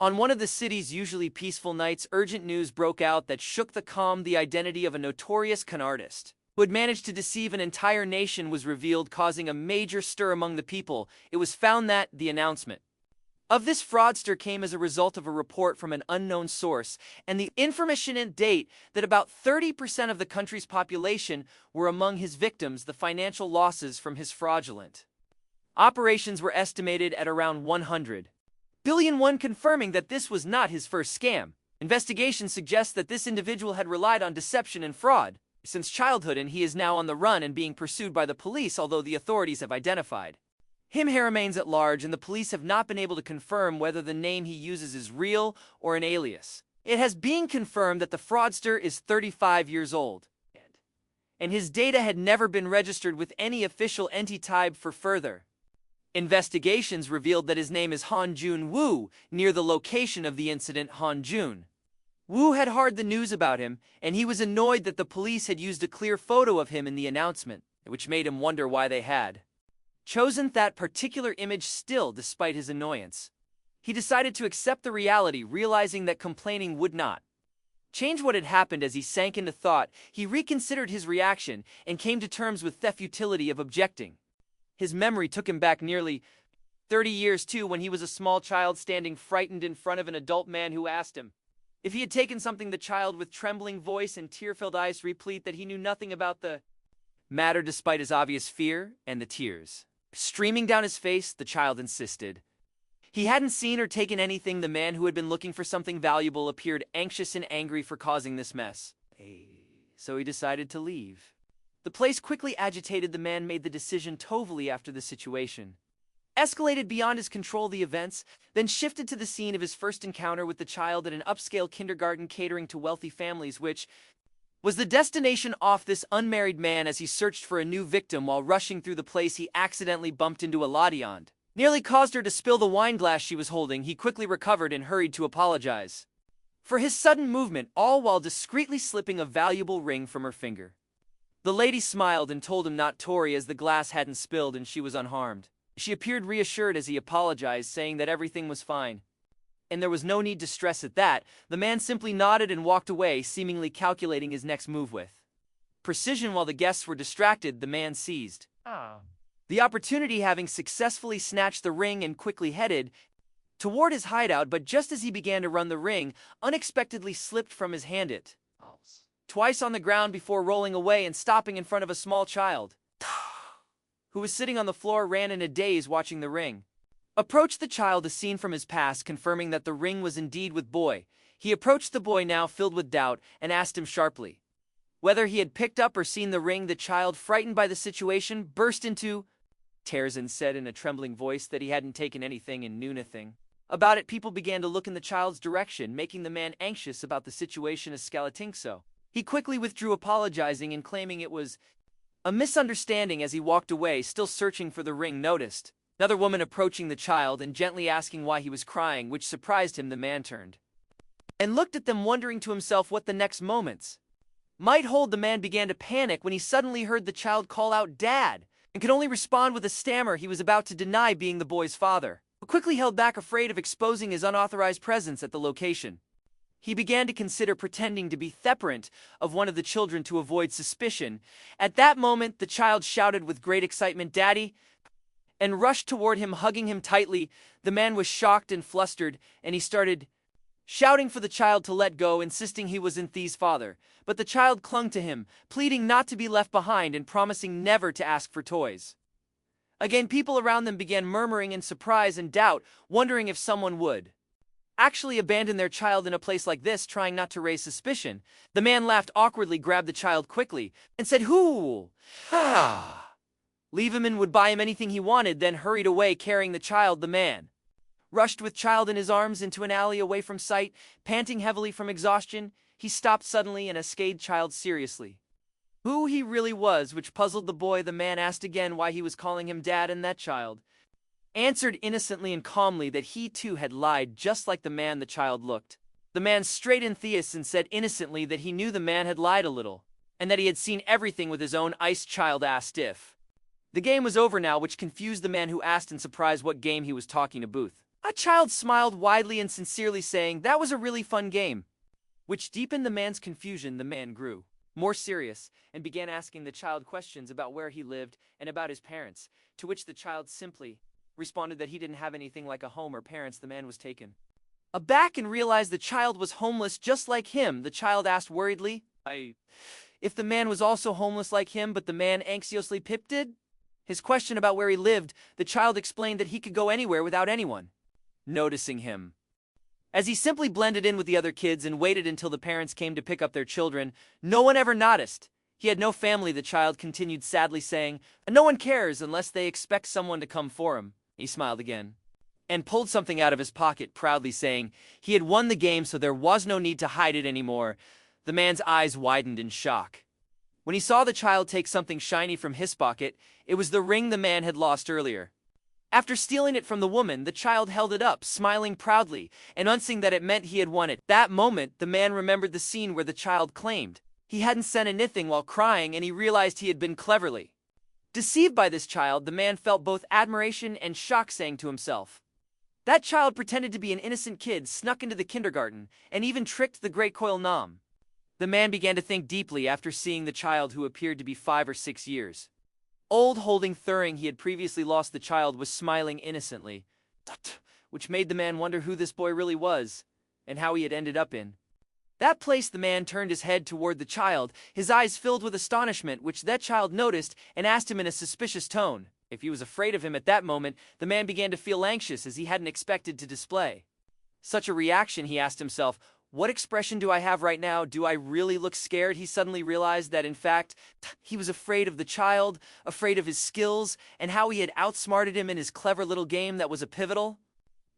On one of the city's usually peaceful nights, urgent news broke out that shook the calm. The identity of a notorious con artist who had managed to deceive an entire nation was revealed, causing a major stir among the people. It was found that the announcement of this fraudster came as a result of a report from an unknown source, and the information and date that about 30% of the country's population were among his victims. The financial losses from his fraudulent operations were estimated at around 100 billion won, confirming that this was not his first scam. Investigation suggests that this individual had relied on deception and fraud since childhood, and he is now on the run and being pursued by the police, although the authorities have identified him. He remains at large, and the police have not been able to confirm whether the name he uses is real or an alias. It has been confirmed that the fraudster is 35 years old, and his data had never been registered with any official entity. For further investigations revealed that his name is Han-Jun Woo. Near the location of the incident, Han-Jun Woo had heard the news about him, and he was annoyed that the police had used a clear photo of him in the announcement, which made him wonder why they had chosen that particular image. Still, despite his annoyance, he decided to accept the reality, realizing that complaining would not change what had happened. As he sank into thought, he reconsidered his reaction and came to terms with the futility of objecting. His memory took him back nearly 30 years to when he was a small child, standing frightened in front of an adult man who asked him if he had taken something. The child, with trembling voice and tear-filled eyes, replied that he knew nothing about the matter. Despite his obvious fear and the tears streaming down his face, the child insisted he hadn't seen or taken anything. The man, who had been looking for something valuable, appeared anxious and angry for causing this mess, so he decided to leave. The place quickly agitated. The man made the decision totally after the situation escalated beyond his control. The events then shifted to the scene of his first encounter with the child at an upscale kindergarten catering to wealthy families, which was the destination of this unmarried man. As he searched for a new victim while rushing through the place, he accidentally bumped into a Ladiand, nearly caused her to spill the wine glass she was holding. He quickly recovered and hurried to apologize for his sudden movement, all while discreetly slipping a valuable ring from her finger. The lady smiled and told him not to worry, as the glass hadn't spilled and she was unharmed. She appeared reassured as he apologized, saying that everything was fine and there was no need to stress at that. The man simply nodded and walked away, seemingly calculating his next move with precision. While the guests were distracted, the man seized the opportunity, having successfully snatched the ring, and quickly headed toward his hideout. But just as he began to run, the ring unexpectedly slipped from his hand. It twice on the ground before rolling away and stopping in front of a small child who was sitting on the floor. Ran in a daze, watching the ring approached the child, a scene from his past confirming that the ring was indeed with boy. He approached the boy, now filled with doubt, and asked him sharply whether he had picked up or seen the ring. The child, frightened by the situation, burst into tears and said in a trembling voice that he hadn't taken anything and knew nothing about it. People began to look in the child's direction, making the man anxious about the situation. So he quickly withdrew, apologizing and claiming it was a misunderstanding. As he walked away, still searching for the ring, noticed another woman approaching the child and gently asking why he was crying, which surprised him. The man turned and looked at them, wondering to himself what the next moments might hold. The man began to panic when he suddenly heard the child call out "Dad," and could only respond with a stammer. He was about to deny being the boy's father, but quickly held back, afraid of exposing his unauthorized presence at the location. He began to consider pretending to be the parent of one of the children to avoid suspicion. At that moment, the child shouted with great excitement, "Daddy!" and rushed toward him, hugging him tightly. The man was shocked and flustered, and he started shouting for the child to let go, insisting he was Thie's father. But the child clung to him, pleading not to be left behind and promising never to ask for toys. Again, people around them began murmuring in surprise and doubt, wondering if someone would actually abandon their child in a place like this, trying not to raise suspicion. The man laughed awkwardly, grabbed the child quickly, and said, "Hoo! Leave him and would buy him anything he wanted," then hurried away carrying the child. The man rushed with child in his arms into an alley away from sight, panting heavily from exhaustion. He stopped suddenly and asked the child seriously who he really was, which puzzled the boy. The man asked again why he was calling him dad, and that child answered innocently and calmly that he too had lied, just like the man. The child looked the man straight in the eyes and said innocently that he knew the man had lied a little, and that he had seen everything with his own eyes. Child asked if the game was over now, which confused the man, who asked in surprise what game he was talking about. A child smiled widely and sincerely, saying, "That was a really fun game." Which deepened the man's confusion. The man grew more serious and began asking the child questions about where he lived and about his parents, to which the child simply responded that he didn't have anything like a home or parents. The man was taken aback and realized the child was homeless just like him. The child asked worriedly, if the man was also homeless like him, but the man anxiously pipped his question about where he lived. The child explained that he could go anywhere without anyone noticing him, as he simply blended in with the other kids and waited until the parents came to pick up their children. No one ever noticed. He had no family, the child continued sadly, saying, "No one cares unless they expect someone to come for him." He smiled again and pulled something out of his pocket, proudly saying he had won the game, so there was no need to hide it anymore. The man's eyes widened in shock when he saw the child take something shiny from his pocket. It was the ring the man had lost earlier. After stealing it from the woman, the child held it up, smiling proudly, announcing that it meant he had won it. That moment, the man remembered the scene where the child claimed he hadn't sent anything while crying, and he realized he had been cleverly deceived by this child. The man felt both admiration and shock, saying to himself, "That child pretended to be an innocent kid, snuck into the kindergarten, and even tricked the great Koil Nam." The man began to think deeply after seeing the child, who appeared to be 5 or 6 years old, holding the ring he had previously lost. The child was smiling innocently, which made the man wonder who this boy really was and how he had ended up in that place. The man turned his head toward the child, his eyes filled with astonishment, which that child noticed, and asked him in a suspicious tone if he was afraid of him. At that moment, the man began to feel anxious, as he hadn't expected to display such a reaction. He asked himself, "What expression do I have right now? Do I really look scared?" He suddenly realized that, in fact, he was afraid of the child, afraid of his skills, and how he had outsmarted him in his clever little game. That was a pivotal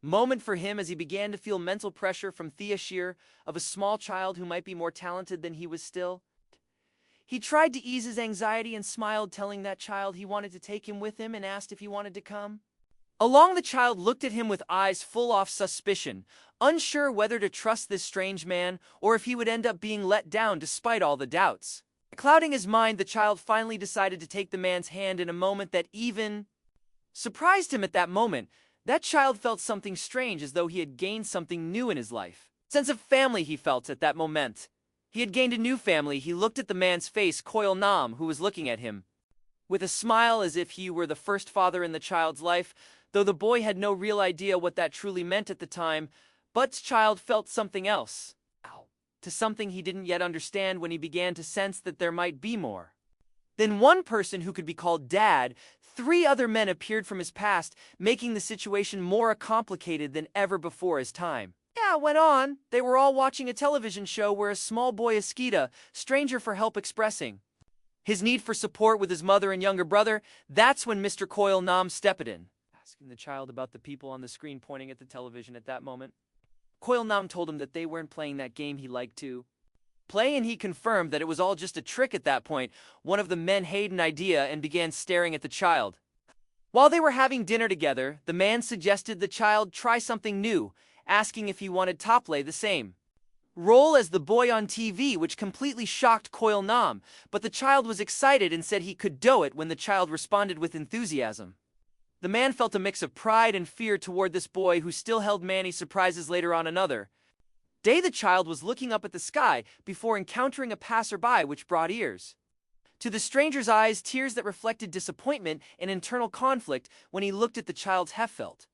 moment for him, as he began to feel mental pressure from the sheer of a small child who might be more talented than he was still. He tried to ease his anxiety and smiled, telling that child he wanted to take him with him, and asked if he wanted to come along. The child looked at him with eyes full of suspicion, unsure whether to trust this strange man or if he would end up being let down despite all the doubts clouding his mind. The child finally decided to take the man's hand in a moment that even surprised him. At that moment, that child felt something strange, as though he had gained something new in his life. Sense of family he felt at that moment. He had gained a new family. He looked at the man's face, Koil Nam, who was looking at him with a smile, as if he were the first father in the child's life, though the boy had no real idea what that truly meant at the time. But's child felt something else, to something he didn't yet understand, when he began to sense that there might be more than one person who could be called Dad. 3 other men appeared from his past, making the situation more complicated than ever before as time went on. They were all watching a television show where a small boy, Askita, stranger for help, expressing his need for support with his mother and younger brother. That's when Mr. Koil Nam stepped in, asking the child about the people on the screen, pointing at the television. At that moment, Koil Nam told him that they weren't playing that game he liked to play, and he confirmed that it was all just a trick. At that point, one of the men had an idea and began staring at the child. While they were having dinner together, the man suggested the child try something new, asking if he wanted to play the same role as the boy on TV, which completely shocked Koil Nam, but the child was excited and said he could do it. When the child responded with enthusiasm, the man felt a mix of pride and fear toward this boy, who still held many surprises. Later on another day, the child was looking up at the sky before encountering a passerby, which brought ears to the stranger's eyes tears that reflected disappointment and internal conflict. When he looked at the child's felt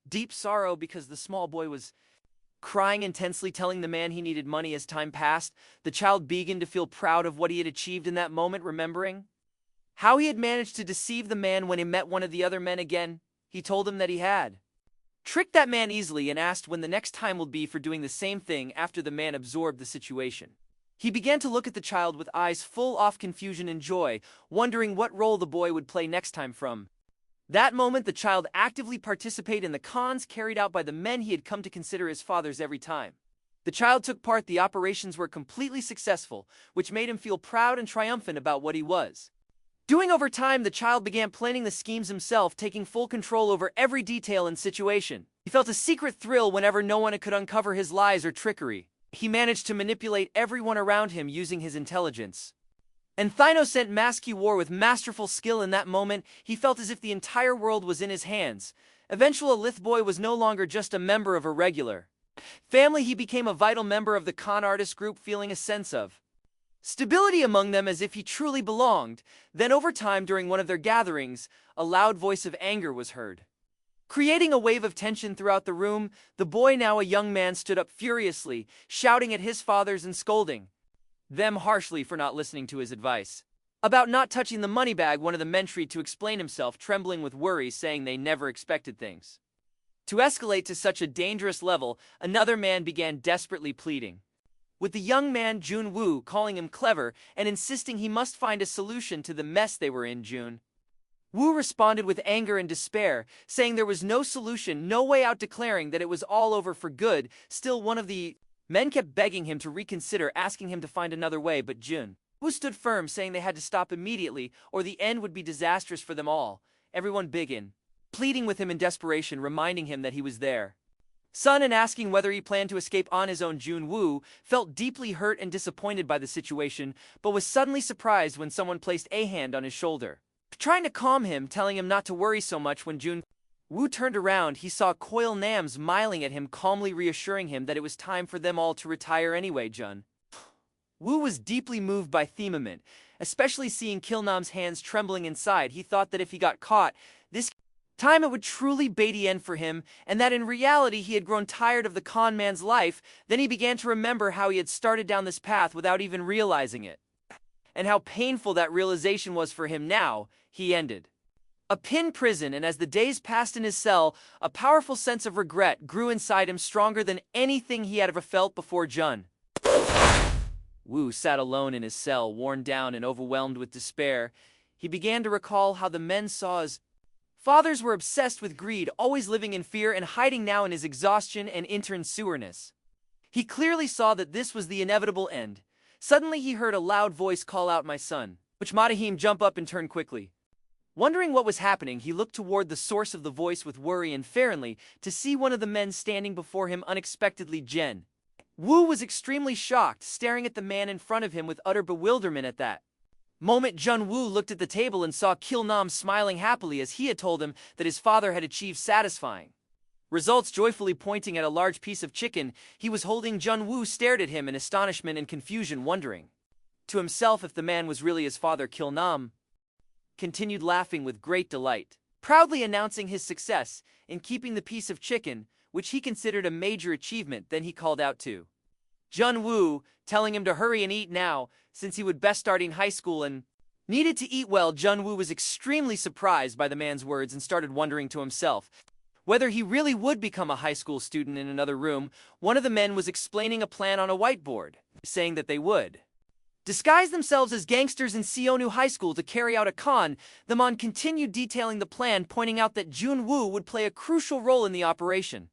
deep sorrow, because the small boy was crying intensely, telling the man he needed money. As time passed, the child began to feel proud of what he had achieved in that moment, remembering how he had managed to deceive the man when he met one of the other men again. He told him that he had tricked that man easily and asked when the next time would be for doing the same thing. After the man absorbed the situation, he began to look at the child with eyes full of confusion and joy, wondering what role the boy would play next time. From that moment, the child actively participated in the cons carried out by the men he had come to consider his fathers. Every time the child took part, the operations were completely successful, which made him feel proud and triumphant about what he was doing. Over time, the child began planning the schemes himself, taking full control over every detail and situation. He felt a secret thrill whenever no one could uncover his lies or trickery. He managed to manipulate everyone around him using his intelligence And Thyno-sent mask he wore with masterful skill. In that moment, he felt as if the entire world was in his hands. Eventual Lith Boy was no longer just a member of a regular family. He became a vital member of the con artist group, feeling a sense of stability among them as if he truly belonged. Then over time, during one of their gatherings, a loud voice of anger was heard, creating a wave of tension throughout the room. The boy, now a young man, stood up furiously, shouting at his fathers and scolding them harshly for not listening to his advice about not touching the money bag. One of the men tried to explain himself, trembling with worry, saying they never expected things to escalate to such a dangerous level. Another man began desperately pleading with the young man Jun Woo, calling him clever and insisting he must find a solution to the mess they were in. Jun Woo responded with anger and despair, saying there was no solution, no way out, declaring that it was all over for good. Still, one of the men kept begging him to reconsider, asking him to find another way, but Jun Woo stood firm, saying they had to stop immediately or the end would be disastrous for them all. Everyone began pleading with him in desperation, reminding him that he was their son and asking whether he planned to escape on his own. Jun Woo felt deeply hurt and disappointed by the situation, but was suddenly surprised when someone placed a hand on his shoulder, trying to calm him, telling him not to worry so much. When Jun Woo turned around, he saw Koil Nam smiling at him, calmly reassuring him that it was time for them all to retire anyway. Jun Woo was deeply moved by the moment, especially seeing Kilnam's hands trembling inside. He thought that if he got caught this time it would truly be the end for him, and that in reality he had grown tired of the con man's life. Then he began to remember how he had started down this path without even realizing it, and how painful that realization was for him. Now he ended up in prison, and as the days passed in his cell, a powerful sense of regret grew inside him, stronger than anything he had ever felt before. Jun Woo sat alone in his cell, worn down and overwhelmed with despair. He began to recall how the men saw his fathers were obsessed with greed, always living in fear and hiding. Now in his exhaustion and insureness, he clearly saw that this was the inevitable end. Suddenly he heard a loud voice call out, "My son," which made him jump up and turn quickly. Wondering what was happening, he looked toward the source of the voice with worry and fearly to see one of the men standing before him unexpectedly. Jun Woo was extremely shocked, staring at the man in front of him with utter bewilderment. At that moment, Jun Woo looked at the table and saw Kilnam smiling happily as he had told him that his father had achieved satisfying results, joyfully pointing at a large piece of chicken he was holding. Jun Woo stared at him in astonishment and confusion, wondering to himself if the man was really his father. Kilnam continued laughing with great delight, proudly announcing his success in keeping the piece of chicken, which he considered a major achievement. Then he called out to Jun Woo, telling him to hurry and eat now, since he would best start in high school and needed to eat well. Jun Woo was extremely surprised by the man's words and started wondering to himself whether he really would become a high school student. In another room, one of the men was explaining a plan on a whiteboard, saying that they would disguise themselves as gangsters in Seonu High School to carry out a con. The man continued detailing the plan, pointing out that Jun Woo would play a crucial role in the operation.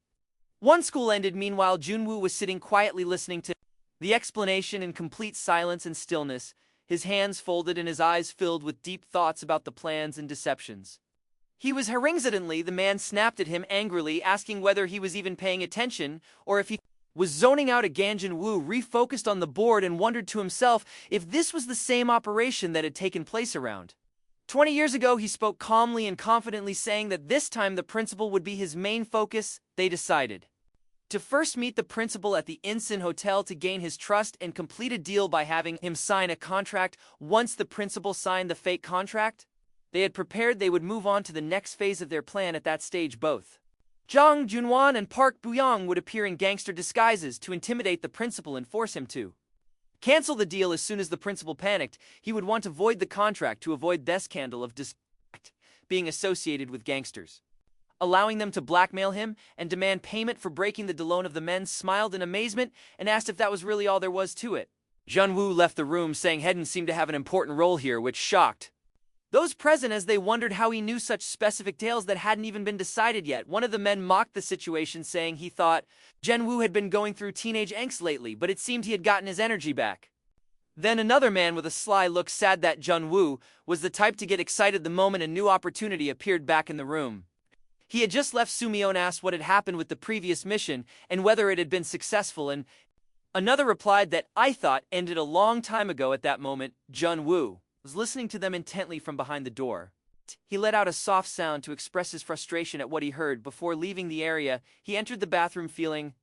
One school ended. Meanwhile, Jun Woo was sitting quietly listening to the explanation in complete silence and stillness, his hands folded and his eyes filled with deep thoughts about the plans and deceptions. He was harangued. Suddenly, the man snapped at him angrily, asking whether he was even paying attention or if he was zoning out again. Jun Woo refocused on the board and wondered to himself if this was the same operation that had taken place around 20 years ago. He spoke calmly and confidently, saying that this time the principal would be his main focus. They decided to first meet the principal at the Insin Hotel to gain his trust and complete a deal by having him sign a contract. Once the principal signed the fake contract they had prepared, they would move on to the next phase of their plan. At that stage, both Jang Junwan and Park Buyong would appear in gangster disguises to intimidate the principal and force him to cancel the deal. As soon as the principal panicked, he would want to void the contract to avoid the scandal of being associated with gangsters, allowing them to blackmail him and demand payment for breaking the deal. Of the men smiled in amazement and asked if that was really all there was to it. Jun Woo left the room, saying Hedden seemed to have an important role here, which shocked those present as they wondered how he knew such specific tales that hadn't even been decided yet. One of the men mocked the situation, saying he thought Jun Woo had been going through teenage angst lately, but it seemed he had gotten his energy back. Then another man with a sly look said that Jun Woo was the type to get excited the moment a new opportunity appeared back in the room. He had just left. Sumyeon asked what had happened with the previous mission and whether it had been successful, and Another replied that I thought ended a long time ago. At that moment, Jun-woo was listening to them intently from behind the door. He let out a soft sound to express his frustration at what he heard. Before leaving the area, he entered the bathroom feeling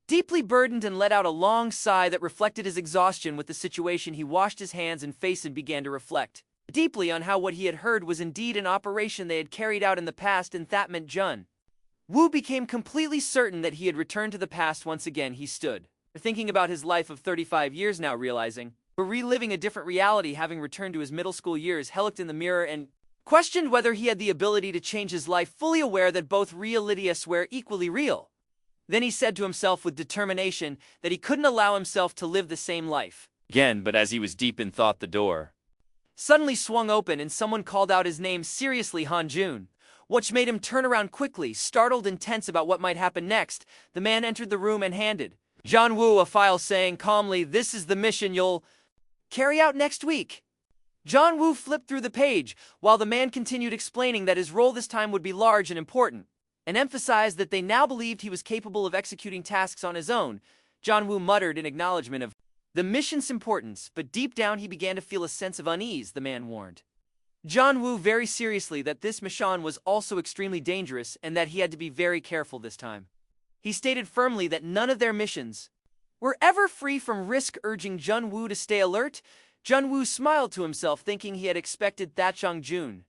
deeply burdened and let out a long sigh that reflected his exhaustion with the situation. He washed his hands and face and began to reflect deeply on how what he had heard was indeed an operation they had carried out in the past, and that meant Jun-woo became completely certain that he had returned to the past once again. He stood, thinking about his life of 35 years now, realizing, but reliving a different reality, having returned to his middle school years. He looked in the mirror and questioned whether he had the ability to change his life, fully aware that both realities were equally real. Then he said to himself with determination that he couldn't allow himself to live the same life again. But as he was deep in thought, the door suddenly swung open and someone called out his name seriously, Han-jun, which made him turn around quickly, startled and tense about what might happen next. The man entered the room and handed Jun-woo a file, saying calmly, "This is the mission you'll carry out next week." Jun-woo flipped through the page, while the man continued explaining that his role this time would be large and important, and emphasized that they now believed he was capable of executing tasks on his own. Jun-woo muttered in acknowledgement of the mission's importance, but deep down he began to feel a sense of unease. The man warned Jun-woo very seriously that this mission was also extremely dangerous and that he had to be very careful this time. He stated firmly that none of their missions were ever free from risk, urging Jun-woo to stay alert. Jun-woo smiled to himself, thinking he had expected that Jung-jun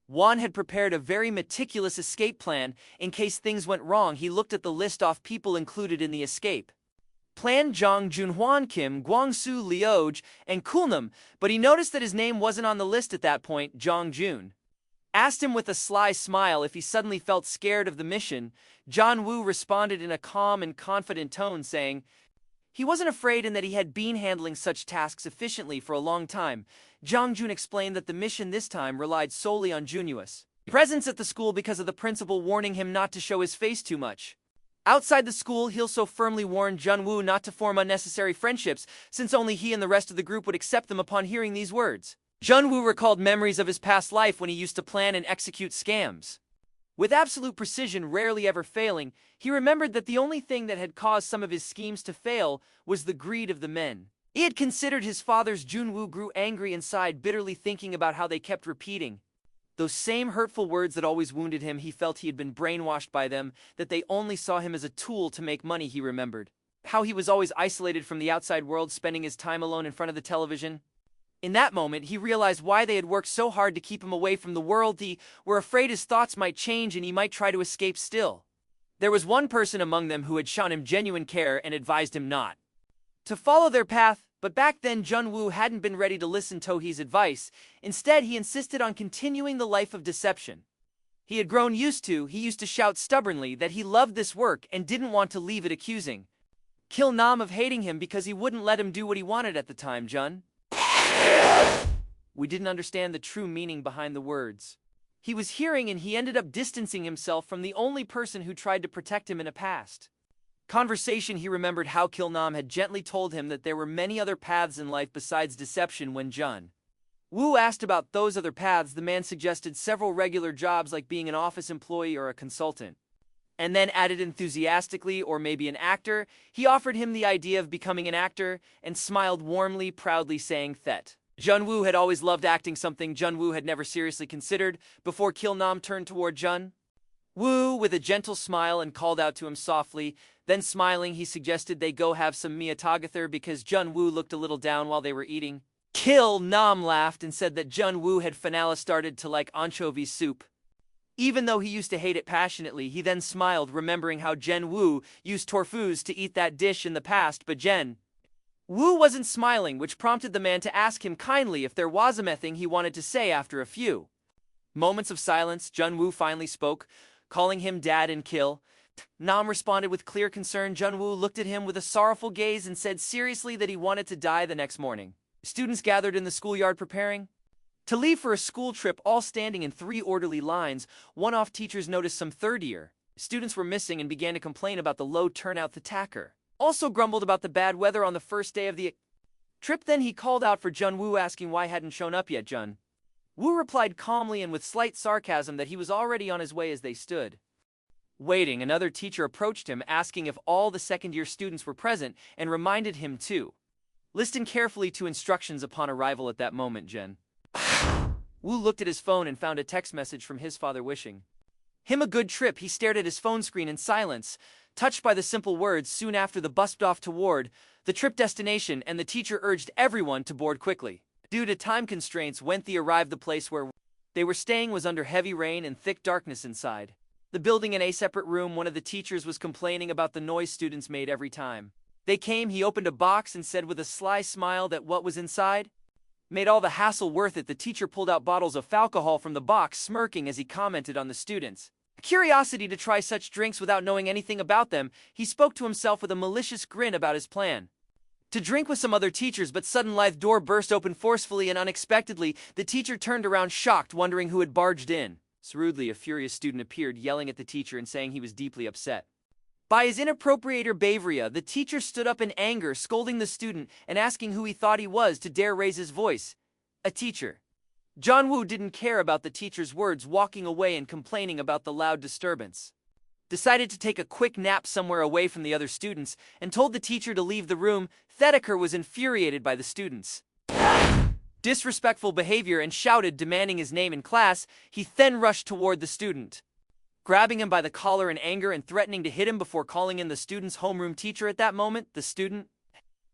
Won had prepared a very meticulous escape plan in case things went wrong. He looked at the list of people included in the escape plan: Jong Junhwan, Kim Gwang-soo, Lioj, and Kulnam, but he noticed that his name wasn't on the list at that point. Jong-jun asked him with a sly smile if he suddenly felt scared of the mission. Jun-woo responded in a calm and confident tone, saying he wasn't afraid and that he had been handling such tasks efficiently for a long time. Jong-jun explained that the mission this time relied solely on Junua's presence at the school because of the principal warning him not to show his face too much outside the school. He also firmly warned Jun-woo not to form unnecessary friendships, since only he and the rest of the group would accept them. Upon hearing these words, Jun-woo recalled memories of his past life when he used to plan and execute scams with absolute precision, rarely ever failing. He remembered that the only thing that had caused some of his schemes to fail was the greed of the men he had considered his fathers. Jun-woo grew angry inside, bitterly thinking about how they kept repeating those same hurtful words that always wounded him. He felt he had been brainwashed by them, that they only saw him as a tool to make money. He remembered how he was always isolated from the outside world, spending his time alone in front of the television. In that moment, he realized why they had worked so hard to keep him away from the world. They were afraid his thoughts might change and he might try to escape still. There was one person among them who had shown him genuine care and advised him not to follow their path, but back then Jun-woo hadn't been ready to listen to Tohee's advice. Instead, he insisted on continuing the life of deception he had grown used to. He used to shout stubbornly that he loved this work and didn't want to leave it, accusing Kil-nam of hating him because he wouldn't let him do what he wanted at the time. We didn't understand the true meaning behind the words he was hearing, and he ended up distancing himself from the only person who tried to protect him in a past conversation. He remembered how Kil-nam had gently told him that there were many other paths in life besides deception. When Jun-woo asked about those other paths, the man suggested several regular jobs like being an office employee or a consultant, and then added enthusiastically, or maybe an actor. He offered him the idea of becoming an actor and smiled warmly, proudly saying that Jun-woo had always loved acting, something Jun-woo had never seriously considered before. Kil-nam turned toward Jun-woo with a gentle smile and called out to him softly. Then smiling, he suggested they go have some miatogather because Jun-woo looked a little down while they were eating. Kil-nam laughed and said that Jun-woo had finally started to like anchovy soup, even though he used to hate it passionately. He then smiled, remembering how Jun-woo used torfus to eat that dish in the past, but Jun-woo wasn't smiling, which prompted the man to ask him kindly if there was anything he wanted to say. After a few moments of silence, Jun-woo finally spoke, calling him Dad, and Kil-nam responded with clear concern. Jun-woo looked at him with a sorrowful gaze and said seriously that he wanted to die the next morning. Students gathered in the schoolyard preparing to leave for a school trip, all standing in 3 orderly lines. One-off teachers noticed some third-year students were missing and began to complain about the low turnout. The attacker also grumbled about the bad weather on the first day of the trip. Then he called out for Jun-woo, asking why he hadn't shown up yet. Jun-woo replied calmly and with slight sarcasm that he was already on his way. As they stood Waiting, another teacher approached him asking if all the second-year students were present and reminded him to listen carefully to instructions upon arrival. At that moment, Wu looked at his phone and found a text message from his father wishing him a good trip. He stared at his phone screen in silence, touched by the simple words. Soon after, the bus stopped off toward the trip destination, and the teacher urged everyone to board quickly. Due to time constraints, when they arrived, the place where they were staying was under heavy rain and thick darkness inside the building. In a separate room, one of the teachers was complaining about the noise students made every time they came. He opened a box and said with a sly smile that what was inside made all the hassle worth it. The teacher pulled out bottles of alcohol from the box, smirking as he commented on the students' curiosity to try such drinks without knowing anything about them. He spoke to himself with a malicious grin about his plan to drink with some other teachers, but suddenly the door burst open forcefully and unexpectedly. The teacher turned around shocked, wondering who had barged in. Rudely, a furious student appeared, yelling at the teacher and saying he was deeply upset by his inappropriate behavior. The teacher stood up in anger, scolding the student and asking who he thought he was to dare raise his voice. A teacher. Wu didn't care about the teacher's words, walking away and complaining about the loud disturbance. Decided to take a quick nap somewhere away from the other students and told the teacher to leave the room. Thedeker was infuriated by the students' disrespectful behavior and shouted, demanding his name in class. He then rushed toward the student, grabbing him by the collar in anger and threatening to hit him before calling in the student's homeroom teacher. At that moment, the student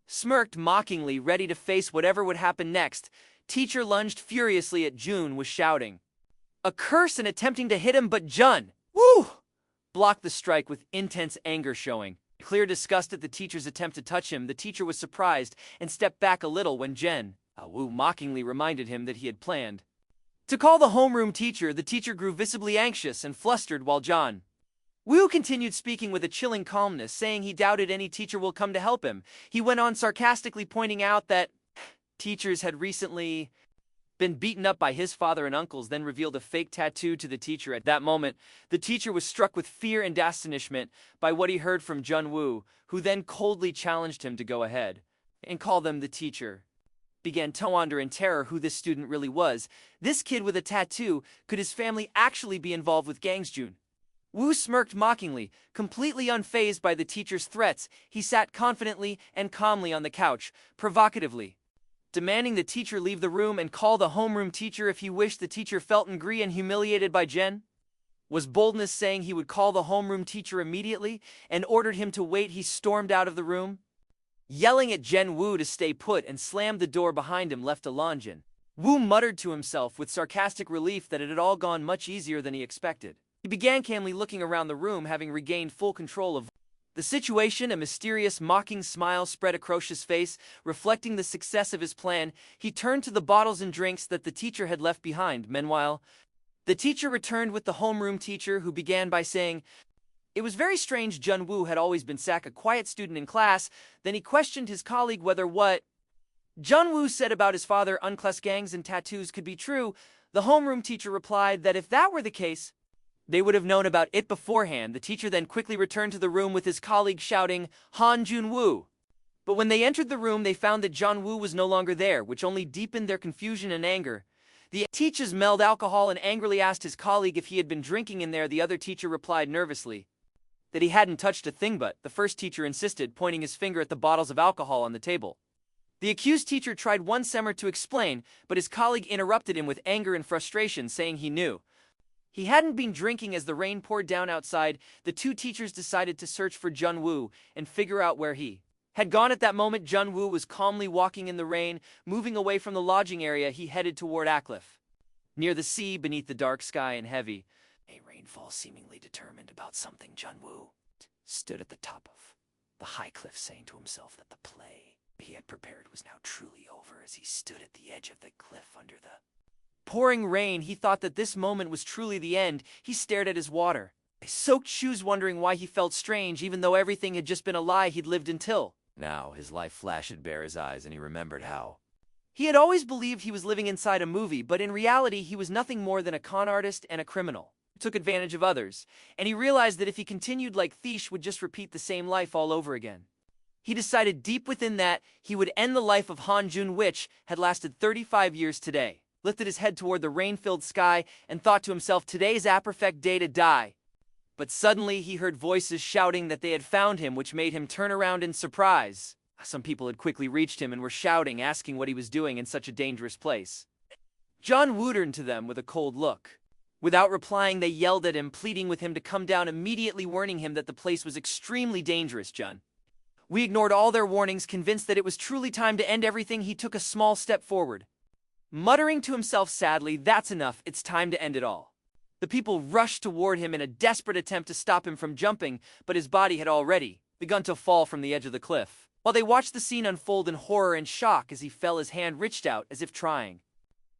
smirked mockingly, ready to face whatever would happen next. Teacher lunged furiously at Jun, was shouting a curse and attempting to hit him, but Wu blocked the strike with intense anger showing. Clear disgust at the teacher's attempt to touch him, the teacher was surprised and stepped back a little when Wu mockingly reminded him that he had planned to call the homeroom teacher. The teacher grew visibly anxious and flustered while Wu continued speaking with a chilling calmness, saying he doubted any teacher will come to help him. He went on sarcastically, pointing out that teachers had recently been beaten up by his father and uncles, then revealed a fake tattoo to the teacher. At that moment, the teacher was struck with fear and astonishment by what he heard from Wu, who then coldly challenged him to go ahead and call them. The teacher began to wonder in terror who this student really was. This kid with a tattoo, could his family actually be involved with gangs? Wu smirked mockingly, completely unfazed by the teacher's threats. He sat confidently and calmly on the couch, provocatively demanding the teacher leave the room and call the homeroom teacher if he wished. The teacher felt angry and humiliated by was boldness, saying he would call the homeroom teacher immediately and ordered him to wait. He stormed out of the room, yelling at Wu to stay put, and slammed the door behind him. Left alone, Wu muttered to himself with sarcastic relief that it had all gone much easier than he expected. He began calmly looking around the room, having regained full control of the situation. A mysterious, mocking smile spread across his face, reflecting the success of his plan. He turned to the bottles and drinks that the teacher had left behind. Meanwhile, the teacher returned with the homeroom teacher, who began by saying it was very strange Wu had always been a quiet student in class. Then he questioned his colleague whether what Wu said about his father, uncle's gangs and tattoos could be true. The homeroom teacher replied that if that were the case, they would have known about it beforehand. The teacher then quickly returned to the room with his colleague, shouting, Wu. But when they entered the room, they found that Wu was no longer there, which only deepened their confusion and anger. The teacher smelled alcohol and angrily asked his colleague if he had been drinking in there. The other teacher replied nervously that he hadn't touched a thing, but the first teacher insisted, pointing his finger at the bottles of alcohol on the table. The accused teacher tried once more to explain, but his colleague interrupted him with anger and frustration, saying he knew he hadn't been drinking. As the rain poured down outside, the two teachers decided to search for Wu and figure out where he had gone. At that moment, Wu was calmly walking in the rain, moving away from the lodging area. He headed toward a cliff near the sea, beneath the dark sky and heavy rainfall. Seemingly determined about something, Wu stood at the top of the high cliff, saying to himself that the play he had prepared was now truly over. As he stood at the edge of the cliff under the pouring rain, he thought that this moment was truly the end. He stared at his soaked shoes, wondering why he felt strange, even though everything had just been a lie he'd lived until now. His life flashed before his eyes, and he remembered how he had always believed he was living inside a movie, but in reality he was nothing more than a con artist and a criminal who took advantage of others. And he realized that if he continued like Thish, would just repeat the same life all over again. He decided deep within that he would end the life of Jun, which had lasted 35 years today. Lifted his head toward the rain-filled sky and thought to himself, today's a perfect day to die. But suddenly he heard voices shouting that they had found him, which made him turn around in surprise. Some people had quickly reached him and were shouting, asking what he was doing in such a dangerous place. John turned to them with a cold look. Without replying, they yelled at him, pleading with him to come down, immediately warning him that the place was extremely dangerous. John. We ignored all their warnings, convinced that it was truly time to end everything. He took a small step forward, muttering to himself sadly, "That's enough, it's time to end it all." The people rushed toward him in a desperate attempt to stop him from jumping, but his body had already begun to fall from the edge of the cliff. While they watched the scene unfold in horror and shock as he fell, his hand reached out as if trying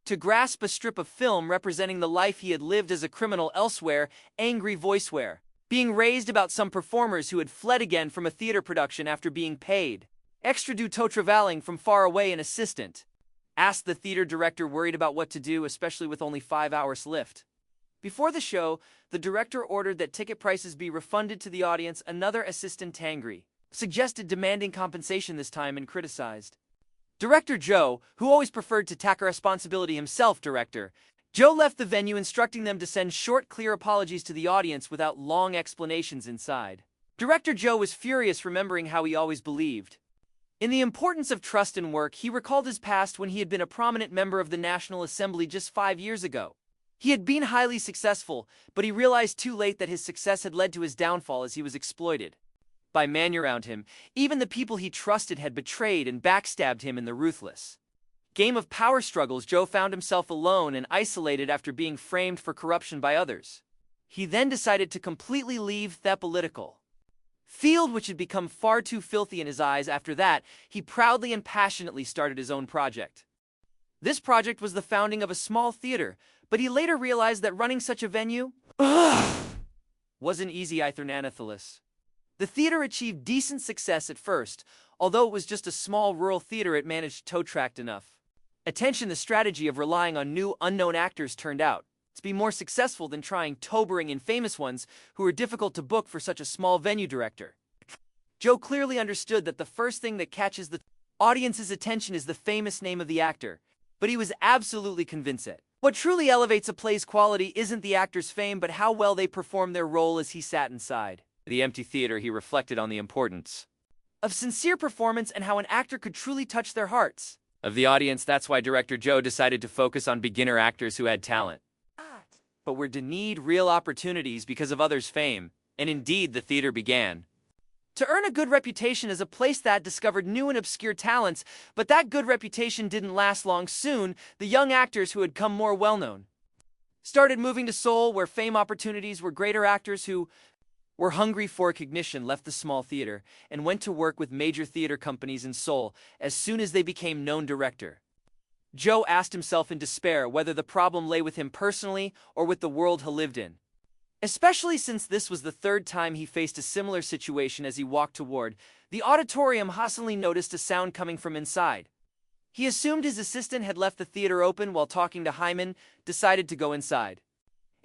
to grasp a strip of film representing the life he had lived as a criminal elsewhere. Angry voiceware being raised about some performers who had fled again from a theater production after being paid extra due to traveling from far away. An assistant asked the theater director, worried about what to do, especially with only 5 hours left before the show. The director ordered that ticket prices be refunded to the audience. Another assistant, angry, suggested demanding compensation this time and criticized Director Joe, who always preferred to tackle responsibility himself. Director Joe left the venue, instructing them to send short, clear apologies to the audience without long explanations inside. Director Joe was furious, remembering how he always believed in the importance of trust in work. He recalled his past when he had been a prominent member of the National Assembly just 5 years ago. He had been highly successful, but he realized too late that his success had led to his downfall as he was exploited by men around him. Even the people he trusted had betrayed and backstabbed him in the ruthless game of power struggles. Joe found himself alone and isolated after being framed for corruption by others. He then decided to completely leave the political field, which had become far too filthy in his eyes. After that, he proudly and passionately started his own project. This project was the founding of a small theater, but he later realized that running such a venue wasn't easy either. The theater achieved decent success at first. Although it was just a small rural theater, it managed to attract enough attention. The strategy of relying on new, unknown actors turned out to be more successful than trying to bring in famous ones who were difficult to book for such a small venue. Director Joe clearly understood that the first thing that catches the audience's attention is the famous name of the actor, but he was absolutely convinced that what truly elevates a play's quality isn't the actor's fame, but how well they perform their role. As he sat inside the empty theater, he reflected on the importance of sincere performance and how an actor could truly touch their hearts of the audience. That's why Director Joe decided to focus on beginner actors who had talent, but were denied real opportunities because of others' fame. And indeed, the theater began to earn a good reputation as a place that discovered new and obscure talents, but that good reputation didn't last long. Soon, the young actors who had come more well-known started moving to Seoul, where fame opportunities were greater. Actors who were hungry for recognition left the small theater and went to work with major theater companies in Seoul. As soon as they became known, Director Joe asked himself in despair whether the problem lay with him personally or with the world he lived in, especially since this was the third time he faced a similar situation. As he walked toward the auditorium, Hassanly noticed a sound coming from inside. He assumed his assistant had left the theater open while talking to Hyman, decided to go inside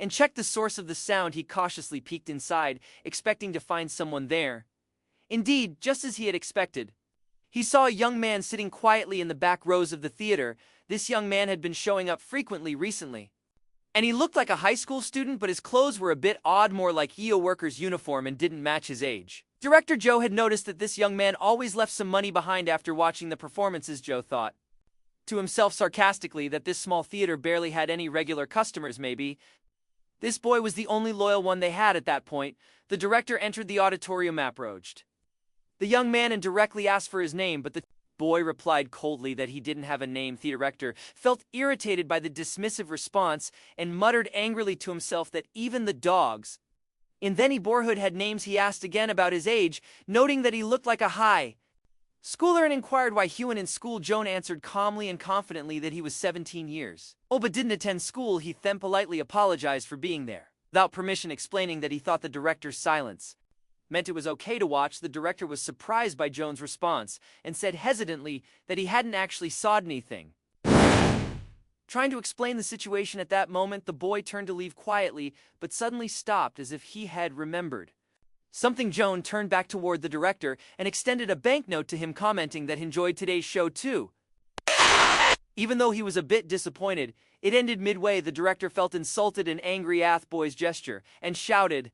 and check the source of the sound. He cautiously peeked inside, expecting to find someone there. Indeed, just as he had expected, he saw a young man sitting quietly in the back rows of the theater. This young man had been showing up frequently recently, and he looked like a high school student, but his clothes were a bit odd, more like EO worker's uniform, and didn't match his age. Director Joe had noticed that this young man always left some money behind after watching the performances. Joe thought to himself sarcastically that this small theater barely had any regular customers. Maybe this boy was the only loyal one they had at that point. The director entered the auditorium, approached the young man and directly asked for his name, but the boy replied coldly that he didn't have a name. The director felt irritated by the dismissive response and muttered angrily to himself that even the dogs in the neighborhood had names. He asked again about his age, noting that he looked like a high schooler, and inquired why he went in school. Joan answered calmly and confidently that he was 17 years old but didn't attend school. He then politely apologized for being there without permission, explaining that he thought the director's silence meant it was okay to watch. The director was surprised by Joan's response and said hesitantly that he hadn't actually saw anything. Trying to explain the situation at that moment, the boy turned to leave quietly, but suddenly stopped as if he had remembered something. Joan turned back toward the director and extended a banknote to him, commenting that he enjoyed today's show too. Even though he was a bit disappointed, it ended midway. The director felt insulted and angry at the boy's gesture and shouted,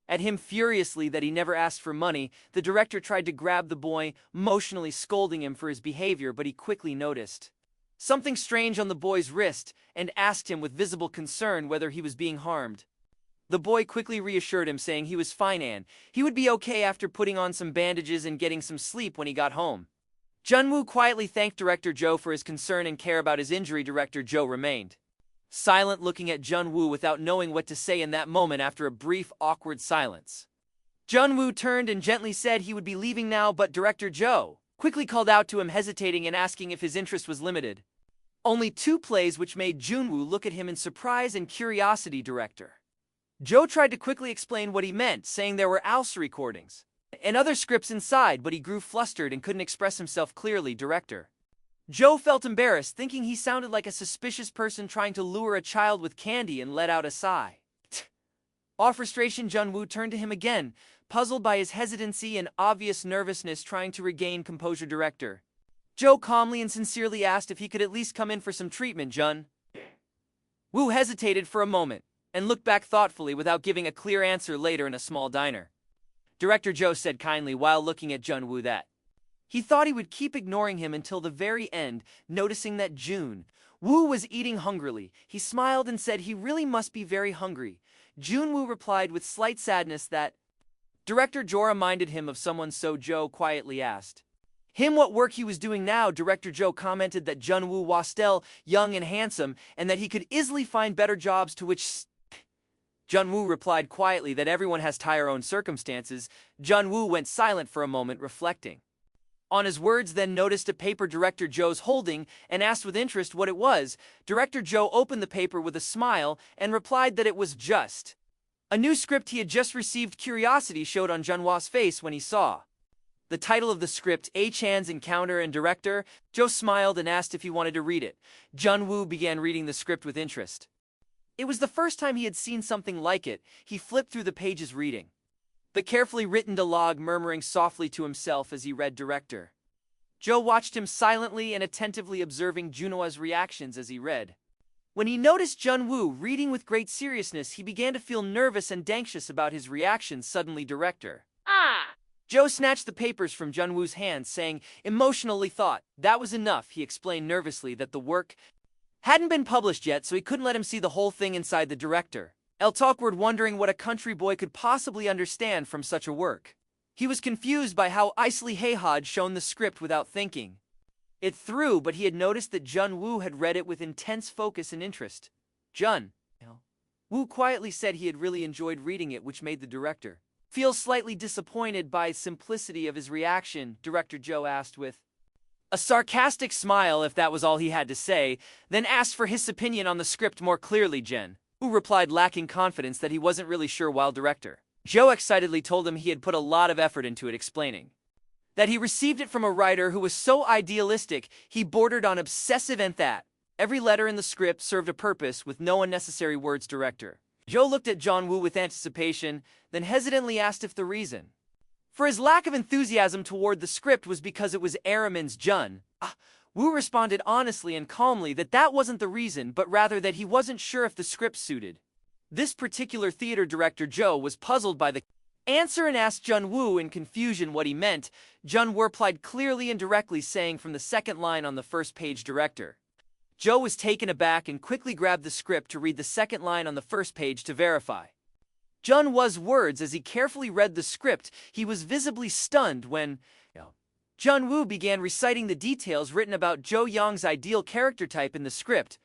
At him furiously that he never asked for money, the director tried to grab the boy, emotionally scolding him for his behavior, but he quickly noticed something strange on the boy's wrist and asked him with visible concern whether he was being harmed. The boy quickly reassured him, saying he was fine and he would be okay after putting on some bandages and getting some sleep when he got home. Junwoo quietly thanked Director Joe for his concern and care about his injury. Director Joe remained silent, looking at Junwoo without knowing what to say in that moment. After a brief, awkward silence, Junwoo turned and gently said he would be leaving now, but Director Joe quickly called out to him, hesitating and asking if his interest was limited. Only 2 plays, which made Junwoo look at him in surprise and curiosity. Director Joe tried to quickly explain what he meant, saying there were ALS recordings and other scripts inside, but he grew flustered and couldn't express himself clearly. Director Joe felt embarrassed, thinking he sounded like a suspicious person trying to lure a child with candy, and let out a sigh. Off frustration, Junwoo turned to him again, puzzled by his hesitancy and obvious nervousness, trying to regain composure. Director Joe calmly and sincerely asked if he could at least come in for some treatment. Junwoo hesitated for a moment and looked back thoughtfully without giving a clear answer. Later, in a small diner, Director Joe said kindly while looking at Junwoo that he thought he would keep ignoring him until the very end. Noticing that Junwoo was eating hungrily, he smiled and said he really must be very hungry. Junwoo replied with slight sadness that Director Joe reminded him of someone, so Joe quietly asked him what work he was doing now. Director Joe commented that Junwoo was still young and handsome and that he could easily find better jobs, to which Junwoo replied quietly that everyone has their own circumstances. Junwoo went silent for a moment, reflecting on his words, then noticed a paper Director Joe's holding and asked with interest what it was. Director Joe opened the paper with a smile and replied that it was just a new script he had just received. Curiosity showed on Junwoo's face when he saw the title of the script, A Chan's Encounter, and Director Joe smiled and asked if he wanted to read it. Junwoo began reading the script with interest. It was the first time he had seen something like it. He flipped through the pages, reading the carefully written dialogue, murmuring softly to himself as he read. Director Joe watched him silently and attentively, observing Junwoo's reactions as he read. When he noticed Junwoo reading with great seriousness, he began to feel nervous and anxious about his reactions. Suddenly, Director Joe snatched the papers from Junwoo's hands, saying emotionally, thought that was enough. He explained nervously that the work hadn't been published yet, so he couldn't let him see the whole thing inside. The director felt awkward, wondering what a country boy could possibly understand from such a work. He was confused by how easily he had shown the script without thinking it through, but he had noticed that Junwoo had read it with intense focus and interest. Junwoo quietly said he had really enjoyed reading it, which made the director feel slightly disappointed by the simplicity of his reaction. Director Joe asked with a sarcastic smile if that was all he had to say, then asked for his opinion on the script more clearly. Junwoo replied, lacking confidence, that he wasn't really sure, while Director Joe excitedly told him he had put a lot of effort into it, explaining that he received it from a writer who was so idealistic he bordered on obsessive, and that every letter in the script served a purpose with no unnecessary words. Director Joe looked at Junwoo with anticipation, then hesitantly asked if the reason for his lack of enthusiasm toward the script was because it was Aramin's. Junwoo responded honestly and calmly that that wasn't the reason, but rather that he wasn't sure if the script suited this particular theater. Director Joe was puzzled by the answer and asked Junwoo in confusion what he meant. Junwoo replied clearly and directly, saying from the second line on the first page. Director Joe was taken aback and quickly grabbed the script to read the second line on the first page to verify Junwoo's words. As he carefully read the script, he was visibly stunned when Junwoo began reciting the details written about Jo Young's ideal character type in the script.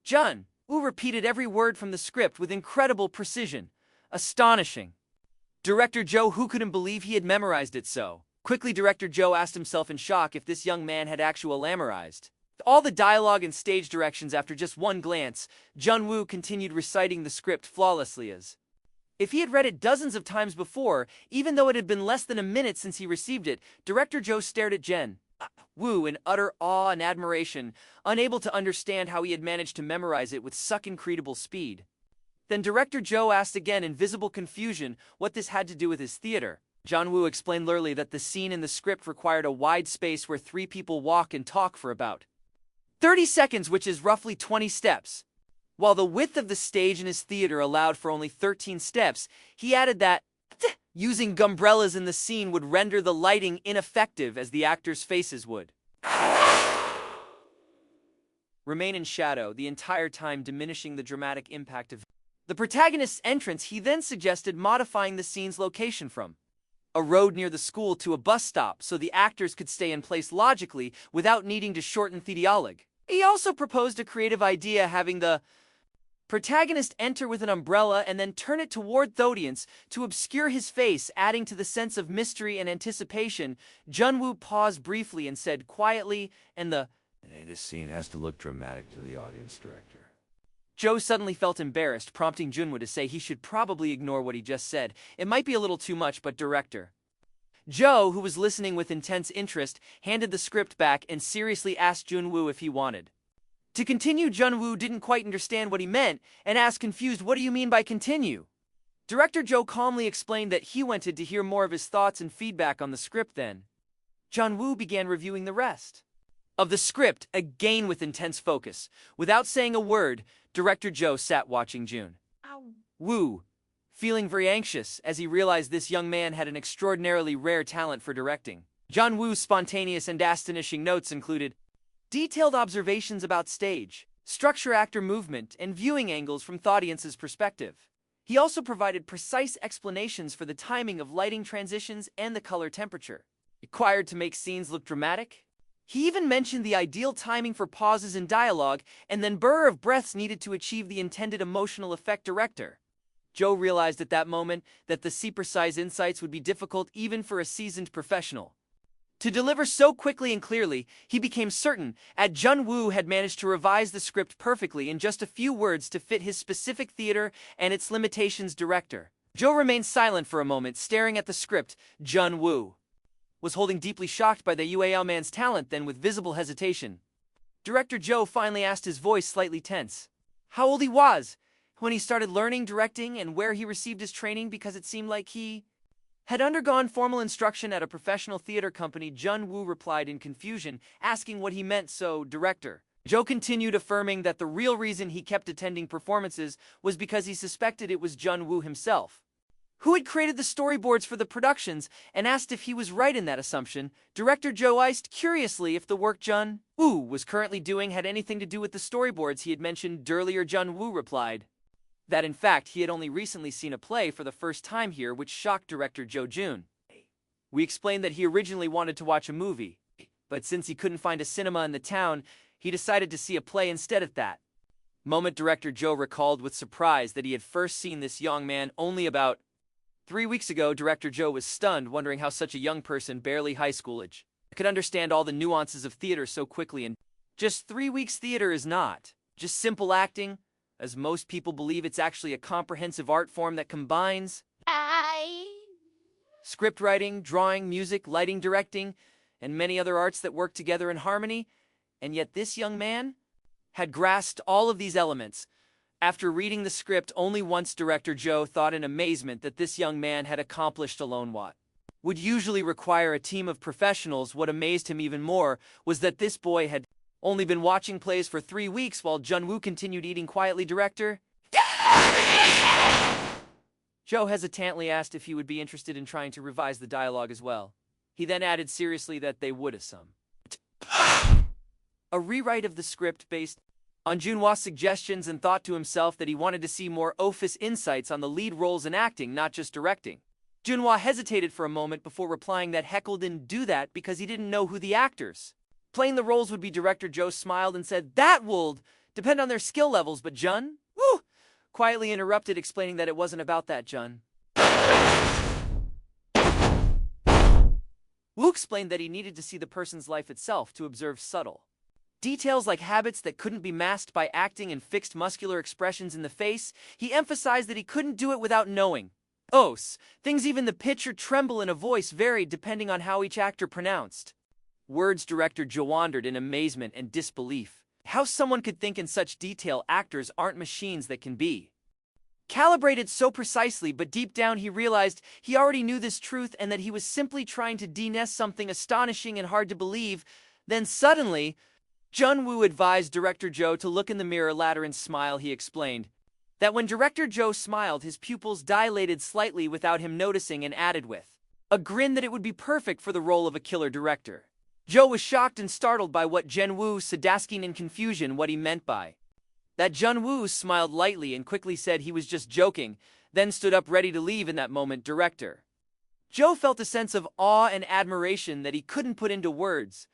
Junwoo repeated every word from the script with incredible precision. Astonishing. Director Joe, who couldn't believe he had memorized it so quickly. Director Joe asked himself in shock if this young man had actually memorized all the dialogue and stage directions. After just one glance, Junwoo continued reciting the script flawlessly, as if he had read it dozens of times before, even though it had been less than a minute since he received it. Director Joe stared at Junwoo in utter awe and admiration, unable to understand how he had managed to memorize it with such incredible speed. Then Director Joe asked again in visible confusion what this had to do with his theater. Junwoo explained literally that the scene in the script required a wide space where 3 people walk and talk for about 30 seconds, which is roughly 20 steps. While the width of the stage in his theater allowed for only 13 steps, he added that Using umbrellas in the scene would render the lighting ineffective as the actors' faces would remain in shadow the entire time, diminishing the dramatic impact of the protagonist's entrance. He then suggested modifying the scene's location from a road near the school to a bus stop so the actors could stay in place logically without needing to shorten the dialogue. He also proposed a creative idea, having the protagonist enter with an umbrella and then turn it toward the audience to obscure his face, adding to the sense of mystery and anticipation. Junwoo paused briefly and said quietly, and this scene has to look dramatic to the audience, director. Joe suddenly felt embarrassed, prompting Junwoo to say he should probably ignore what he just said. It might be a little too much, but director. Joe, who was listening with intense interest, handed the script back and seriously asked Junwoo if he wanted to continue. Junwoo didn't quite understand what he meant and asked confused, "What do you mean by continue?" Director Joe calmly explained that he wanted to hear more of his thoughts and feedback on the script. Then Junwoo began reviewing the rest of the script, again with intense focus. Without saying a word, Director Joe sat watching Junwoo, feeling very anxious as he realized this young man had an extraordinarily rare talent for directing. Junwoo's spontaneous and astonishing notes included detailed observations about stage, structure, actor movement, and viewing angles from the audience's perspective. He also provided precise explanations for the timing of lighting transitions and the color temperature required to make scenes look dramatic. He even mentioned the ideal timing for pauses in dialogue and then burr of breaths needed to achieve the intended emotional effect. Director Joe realized at that moment that the precise insights would be difficult even for a seasoned professional to deliver so quickly and clearly. He became certain that Junwoo had managed to revise the script perfectly in just a few words to fit his specific theater and its limitations. Director Joe remained silent for a moment, staring at the script. Junwoo was holding, deeply shocked by the young man's talent. Then, with visible hesitation, Director Joe finally asked, his voice slightly tense, how old he was when he started learning directing and where he received his training, because it seemed like he had undergone formal instruction at a professional theater company. Junwoo replied in confusion, asking what he meant. So Director Joe continued, affirming that the real reason he kept attending performances was because he suspected it was Junwoo himself who had created the storyboards for the productions, and asked if he was right in that assumption. Director Joe asked curiously if the work Junwoo was currently doing had anything to do with the storyboards he had mentioned earlier. Junwoo replied that in fact he had only recently seen a play for the first time here, which shocked Director Joe. We explained that he originally wanted to watch a movie, but since he couldn't find a cinema in the town, he decided to see a play instead. At that moment, Director Joe recalled with surprise that he had first seen this young man only about 3 weeks ago. Director Joe was stunned, wondering how such a young person, barely high school age, could understand all the nuances of theater so quickly in just 3 weeks. Theater is not just simple acting, as most people believe. It's actually a comprehensive art form that combines script writing, drawing, music, lighting, directing, and many other arts that work together in harmony. And yet this young man had grasped all of these elements. After reading the script only once, Director Joe thought in amazement that this young man had accomplished alone what would usually require a team of professionals. What amazed him even more was that this boy had only been watching plays for 3 weeks, while Junwoo continued eating quietly. Director Joe hesitantly asked if he would be interested in trying to revise the dialogue as well. He then added seriously that they would assume a rewrite of the script based on Junwoo's suggestions, and thought to himself that he wanted to see more office insights on the lead roles in acting, not just directing. Junwoo hesitated for a moment before replying that Heckle didn't do that because he didn't know who the actors playing the roles would be. Director Joe smiled and said that would depend on their skill levels, but Junwoo quietly interrupted, explaining that it wasn't about that. Junwoo explained that he needed to see the person's life itself to observe subtle details like habits that couldn't be masked by acting and fixed muscular expressions in the face. He emphasized that he couldn't do it without knowing things. Even the pitch or tremble in a voice varied depending on how each actor pronounced words. Director Joe wondered in amazement and disbelief how someone could think in such detail. Actors aren't machines that can be calibrated so precisely, but deep down he realized he already knew this truth and that he was simply trying to de-nest something astonishing and hard to believe. Then suddenly, Junwoo advised Director Joe to look in the mirror. Later, and smile, he explained, that when Director Joe smiled, his pupils dilated slightly without him noticing, and added with a grin that it would be perfect for the role of a killer director. Joe was shocked and startled by what Jun-woo said, asking in confusion what he meant by that. Jun-woo smiled lightly and quickly said he was just joking, then stood up ready to leave. In that moment, Director Joe felt a sense of awe and admiration that he couldn't put into words,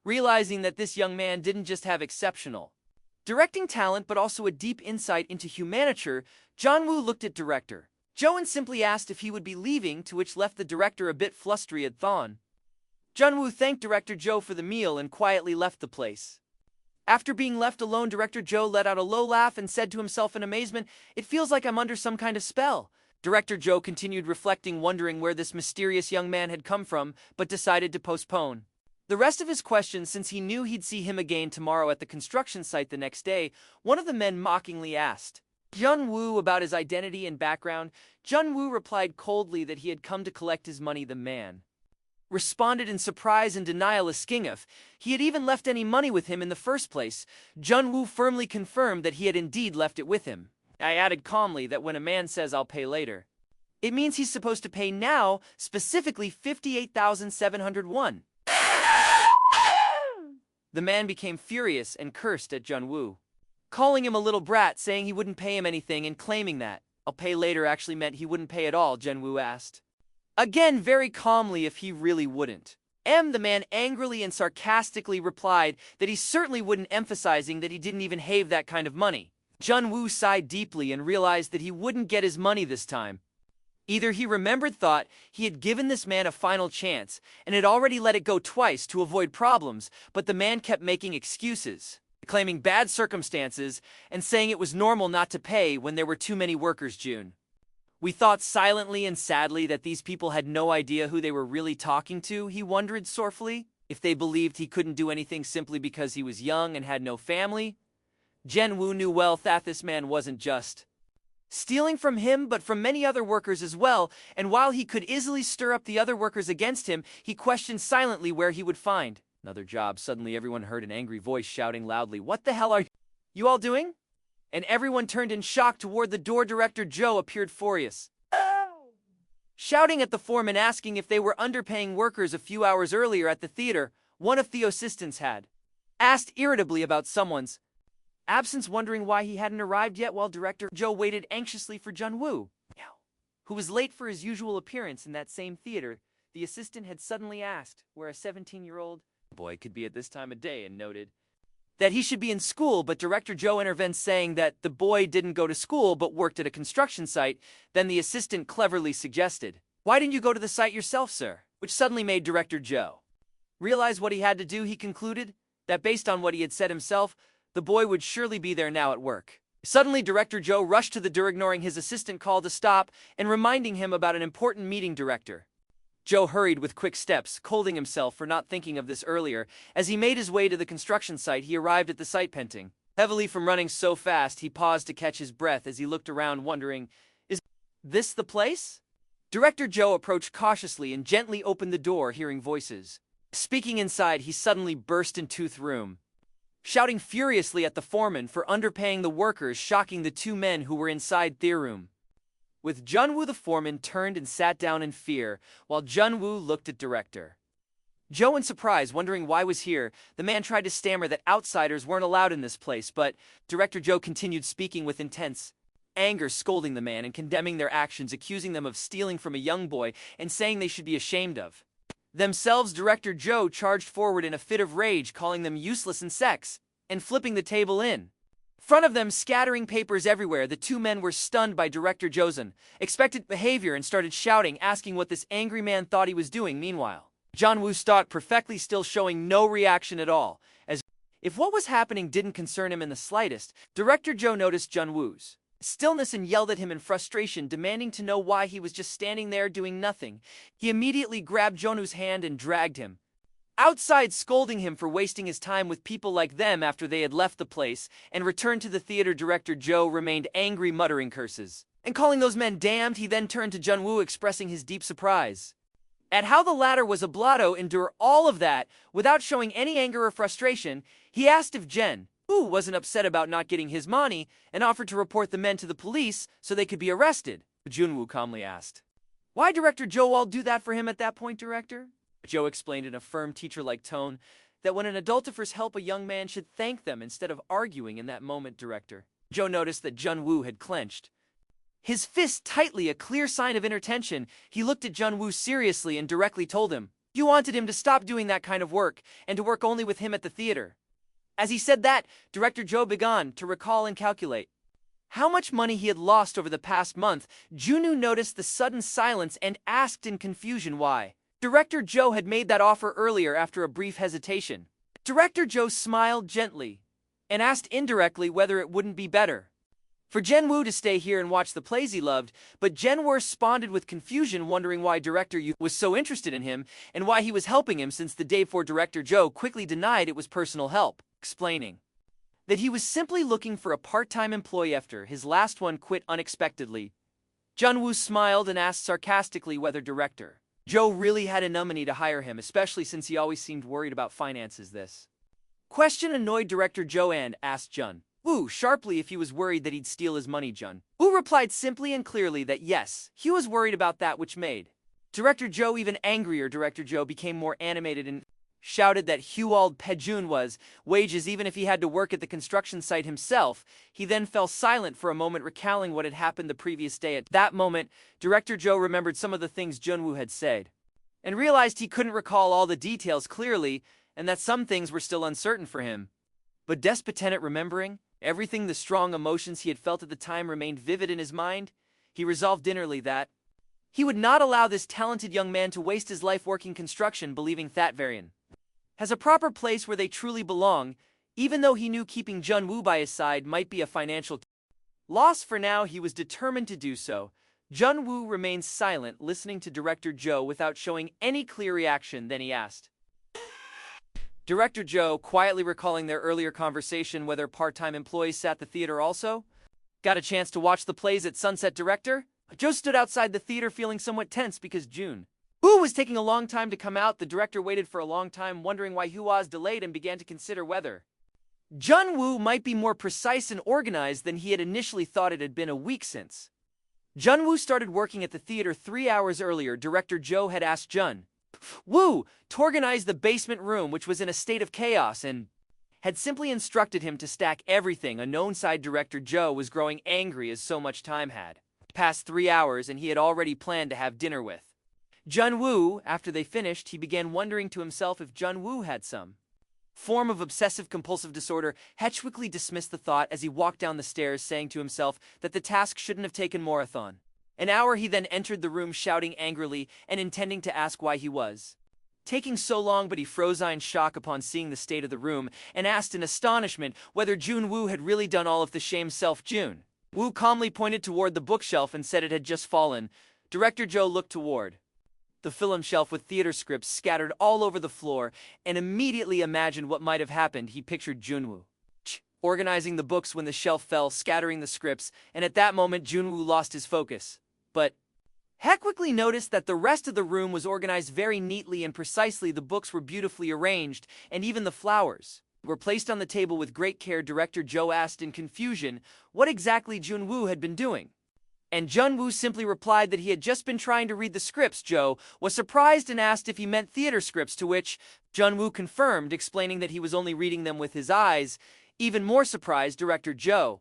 realizing that this young man didn't just have exceptional directing talent but also a deep insight into humanity. Jun-woo looked at Director Joe and simply asked if he would be leaving, to which left the director a bit flustered. Jun-woo thanked Director Joe for the meal and quietly left the place. After being left alone, Director Joe let out a low laugh and said to himself in amazement, "It feels like I'm under some kind of spell." Director Joe continued reflecting, wondering where this mysterious young man had come from, but decided to postpone the rest of his questions since he knew he'd see him again tomorrow at the construction site. The next day, one of the men mockingly asked Jun-woo about his identity and background. Jun-woo replied coldly that he had come to collect his money. The man responded in surprise and denial, asking if he had even left any money with him in the first place. Jun-woo firmly confirmed that he had indeed left it with him. I added calmly that when a man says "I'll pay later," it means he's supposed to pay now, specifically 58,701. The man became furious and cursed at Jun-woo, calling him a little brat, saying he wouldn't pay him anything and claiming that "I'll pay later" actually meant he wouldn't pay at all. Jun-woo asked again very calmly if he really wouldn't. The man angrily and sarcastically replied that he certainly wouldn't, emphasizing that he didn't even have that kind of money. Jun-woo sighed deeply and realized that he wouldn't get his money this time. Either he thought he had given this man a final chance and had already let it go twice to avoid problems, but the man kept making excuses, claiming bad circumstances and saying it was normal not to pay when there were too many workers. We thought silently and sadly that these people had no idea who they were really talking to. He wondered sorrowfully if they believed he couldn't do anything simply because he was young and had no family. Jun-woo knew well that this man wasn't just stealing from him but from many other workers as well, and while he could easily stir up the other workers against him, he questioned silently where he would find another job. Suddenly everyone heard an angry voice shouting loudly, "What the hell are you all doing?" And everyone turned in shock toward the door. Director Joe appeared furious, shouting at the foreman, asking if they were underpaying workers. A few hours earlier at the theater, one of Theo's assistants had asked irritably about someone's absence, wondering why he hadn't arrived yet, while Director Joe waited anxiously for Jun-woo, who was late for his usual appearance in that same theater. The assistant had suddenly asked where a 17-year-old boy could be at this time of day and noted that he should be in school, but Director Joe intervened, saying that the boy didn't go to school but worked at a construction site. Then the assistant cleverly suggested, "Why didn't you go to the site yourself, sir?" Which suddenly made Director Joe realize what he had to do. He concluded that based on what he had said himself, the boy would surely be there now at work. Suddenly, Director Joe rushed to the door, ignoring his assistant call to stop and reminding him about an important meeting. Director Joe hurried with quick steps, scolding himself for not thinking of this earlier. As he made his way to the construction site, he arrived at the site panting heavily from running so fast. He paused to catch his breath as he looked around, wondering, is this the place? Director Joe approached cautiously and gently opened the door, hearing voices speaking inside. He suddenly burst into the room, shouting furiously at the foreman for underpaying the workers, shocking the two men who were inside the room. With Jun-woo, the foreman turned and sat down in fear, while Jun-woo looked at Director Joe in surprise, wondering why was here. The man tried to stammer that outsiders weren't allowed in this place, but Director Joe continued speaking with intense anger, scolding the man and condemning their actions, accusing them of stealing from a young boy and saying they should be ashamed of themselves. Director Joe charged forward in a fit of rage, calling them useless insects and flipping the table in front of them, scattering papers everywhere. The two men were stunned by Director Joe's unexpected behavior and started shouting, asking what this angry man thought he was doing. Meanwhile, Jun-woo stood perfectly still, showing no reaction at all, as if what was happening didn't concern him in the slightest. Director Joe noticed Jun-woo's stillness and yelled at him in frustration, demanding to know why he was just standing there doing nothing. He immediately grabbed Jun-woo's hand and dragged him outside, scolding him for wasting his time with people like them after they had left the place and returned to the theater. Director Joe remained angry, muttering curses and calling those men damned. He then turned to Jun-woo, expressing his deep surprise at how the latter was able to endure all of that without showing any anger or frustration. He asked if Jun-woo Woo wasn't upset about not getting his money and offered to report the men to the police so they could be arrested. Junwoo calmly asked, "Why Director Joe all do that for him at that point, Director?" Joe explained in a firm teacher-like tone that when an adult offers help, a young man should thank them instead of arguing in that moment, Director. Joe noticed that Junwoo had clenched his fist tightly, a clear sign of inner tension. He looked at Junwoo seriously and directly told him, "You wanted him to stop doing that kind of work and to work only with him at the theater." As he said that, Director Joe began to recall and calculate how much money he had lost over the past month. Junwoo noticed the sudden silence and asked in confusion why Director Joe had made that offer earlier. After a brief hesitation, Director Joe smiled gently and asked indirectly whether it wouldn't be better for Junwoo to stay here and watch the plays he loved, but Junwoo responded with confusion, wondering why Director Yu was so interested in him and why he was helping him, since the day before Director Joe quickly denied it was personal help, explaining that he was simply looking for a part-time employee after his last one quit unexpectedly. Junwoo smiled and asked sarcastically whether Director Joe really had enough money to hire him, especially since he always seemed worried about finances. This question annoyed Director Joe and asked Junwoo sharply if he was worried that he'd steal his money. Junwoo replied simply and clearly that yes, he was worried about that, which made Director Joe even angrier. Director Joe became more animated and shouted that Huald Pejun was wages even if he had to work at the construction site himself. He then fell silent for a moment, recalling what had happened the previous day. At that moment, Director Joe remembered some of the things Junwoo had said and realized he couldn't recall all the details clearly and that some things were still uncertain for him. But despite remembering everything, the strong emotions he had felt at the time remained vivid in his mind. He resolved inwardly that he would not allow this talented young man to waste his life working construction, believing that Varian has a proper place where they truly belong, even though he knew keeping Junwoo by his side might be a financial loss. For now, he was determined to do so. Junwoo remained silent, listening to Director Joe without showing any clear reaction. Then he asked Director Joe, quietly recalling their earlier conversation, whether part-time employees sat the theater also. "Got a chance to watch the plays at Sunset, Director?" Joe stood outside the theater feeling somewhat tense because Junwoo was taking a long time to come out. The director waited for a long time, wondering why was delayed, and began to consider whether Junwoo might be more precise and organized than he had initially thought. It had been a week since Junwoo started working at the theater. 3 hours earlier, Director Joe had asked Junwoo to organize the basement room, which was in a state of chaos, and had simply instructed him to stack everything. A known side, Director Joe was growing angry as so much time had passed 3 hours and he had already planned to have dinner with Junwoo. After they finished, he began wondering to himself if Junwoo had some form of obsessive-compulsive disorder. Hetch quickly dismissed the thought as he walked down the stairs, saying to himself that the task shouldn't have taken more than an hour. He then entered the room, shouting angrily and intending to ask why he was taking so long, but he froze in shock upon seeing the state of the room and asked in astonishment whether Junwoo had really done all of the shame self. Junwoo calmly pointed toward the bookshelf and said it had just fallen. Director Joe looked toward the film shelf with theater scripts scattered all over the floor and immediately imagined what might have happened. He pictured Junwoo organizing the books when the shelf fell, scattering the scripts, and at that moment Junwoo lost his focus. But He quickly noticed that the rest of the room was organized very neatly and precisely. The books were beautifully arranged, and even the flowers were placed on the table with great care. Director Joe asked in confusion what exactly Junwoo had been doing, and Junwoo simply replied that he had just been trying to read the scripts. Joe was surprised and asked if he meant theater scripts, to which Junwoo confirmed, explaining that he was only reading them with his eyes. Even more surprised, Director Joe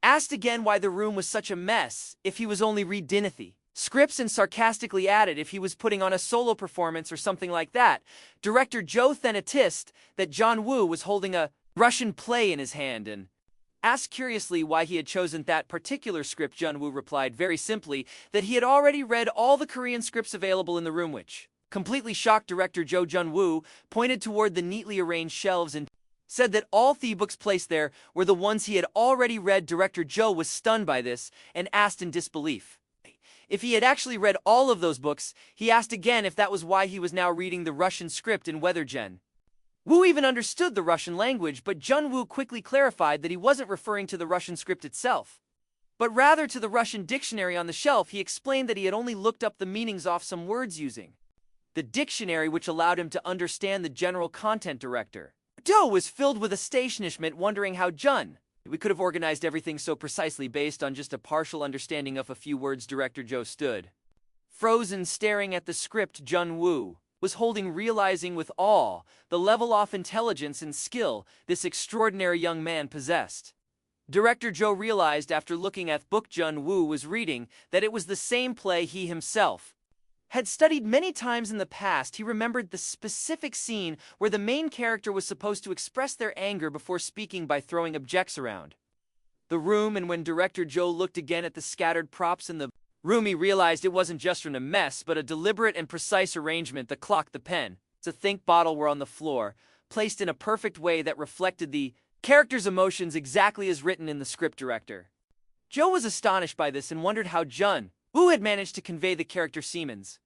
asked again why the room was such a mess if he was only reading the scripts, and sarcastically added if he was putting on a solo performance or something like that. Director Joe then noticed that Junwoo was holding a Russian play in his hand and asked curiously why he had chosen that particular script. Junwoo replied very simply that he had already read all the Korean scripts available in the room, which completely shocked Director Joe. Junwoo pointed toward the neatly arranged shelves and said that all the books placed there were the ones he had already read. Director Joe was stunned by this and asked in disbelief if he had actually read all of those books. He asked again if that was why he was now reading the Russian script and whether Junwoo even understood the Russian language, but Junwoo quickly clarified that he wasn't referring to the Russian script itself, but rather to the Russian dictionary on the shelf. He explained that he had only looked up the meanings off some words using the dictionary, which allowed him to understand the general content. Director Joe was filled with astonishment, wondering how we could have organized everything so precisely based on just a partial understanding of a few words. Director Joe stood frozen, staring at the script Jun-woo was holding, realizing with awe the level of intelligence and skill this extraordinary young man possessed. Director Joe realized after looking at the book Jun-woo was reading that it was the same play he himself had studied many times in the past. He remembered the specific scene where the main character was supposed to express their anger before speaking by throwing objects around the room, and when Director Joe looked again at the scattered props in the room, he realized it wasn't just a mess, but a deliberate and precise arrangement. The clock, the pen, the think bottle were on the floor, placed in a perfect way that reflected the character's emotions exactly as written in the script. Director Joe was astonished by this and wondered how Jun-woo had managed to convey the character Siemens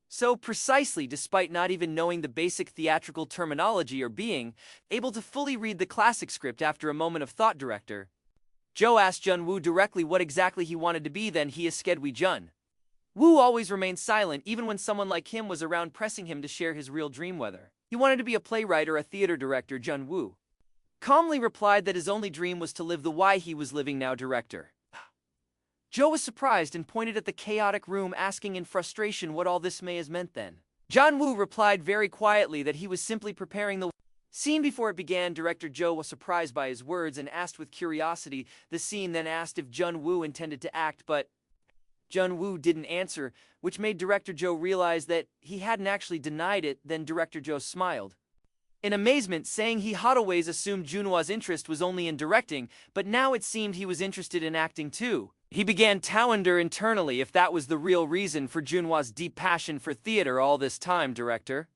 so precisely, despite not even knowing the basic theatrical terminology or being able to fully read the classic script. After a moment of thought, Director Joe asked Jun-woo directly what exactly he wanted to be. Then he said, Jun-woo always remained silent, even when someone like him was around pressing him to share his real dream, whether he wanted to be a playwright or a theater director. Jun-woo calmly replied that his only dream was to live the why he was living now. Director Joe was surprised and pointed at the chaotic room, asking in frustration what all this may have meant. Then Jun-woo replied very quietly that he was simply preparing the scene before it began. Director Joe was surprised by his words and asked with curiosity the scene, then asked if Jun-woo intended to act, but Jun-woo didn't answer, which made Director Joe realize that he hadn't actually denied it. Then Director Joe smiled in amazement, saying he had always assumed Junhwa's interest was only in directing, but now it seemed he was interested in acting too. He began to wonder internally if that was the real reason for Junhwa's deep passion for theater all this time. Director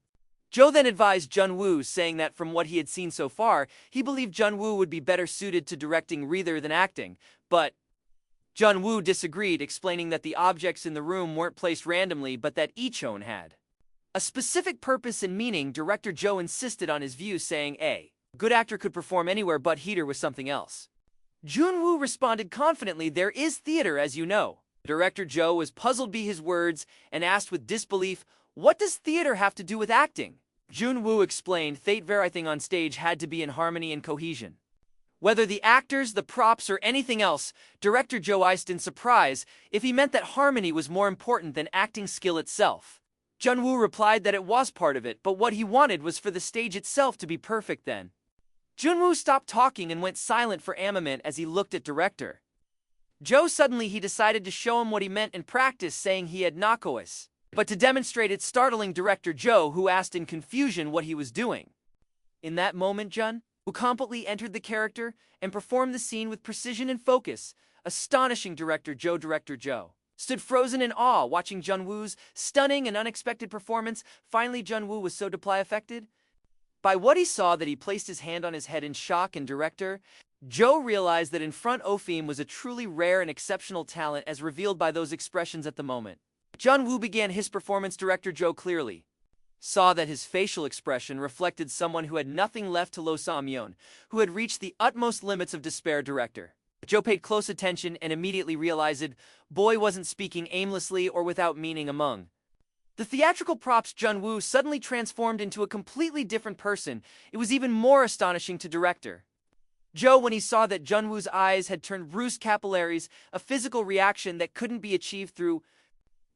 Joe then advised Jun-woo, saying that from what he had seen so far, he believed Jun-woo would be better suited to directing rather than acting, but Jun-woo disagreed, explaining that the objects in the room weren't placed randomly but that each one had a specific purpose and meaning. Director Joe insisted on his view, saying a good actor could perform anywhere, but heater was something else. Jun-woo responded confidently, there is theater, as you know. Director Joe was puzzled by his words and asked with disbelief, what does theater have to do with acting? Jun-woo explained everything on stage had to be in harmony and cohesion. Whether the actors, the props, or anything else. Director Joe asked in surprise if he meant that harmony was more important than acting skill itself. Jun-woo replied that it was part of it, but what he wanted was for the stage itself to be perfect. Then Jun-woo stopped talking and went silent for a moment as he looked at Director Joe. Suddenly he decided to show him what he meant in practice, saying he had Nakois, but to demonstrate it, startling Director Joe, who asked in confusion what he was doing. In that moment, Jun-woo completely entered the character and performed the scene with precision and focus, astonishing Director Joe. Director Joe stood frozen in awe, watching Jun-woo's stunning and unexpected performance. Finally, Jun-woo was so deeply affected by what he saw that he placed his hand on his head in shock, and Director Joe realized that in front of him was a truly rare and exceptional talent, as revealed by those expressions at the moment Jun-woo began his performance. Director Joe clearly saw that his facial expression reflected someone who had nothing left to lose, who had reached the utmost limits of despair. Director Joe paid close attention and immediately realized boy wasn't speaking aimlessly or without meaning. Among the theatrical props, Jun-woo suddenly transformed into a completely different person. It was even more astonishing to Director Joe when he saw that Jun-woo's eyes had turned bruised capillaries, a physical reaction that couldn't be achieved through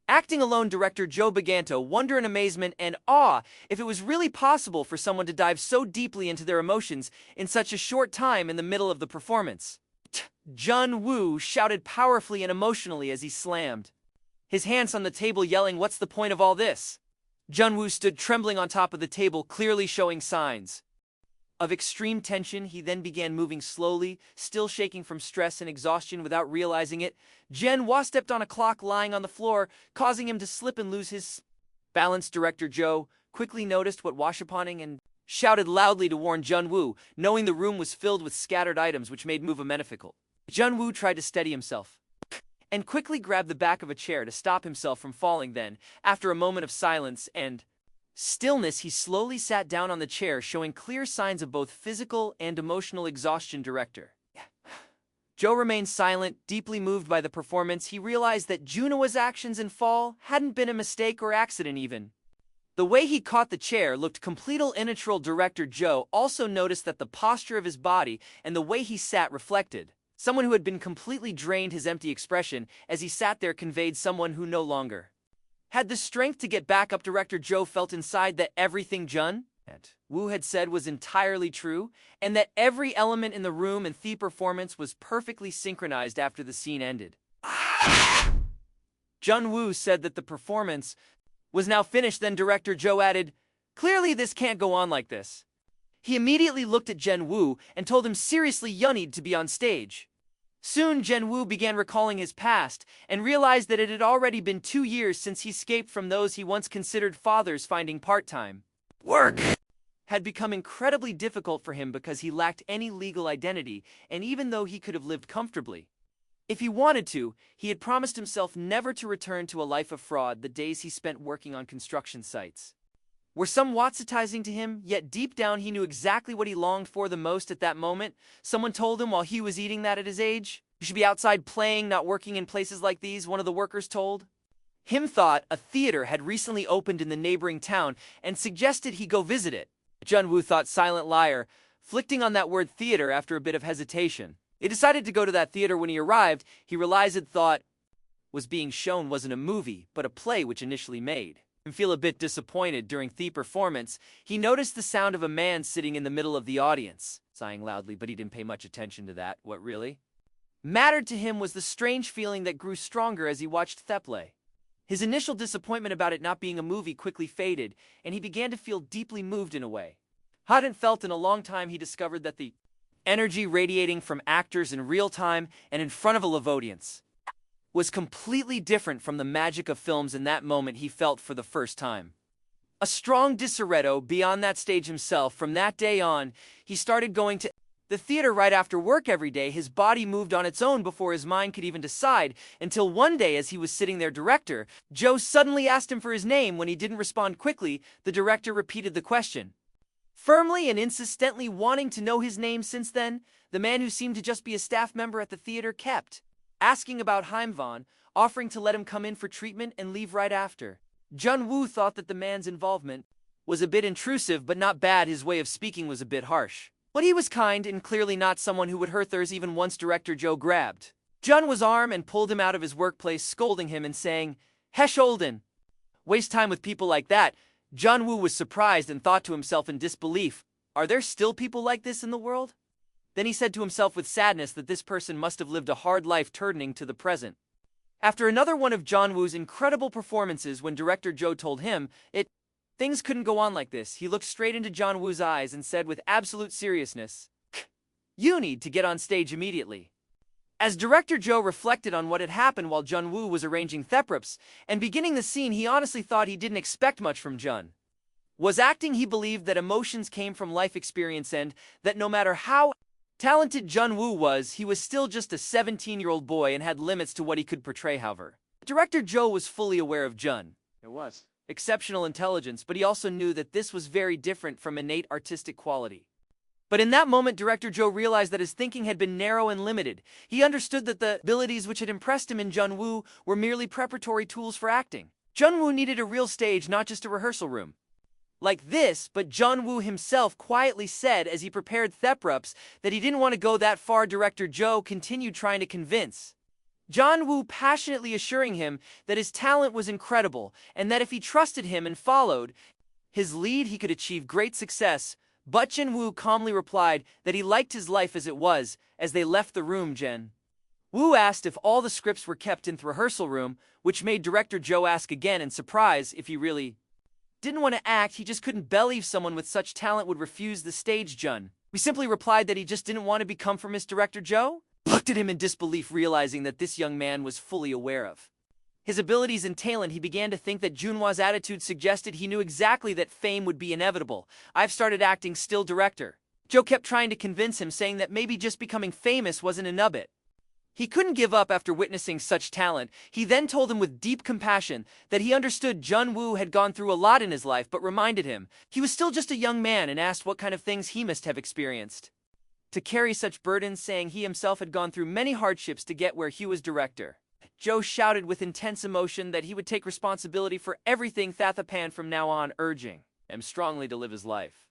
acting alone. Director Joe began to wonder in amazement and awe if it was really possible for someone to dive so deeply into their emotions in such a short time in the middle of the performance. Jun-woo shouted powerfully and emotionally as he slammed his hands on the table, yelling, "What's the point of all this?" Jun-woo stood trembling on top of the table, clearly showing signs of extreme tension. He then began moving slowly, still shaking from stress and exhaustion. Without realizing it, Jun-woo stepped on a clock lying on the floor, causing him to slip and lose his balance. Director Joe quickly noticed what was happening and shouted loudly to warn Jun-woo, knowing the room was filled with scattered items which made movement difficult. Jun-woo tried to steady himself and quickly grabbed the back of a chair to stop himself from falling. Then, after a moment of silence and stillness, he slowly sat down on the chair, showing clear signs of both physical and emotional exhaustion. Director Joe remained silent, deeply moved by the performance. He realized that Junhwa's actions and fall hadn't been a mistake or accident even. The way he caught the chair looked completely unnatural. Director Joe also noticed that the posture of his body and the way he sat reflected someone who had been completely drained. His empty expression as he sat there conveyed someone who no longer had the strength to get back up. Director Joe felt inside that everything Jun Woo had said was entirely true, and that every element in the room and the performance was perfectly synchronized. After the scene ended, Jun Woo said that the performance was now finished. Then Director Joe added, "Clearly this can't go on like this." He immediately looked at Jun Woo and told him seriously you need to be on stage. Soon Jun Woo began recalling his past and realized that it had already been 2 years since he escaped from those he once considered fathers. Finding part-time work had become incredibly difficult for him because he lacked any legal identity, and even though he could have lived comfortably if he wanted to, he had promised himself never to return to a life of fraud. The days he spent working on construction sites were somewhat appetizing to him, yet deep down he knew exactly what he longed for the most at that moment. Someone told him while he was eating that at his age, "You should be outside playing, not working in places like these," one of the workers told him. Thought a theater had recently opened in the neighboring town and suggested he go visit it. Jun Woo thought silent liar, flicking on that word theater after a bit of hesitation. He decided to go to that theater. When he arrived, he realized that thought was being shown wasn't a movie, but a play which initially made him feel a bit disappointed. During the performance, he noticed the sound of a man sitting in the middle of the audience, sighing loudly, but he didn't pay much attention to that. What really mattered to him was the strange feeling that grew stronger as he watched the play. His initial disappointment about it not being a movie quickly faded, and he began to feel deeply moved in a way hadn't felt in a long time. He discovered that the energy radiating from actors in real time and in front of a live audience was completely different from the magic of films. In that moment, he felt for the first time a strong disarray beyond that stage himself. From that day on, he started going to the theater right after work every day. His body moved on its own before his mind could even decide, until one day as he was sitting there, Director Joe suddenly asked him for his name. When he didn't respond quickly, the director repeated the question, firmly and insistently wanting to know his name. Since then, the man who seemed to just be a staff member at the theater kept asking about Heimvon, offering to let him come in for treatment and leave right after. Jun Woo thought that the man's involvement was a bit intrusive, but not bad. His way of speaking was a bit harsh, but he was kind and clearly not someone who would hurt others. Even once Director Joe grabbed Jun Woo's arm and pulled him out of his workplace, scolding him and saying, "Hesh Olden, waste time with people like that." Jun Woo was surprised and thought to himself in disbelief, are there still people like this in the world? Then he said to himself with sadness that this person must have lived a hard life turning to the present. After another one of Jun Woo's incredible performances, when Director Joe told him things couldn't go on like this, he looked straight into Jun Woo's eyes and said with absolute seriousness, "You need to get on stage immediately." As Director Joe reflected on what had happened while Jun Woo was arranging theprops and beginning the scene, he honestly thought he didn't expect much from Jun was acting. He believed that emotions came from life experience and that no matter how talented Jun Woo was, he was still just a 17-year-old boy and had limits to what he could portray. However, Director Joe was fully aware of Jun's exceptional intelligence, but he also knew that this was very different from innate artistic quality. But in that moment, Director Joe realized that his thinking had been narrow and limited. He understood that the abilities which had impressed him in Jun Woo were merely preparatory tools for acting. Jun Woo needed a real stage, not just a rehearsal room like this. But Jun Woo himself quietly said as he prepared theprops that he didn't want to go that far. Director Joe continued trying to convince Jun Woo, passionately assuring him that his talent was incredible and that if he trusted him and followed his lead, he could achieve great success. But Jun Woo calmly replied that he liked his life as it was. As they left the room, Jun Woo asked if all the scripts were kept in the rehearsal room, which made Director Joe ask again in surprise if he really didn't want to act. He just couldn't believe someone with such talent would refuse the stage. Jun Woo simply replied that he just didn't want to become from Miss Director Joe looked at him in disbelief, realizing that this young man was fully aware of his abilities and talent. He began to think that Junhwa's attitude suggested he knew exactly that fame would be inevitable. "I've started acting still." Director Joe kept trying to convince him, saying that maybe just becoming famous wasn't enough. He couldn't give up after witnessing such talent. He then told him with deep compassion that he understood Jun Woo had gone through a lot in his life, but reminded him he was still just a young man, and asked what kind of things he must have experienced to carry such burdens, saying he himself had gone through many hardships to get where he was. Director Joe shouted with intense emotion that he would take responsibility for everything Thathapan from now on, urging him strongly to live his life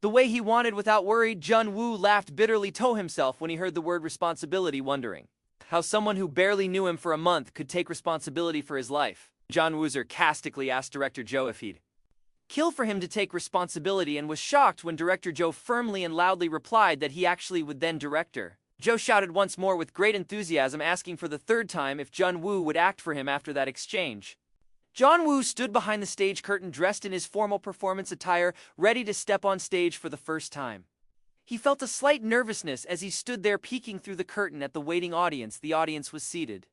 the way he wanted without worry. Jun-woo laughed bitterly to himself when he heard the word responsibility, wondering how someone who barely knew him for a month could take responsibility for his life. Jun-woo sarcastically asked Director Joe if he'd kill for him to take responsibility, and was shocked when Director Joe firmly and loudly replied that he actually would then direct her. Joe shouted once more with great enthusiasm, asking for the third time if Jun-woo would act for him after that exchange. Jun-woo stood behind the stage curtain dressed in his formal performance attire, ready to step on stage for the first time. He felt a slight nervousness as he stood there peeking through the curtain at the waiting audience. The audience was seated,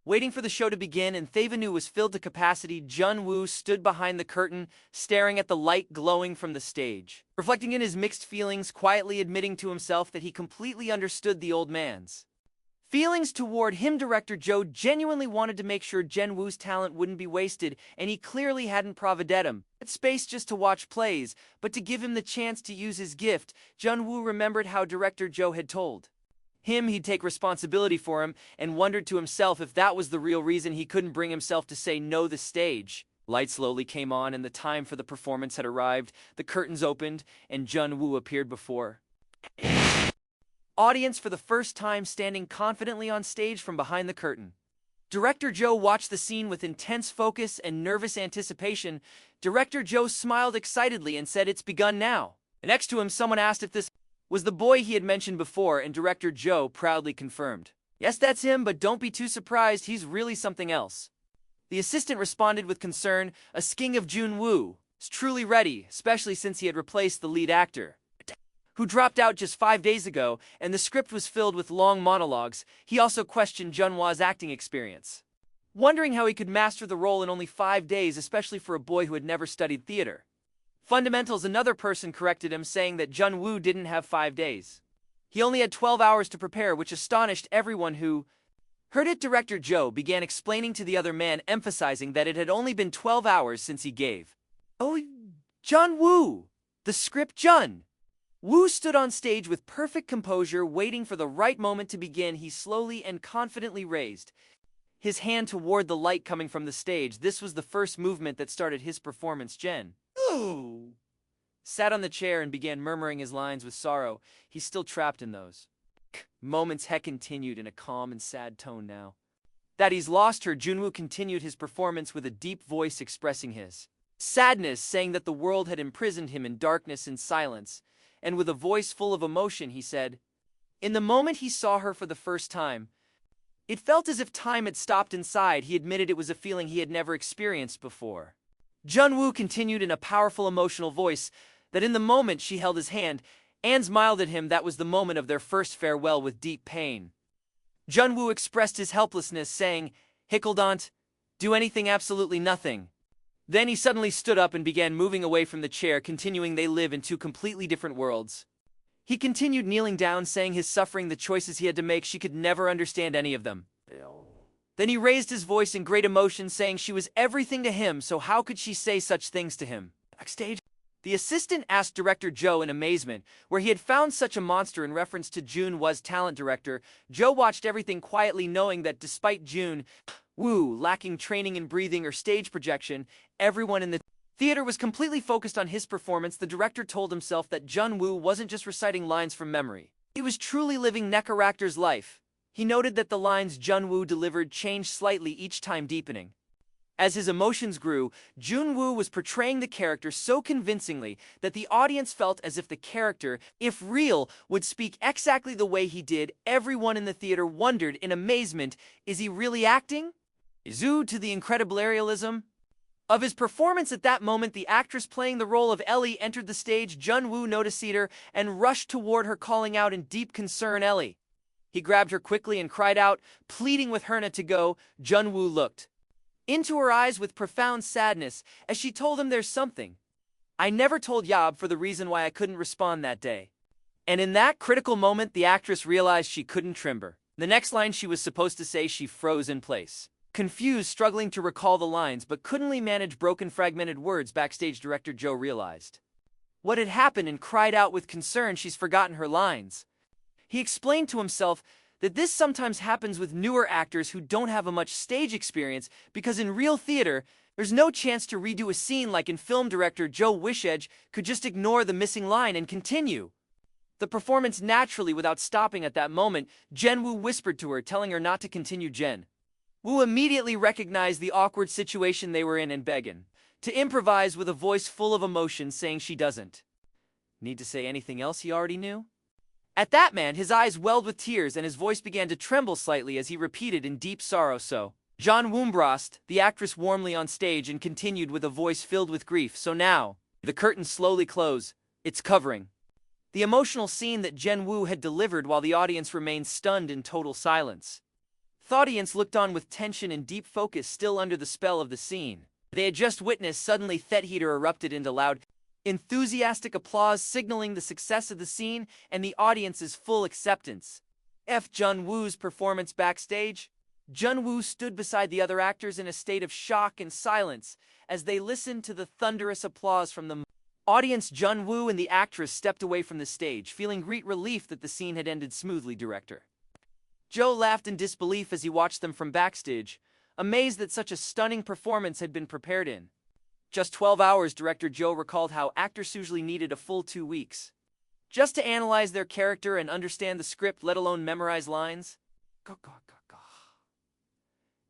waiting for the show to begin, and Thevenue was filled to capacity. Jun-woo stood behind the curtain, staring at the light glowing from the stage, reflecting in his mixed feelings, quietly admitting to himself that he completely understood the old man's feelings toward him. Director Joe genuinely wanted to make sure Jun-woo's talent wouldn't be wasted, and he clearly hadn't provided him space just to watch plays, but to give him the chance to use his gift. Jun-woo remembered how Director Joe had told him he'd take responsibility for him, and wondered to himself if that was the real reason he couldn't bring himself to say no. The stage lights slowly came on, and the time for the performance had arrived. The curtains opened, and Jun-woo appeared before audience for the first time, standing confidently on stage from behind the curtain. Director Joe watched the scene with intense focus and nervous anticipation. Director Joe smiled excitedly and said, "It's begun now." Next to him, someone asked if this was the boy he had mentioned before, and Director Joe proudly confirmed, "Yes, that's him, but don't be too surprised, he's really something else." The assistant responded with concern, "A sking of Jun-woo is truly ready, especially since he had replaced the lead actor, who dropped out just 5 days ago, and the script was filled with long monologues." He also questioned Junhwa's acting experience, wondering how he could master the role in only 5 days, especially for a boy who had never studied theater fundamentals. Another person corrected him, saying that Jun-woo didn't have 5 days. He only had 12 hours to prepare, which astonished everyone who heard it. Director Joe began explaining to the other man, emphasizing that it had only been 12 hours since he gave Jun-woo the script. Jun-woo stood on stage with perfect composure, waiting for the right moment to begin. He slowly and confidently raised his hand toward the light coming from the stage. This was the first movement that started his performance. Jun-woo sat on the chair and began murmuring his lines with sorrow. He's still trapped in those moments. He continued in a calm and sad tone. Now that he's lost her, Jun-woo continued his performance with a deep voice, expressing his sadness, saying that the world had imprisoned him in darkness and silence. And with a voice full of emotion, he said, in the moment he saw her for the first time, it felt as if time had stopped inside. He admitted it was a feeling he had never experienced before. Jun-woo continued in a powerful emotional voice that in the moment she held his hand and smiled at him, that was the moment of their first farewell. With deep pain, Jun-woo expressed his helplessness, saying, "Hickeldant, do anything, absolutely nothing." Then he suddenly stood up and began moving away from the chair, continuing, "They live in two completely different worlds." He continued kneeling down, saying his suffering, the choices he had to make, she could never understand any of them. Then he raised his voice in great emotion, saying she was everything to him, so how could she say such things to him? Backstage, the assistant asked Director Joe in amazement where he had found such a monster in reference to Junhwa's talent. Director Joe watched everything quietly, knowing that despite Jun-woo lacking training in breathing or stage projection, everyone in the theater was completely focused on his performance. The director told himself that Jun-woo wasn't just reciting lines from memory. He was truly living the character's life. He noted that the lines Jun-woo delivered changed slightly each time, deepening as his emotions grew. Jun-woo was portraying the character so convincingly that the audience felt as if the character, if real, would speak exactly the way he did. Everyone in the theater wondered in amazement, is he really acting? Due to the incredible realism of his performance at that moment, the actress playing the role of Ellie entered the stage. Jun-woo noticed her and rushed toward her, calling out in deep concern, "Ellie!" He grabbed her quickly and cried out, pleading with her not to go. Jun-woo looked into her eyes with profound sadness as she told him, "There's something I never told Yob for the reason why I couldn't respond that day." And in that critical moment, the actress realized she couldn't tremble. The next line she was supposed to say, she froze in place, confused, struggling to recall the lines, but couldn't manage broken, fragmented words. Backstage, Director Joe realized what had happened and cried out with concern, "She's forgotten her lines." He explained to himself that this sometimes happens with newer actors who don't have much stage experience because in real theater, there's no chance to redo a scene like in film. Director Joe Wishedge could just ignore the missing line and continue the performance naturally without stopping. At that moment, Jen Woo whispered to her, telling her not to continue. Jen Woo immediately recognized the awkward situation they were in and began to improvise with a voice full of emotion, saying she doesn't need to say anything else he already knew. At that man, his eyes welled with tears and his voice began to tremble slightly as he repeated in deep sorrow, "So." John Woombrost, the actress, warmly on stage and continued with a voice filled with grief, "So now." The curtains slowly close, its covering the emotional scene that Jen Woo had delivered while the audience remained stunned in total silence. The audience looked on with tension and deep focus, still under the spell of the scene they had just witnessed. Suddenly, Thet Heater erupted into loud, enthusiastic applause, signaling the success of the scene and the audience's full acceptance. Jun Woo's performance backstage. Jun Woo stood beside the other actors in a state of shock and silence as they listened to the thunderous applause from the audience. Jun Woo and the actress stepped away from the stage, feeling great relief that the scene had ended smoothly. Director Joe laughed in disbelief as he watched them from backstage, amazed that such a stunning performance had been prepared in just 12 hours. Director Joe recalled how actors usually needed a full 2 weeks just to analyze their character and understand the script, let alone memorize lines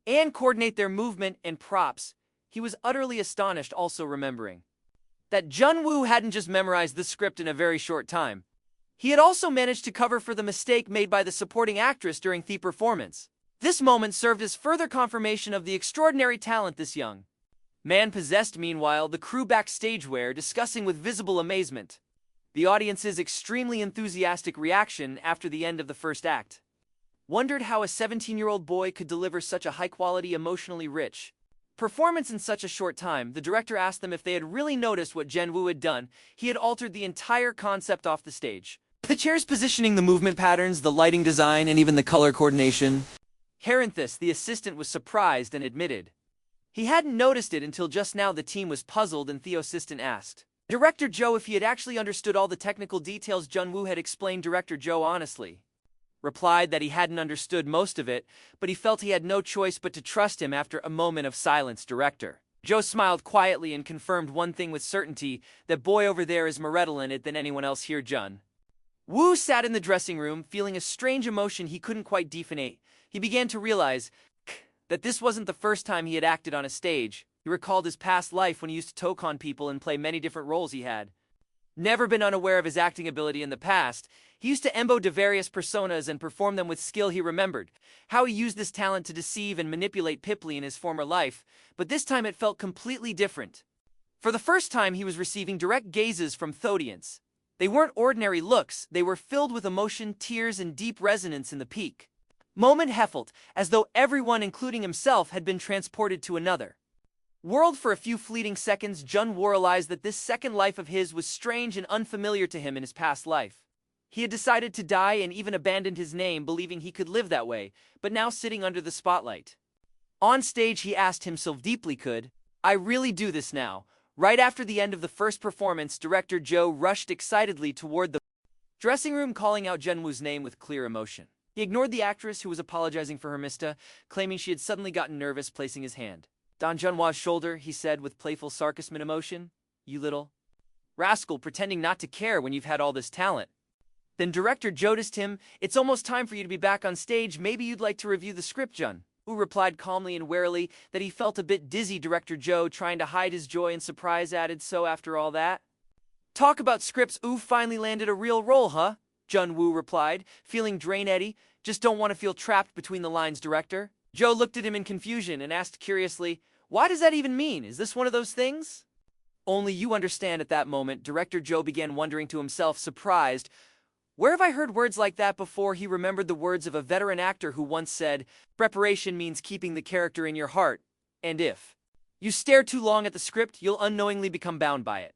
and coordinate their movement and props. He was utterly astonished, also remembering that Jun Woo hadn't just memorized the script in a very short time. He had also managed to cover for the mistake made by the supporting actress during the performance. This moment served as further confirmation of the extraordinary talent this young man possessed. Meanwhile, the crew backstage were discussing with visible amazement the audience's extremely enthusiastic reaction after the end of the first act. Wondered how a 17-year-old boy could deliver such a high-quality, emotionally rich performance in such a short time. The director asked them if they had really noticed what Jen Woo had done. He had altered the entire concept off the stage. The chair's positioning, the movement patterns, the lighting design, and even the color coordination. Herenthus, the assistant, was surprised and admitted he hadn't noticed it until just now. The team was puzzled and the assistant asked Director Joe if he had actually understood all the technical details. Jun Woo had explained. Director Joe honestly replied that he hadn't understood most of it, but he felt he had no choice but to trust him. After a moment of silence, Director Joe smiled quietly and confirmed one thing with certainty: that boy over there is more redolent it than anyone else here. Jun Woo sat in the dressing room, feeling a strange emotion he couldn't quite define. He began to realize that this wasn't the first time he had acted on a stage. He recalled his past life when he used to tokon people and play many different roles. He had never been unaware of his acting ability in the past. He used to embody various personas and perform them with skill. He remembered how he used this talent to deceive and manipulate Pipley in his former life, but this time it felt completely different. For the first time, he was receiving direct gazes from the audience. They weren't ordinary looks, they were filled with emotion, tears, and deep resonance. In the peak moment, he felt as though everyone, including himself, had been transported to another world. For a few fleeting seconds, Jun Woo realized that this second life of his was strange and unfamiliar to him. In his past life, he had decided to die and even abandoned his name, believing he could live that way, but now sitting under the spotlight on stage, he asked himself deeply, could I really do this now? Right after the end of the first performance, Director Joe rushed excitedly toward the dressing room, calling out Jen Woo's name with clear emotion. He ignored the actress, who was apologizing for her mistake, claiming she had suddenly gotten nervous. Placing his hand on Junhwa's shoulder, he said with playful sarcasm and emotion, "You little rascal, pretending not to care when you've had all this talent." Then Director Joe noticed him. "It's almost time for you to be back on stage. Maybe you'd like to review the script." Jun Woo replied calmly and warily that he felt a bit dizzy. Director Joe, trying to hide his joy and surprise, added, "So after all that talk about scripts, ooh, finally landed a real role, huh?" Jun Woo replied, feeling drained. "Eddie, just don't want to feel trapped between the lines." Director Joe looked at him in confusion and asked curiously, "Why does that even mean? Is this one of those things only you understand?" At that moment, Director Joe began wondering to himself, surprised, where have I heard words like that before? He remembered the words of a veteran actor who once said, "Preparation means keeping the character in your heart, and if you stare too long at the script, you'll unknowingly become bound by it."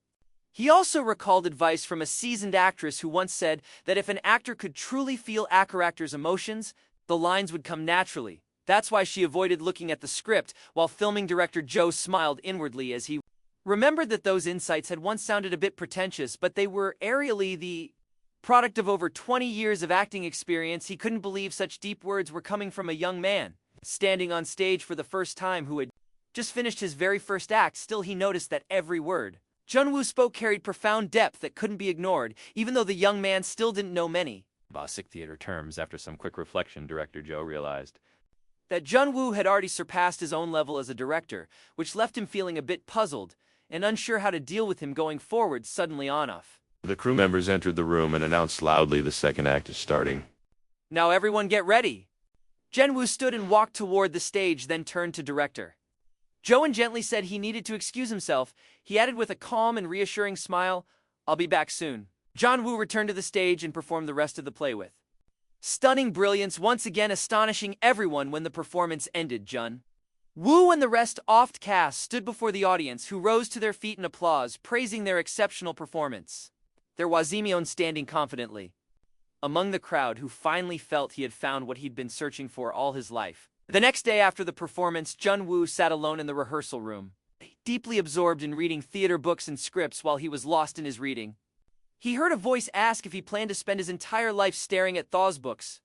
He also recalled advice from a seasoned actress who once said that if an actor could truly feel a character's emotions, the lines would come naturally. That's why she avoided looking at the script while filming. Director Joe smiled inwardly as he remembered that those insights had once sounded a bit pretentious, but they were aerially the Product of over 20 years of acting experience, he couldn't believe such deep words were coming from a young man, standing on stage for the first time, who had just finished his very first act. Still, he noticed that every word Junwoo spoke carried profound depth that couldn't be ignored, even though the young man still didn't know many basic theater terms. After some quick reflection, Director Joe realized that Junwoo had already surpassed his own level as a director, which left him feeling a bit puzzled and unsure how to deal with him going forward. Suddenly on-off. The crew members entered the room and announced loudly the second act is starting. Now everyone get ready. Junwoo stood and walked toward the stage, then turned to director Joe and gently said he needed to excuse himself. He added with a calm and reassuring smile, "I'll be back soon." Junwoo returned to the stage and performed the rest of the play with stunning brilliance, once again astonishing everyone. When the performance ended, Junwoo and the rest of the cast stood before the audience, who rose to their feet in applause, praising their exceptional performance. There was Mion standing confidently among the crowd, who finally felt he had found what he'd been searching for all his life. The next day after the performance, Junwoo sat alone in the rehearsal room, deeply absorbed in reading theater books and scripts. While he was lost in his reading, he heard a voice ask if he planned to spend his entire life staring at those books.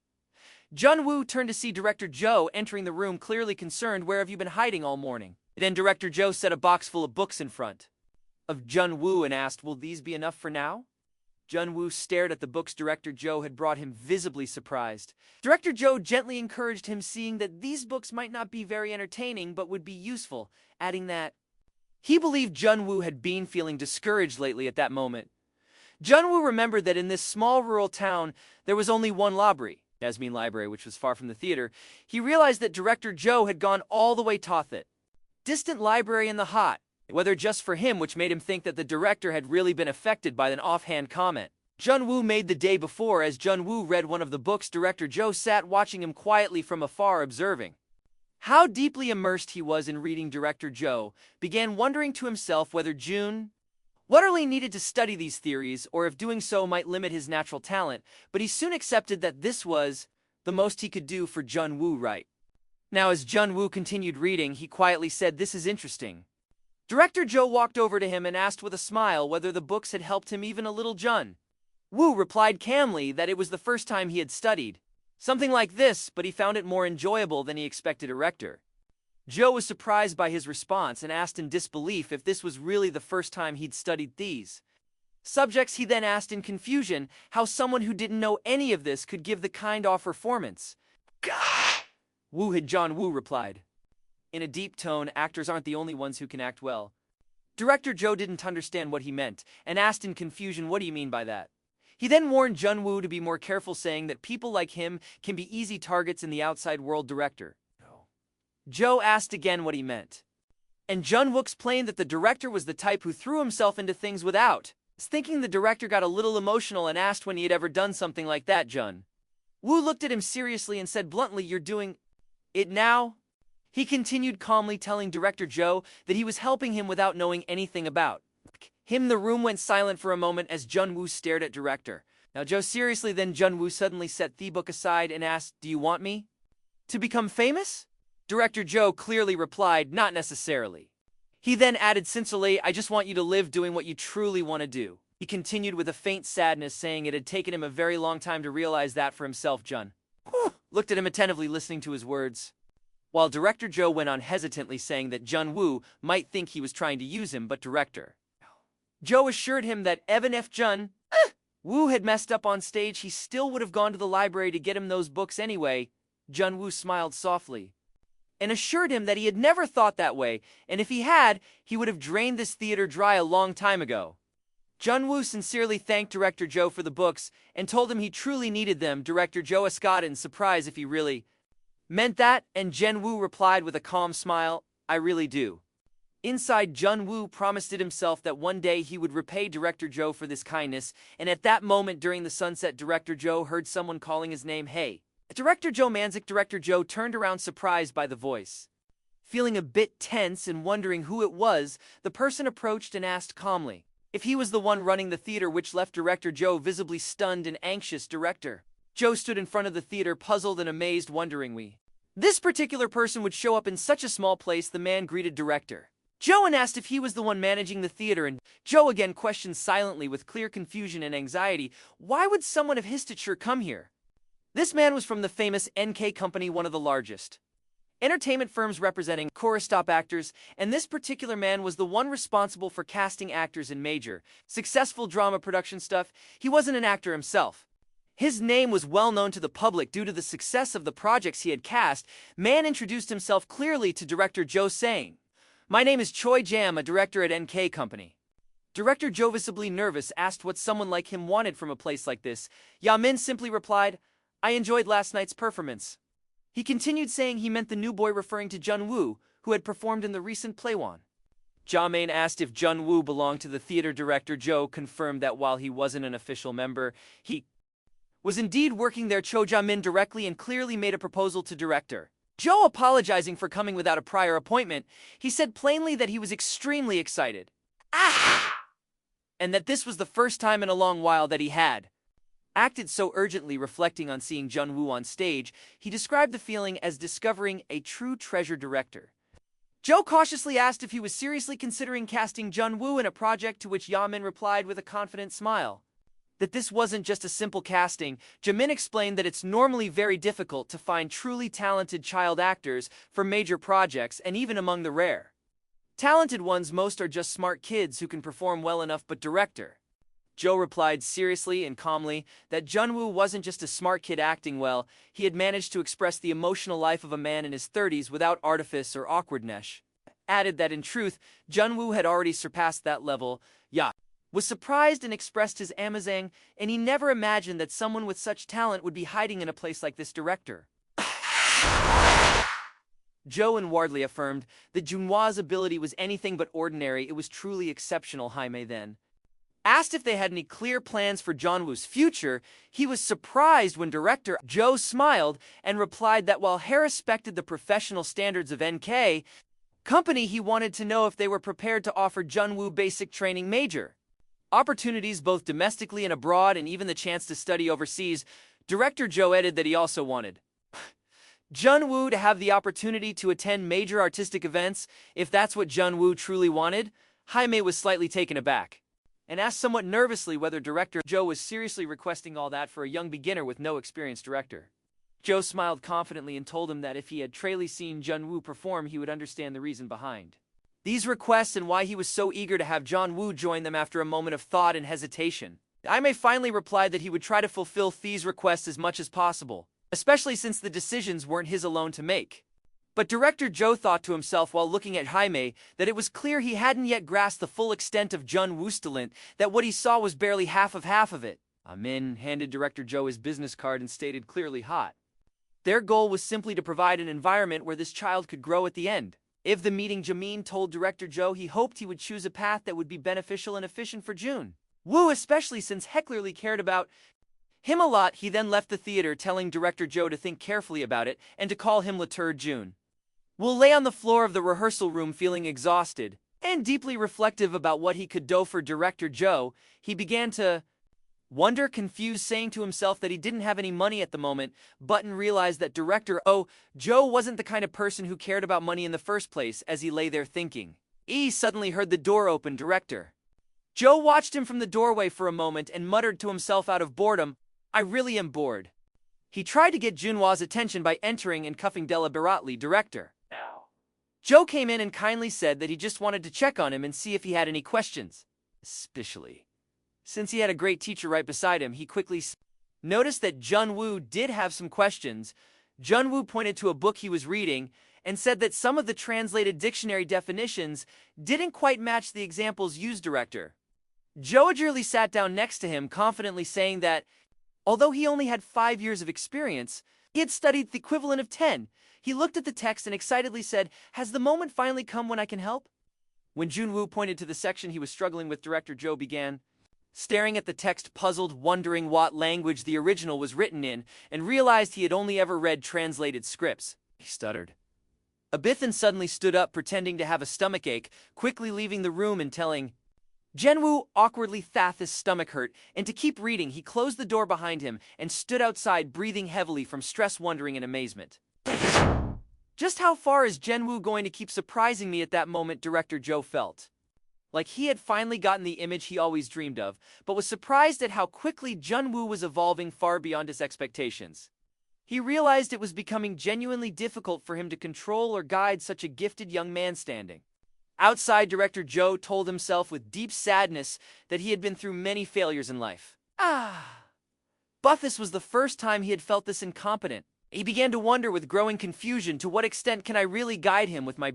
Junwoo turned to see Director Joe entering the room, clearly concerned. "Where have you been hiding all morning?" Then Director Joe set a box full of books in front of Junwoo and asked, "Will these be enough for now?" Junwoo stared at the books Director Joe had brought him, visibly surprised. Director Joe gently encouraged him, seeing that these books might not be very entertaining but would be useful, adding that he believed Junwoo had been feeling discouraged lately. At that moment, Junwoo remembered that in this small rural town there was only one library, which was far from the theater. He realized that Director Joe had gone all the way to that distant library in the hot weather just for him, which made him think that the director had really been affected by an offhand comment Junwoo made the day before. As Junwoo read one of the books, Director Joe sat watching him quietly from afar, observing how deeply immersed he was in reading. Director Joe began wondering to himself whether Junwoo utterly needed to study these theories, or if doing so might limit his natural talent, but he soon accepted that this was the most he could do for Junwoo right now. As Junwoo continued reading, he quietly said, "This is interesting." Director Joe walked over to him and asked with a smile whether the books had helped him even a little. Junwoo replied calmly that it was the first time he had studied something like this, but he found it more enjoyable than he expected. Director Joe was surprised by his response and asked in disbelief if this was really the first time he'd studied these subjects. He then asked in confusion how someone who didn't know any of this could give the kind of performance. Junwoo replied in a deep tone, "Actors aren't the only ones who can act well." Director Joe didn't understand what he meant and asked in confusion, "What do you mean by that?" He then warned Junwoo to be more careful, saying that people like him can be easy targets in the outside world. Director Joe asked again what he meant, and Junwoo explained that the director was the type who threw himself into things without thinking. The director got a little emotional and asked when he had ever done something like that. Junwoo looked at him seriously and said bluntly, "You're doing it now?" He continued calmly, telling Director Joe that he was helping him without knowing anything about him. The room went silent for a moment as Junwoo stared at Director Joe seriously. Then Junwoo suddenly set the book aside and asked, "Do you want me to become famous?" Director Joe clearly replied, "Not necessarily." He then added sincerely, "I just want you to live doing what you truly want to do." He continued with a faint sadness, saying it had taken him a very long time to realize that for himself. Junwoo looked at him attentively, listening to his words, while Director Joe went on hesitantly, saying that Junwoo might think he was trying to use him, but Director Joe assured him that even if Junwoo had messed up on stage, he still would have gone to the library to get him those books anyway. Junwoo smiled softly and assured him that he had never thought that way, and if he had, he would have drained this theater dry a long time ago. Junwoo sincerely thanked Director Joe for the books and told him he truly needed them. Director Joe asked in surprise if he really meant that, and Junwoo replied with a calm smile, "I really do." Inside, Junwoo promised it himself that one day he would repay Director Joe for this kindness, and at that moment during the sunset, Director Joe heard someone calling his name. "Hey, Director Joe Manzik." Director Joe turned around, surprised by the voice. Feeling a bit tense and wondering who it was, the person approached and asked calmly if he was the one running the theater, which left Director Joe visibly stunned and anxious. Director Joe stood in front of the theater, puzzled and amazed, wondering why this particular person would show up in such a small place. The man greeted Director Joe asked if he was the one managing the theater, and Joe again questioned silently with clear confusion and anxiety, why would someone of his stature come here? This man was from the famous NK company, one of the largest entertainment firms representing chorus stop actors, and this particular man was the one responsible for casting actors in major, successful drama production stuff. He wasn't an actor himself. His name was well known to the public due to the success of the projects he had cast. Man introduced himself clearly to director Joe, saying, "My name is Choi Jam, a director at NK Company." Director Joe, visibly nervous, asked what someone like him wanted from a place like this. Min simply replied, "I enjoyed last night's performance." He continued saying he meant the new boy, referring to Jun-woo, who had performed in the recent Playwan. Min asked if Jun-woo belonged to the theater. Director Joe confirmed that while he wasn't an official member, he was indeed working there. Cho Min directly and clearly made a proposal to director Joe, apologizing for coming without a prior appointment. He said plainly that he was extremely excited, and that this was the first time in a long while that he had acted so urgently. Reflecting on seeing Jun-woo on stage, he described the feeling as discovering a true treasure. Director Joe cautiously asked if he was seriously considering casting Jun-woo in a project, to which Yamin replied with a confident smile that this wasn't just a simple casting. Jamin explained that it's normally very difficult to find truly talented child actors for major projects, and even among the rare talented ones, most are just smart kids who can perform well enough. But director Joe replied seriously and calmly that Jun-woo wasn't just a smart kid acting well, he had managed to express the emotional life of a man in his 30s without artifice or awkwardness. Added that in truth, Jun-woo had already surpassed that level. Was surprised and expressed his amazing, and he never imagined that someone with such talent would be hiding in a place like this. Director Joe inwardly affirmed that Junhwa's ability was anything but ordinary. It was truly exceptional. Jaime then asked if they had any clear plans for Jun-woo's future. He was surprised when director Joe smiled and replied that while he respected the professional standards of NK Company, he wanted to know if they were prepared to offer Jun-woo basic training, major opportunities both domestically and abroad, and even the chance to study overseas. Director Joe added that he also wanted Jun-woo to have the opportunity to attend major artistic events. If that's what Jun-woo truly wanted, Jaime was slightly taken aback and asked somewhat nervously whether director Joe was seriously requesting all that for a young beginner with no experience. Director Joe smiled confidently and told him that if he had truly seen Jun-woo perform, he would understand the reason behind these requests and why he was so eager to have Jun-woo join them. After a moment of thought and hesitation, Jaime finally replied that he would try to fulfill Thee's request as much as possible, especially since the decisions weren't his alone to make. But director Joe thought to himself while looking at Jaime that it was clear he hadn't yet grasped the full extent of Jun-woo's talent, that what he saw was barely half of it. Min handed director Joe his business card and stated clearly hot. Their goal was simply to provide an environment where this child could grow at the end. If the meeting, Jamin told director Joe he hoped he would choose a path that would be beneficial and efficient for Jun-woo, especially since he clearly cared about him a lot. He then left the theater, telling director Joe to think carefully about it and to call him later. Jun-woo lay on the floor of the rehearsal room feeling exhausted and deeply reflective about what he could do for director Joe. He began to wonder, confused, saying to himself that he didn't have any money at the moment. Button realized that director Joe wasn't the kind of person who cared about money in the first place. As he lay there thinking, he suddenly heard the door open. Director Joe watched him from the doorway for a moment and muttered to himself out of boredom, "I really am bored." He tried to get Junhwa's attention by entering and cuffing deliberately director Joe came in and kindly said that he just wanted to check on him and see if he had any questions. Especially since he had a great teacher right beside him, he quickly noticed that Jun-woo did have some questions. Jun-woo pointed to a book he was reading and said that some of the translated dictionary definitions didn't quite match the examples used. Director Joe agilely sat down next to him, confidently saying that although he only had 5 years of experience, he had studied the equivalent of 10. He looked at the text and excitedly said, "Has the moment finally come when I can help?" When Jun-woo pointed to the section he was struggling with, director Joe began staring at the text, puzzled, wondering what language the original was written in, and realized he had only ever read translated scripts. He stuttered a bit and suddenly stood up, pretending to have a stomachache, quickly leaving the room and telling Jun-woo awkwardly that his stomach hurt, and to keep reading. He closed the door behind him and stood outside, breathing heavily from stress, wondering in amazement Just how far is Jinwoo going to keep surprising me at that moment? Director Joe felt like he had finally gotten the image he always dreamed of, but was surprised at how quickly Jinwoo was evolving far beyond his expectations. He realized it was becoming genuinely difficult for him to control or guide such a gifted young man standing outside. Director Joe told himself with deep sadness that he had been through many failures in life. But this was the first time he had felt this incompetent. He began to wonder with growing confusion, to what extent can I really guide him with my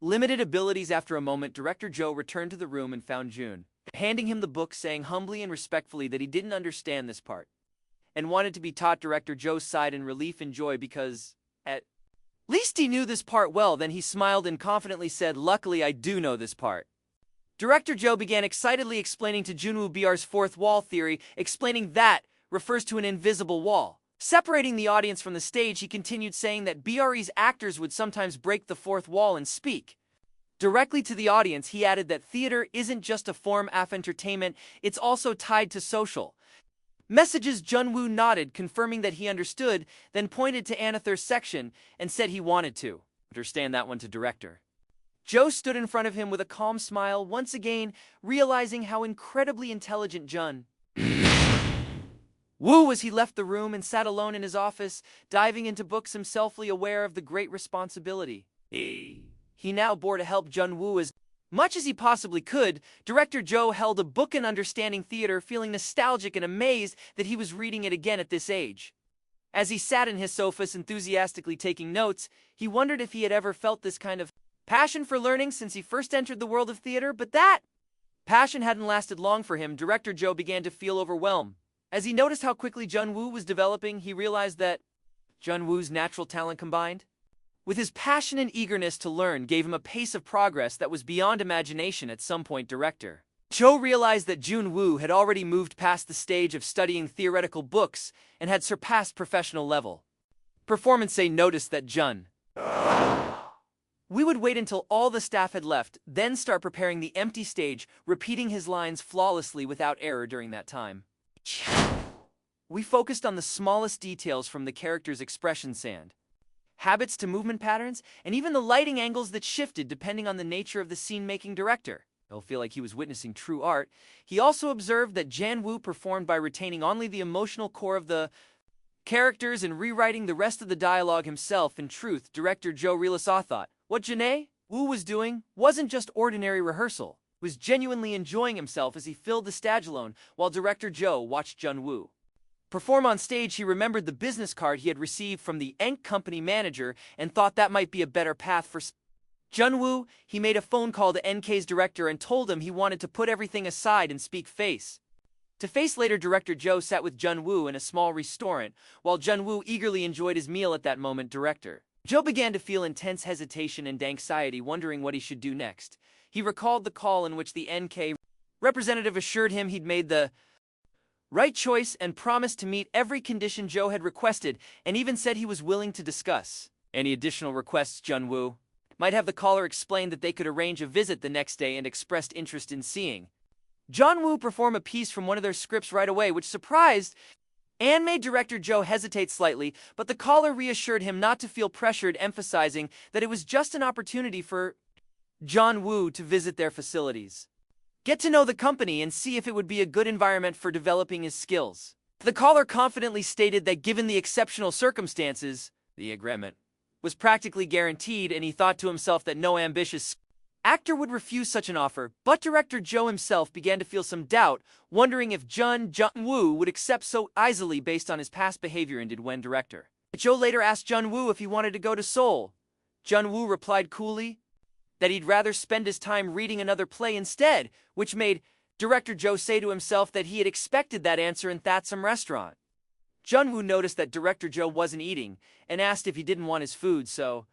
limited abilities? After a moment, Director Joe returned to the room and found June, handing him the book, saying humbly and respectfully that he didn't understand this part and wanted to be taught. Director Joe sighed in relief and joy because, at least he knew this part well. Then he smiled and confidently said, "Luckily I do know this part." Director Joe began excitedly explaining to Junwoo BR's fourth wall theory, explaining that refers to an invisible wall separating the audience from the stage. He continued saying that BRE's actors would sometimes break the fourth wall and speak directly to the audience. He added that theater isn't just a form of entertainment, it's also tied to social messages. Junwoo nodded, confirming that he understood, then pointed to Anather's section and said he wanted to understand that one to Director Joe stood in front of him with a calm smile, once again realizing how incredibly intelligent Jun Woo was. He left the room and sat alone in his office, diving into books, himself aware of the great responsibility he now bore to help Jun Woo as much as he possibly could. Director Joe held a book in Understanding Theater, feeling nostalgic and amazed that he was reading it again at this age. As he sat in his sofa enthusiastically taking notes, he wondered if he had ever felt this kind of passion for learning since he first entered the world of theater, but that passion hadn't lasted long for him. Director Joe began to feel overwhelmed. As he noticed how quickly Jun Woo was developing, he realized that Jun Woo's natural talent combined with his passion and eagerness to learn gave him a pace of progress that was beyond imagination. At some point, Director Joe realized that Jun Woo had already moved past the stage of studying theoretical books and had surpassed professional level performance. Noticed that Jun We would wait until all the staff had left, then start preparing the empty stage, repeating his lines flawlessly without error. During that time, we focused on the smallest details, from the character's expressions and habits to movement patterns, and even the lighting angles that shifted depending on the nature of the scene. Making Director He'll feel like he was witnessing true art. He also observed that Jan Woo performed by retaining only the emotional core of the characters and rewriting the rest of the dialogue himself. In truth, Director Joe Realisaw thought what Janae Woo was doing wasn't just ordinary rehearsal, was genuinely enjoying himself as he filled the stage alone. While Director Joe watched Jun Woo perform on stage, he remembered the business card he had received from the Ink Company manager and thought that might be a better path for Jun Woo. He made a phone call to NK's director and told him he wanted to put everything aside and speak face to face. Later, Director Joe sat with Jun Woo in a small restaurant. While Jun Woo eagerly enjoyed his meal at that moment, Director Joe began to feel intense hesitation and anxiety, wondering what he should do next. He recalled the call in which the NK representative assured him he'd made the right choice and promised to meet every condition Joe had requested, and even said he was willing to discuss any additional requests Jun Woo might have. The caller explained that they could arrange a visit the next day and expressed interest in seeing Jun Woo perform a piece from one of their scripts right away, which surprised and made Director Joe hesitate slightly, but the caller reassured him not to feel pressured, emphasizing that it was just an opportunity for Jun Woo to visit their facilities, get to know the company, and see if it would be a good environment for developing his skills. The caller confidently stated that given the exceptional circumstances, the agreement was practically guaranteed, and he thought to himself that no ambitious actor would refuse such an offer. But Director Joe himself began to feel some doubt, wondering if Jun Woo would accept so easily based on his past behavior. And did when Director Joe later asked Jun Woo if he wanted to go to Seoul, Jun Woo replied coolly that he'd rather spend his time reading another play instead, which made Director Joe say to himself that he had expected that answer in Thatsum restaurant. Jun Woo noticed that Director Joe wasn't eating and asked if he didn't want his food so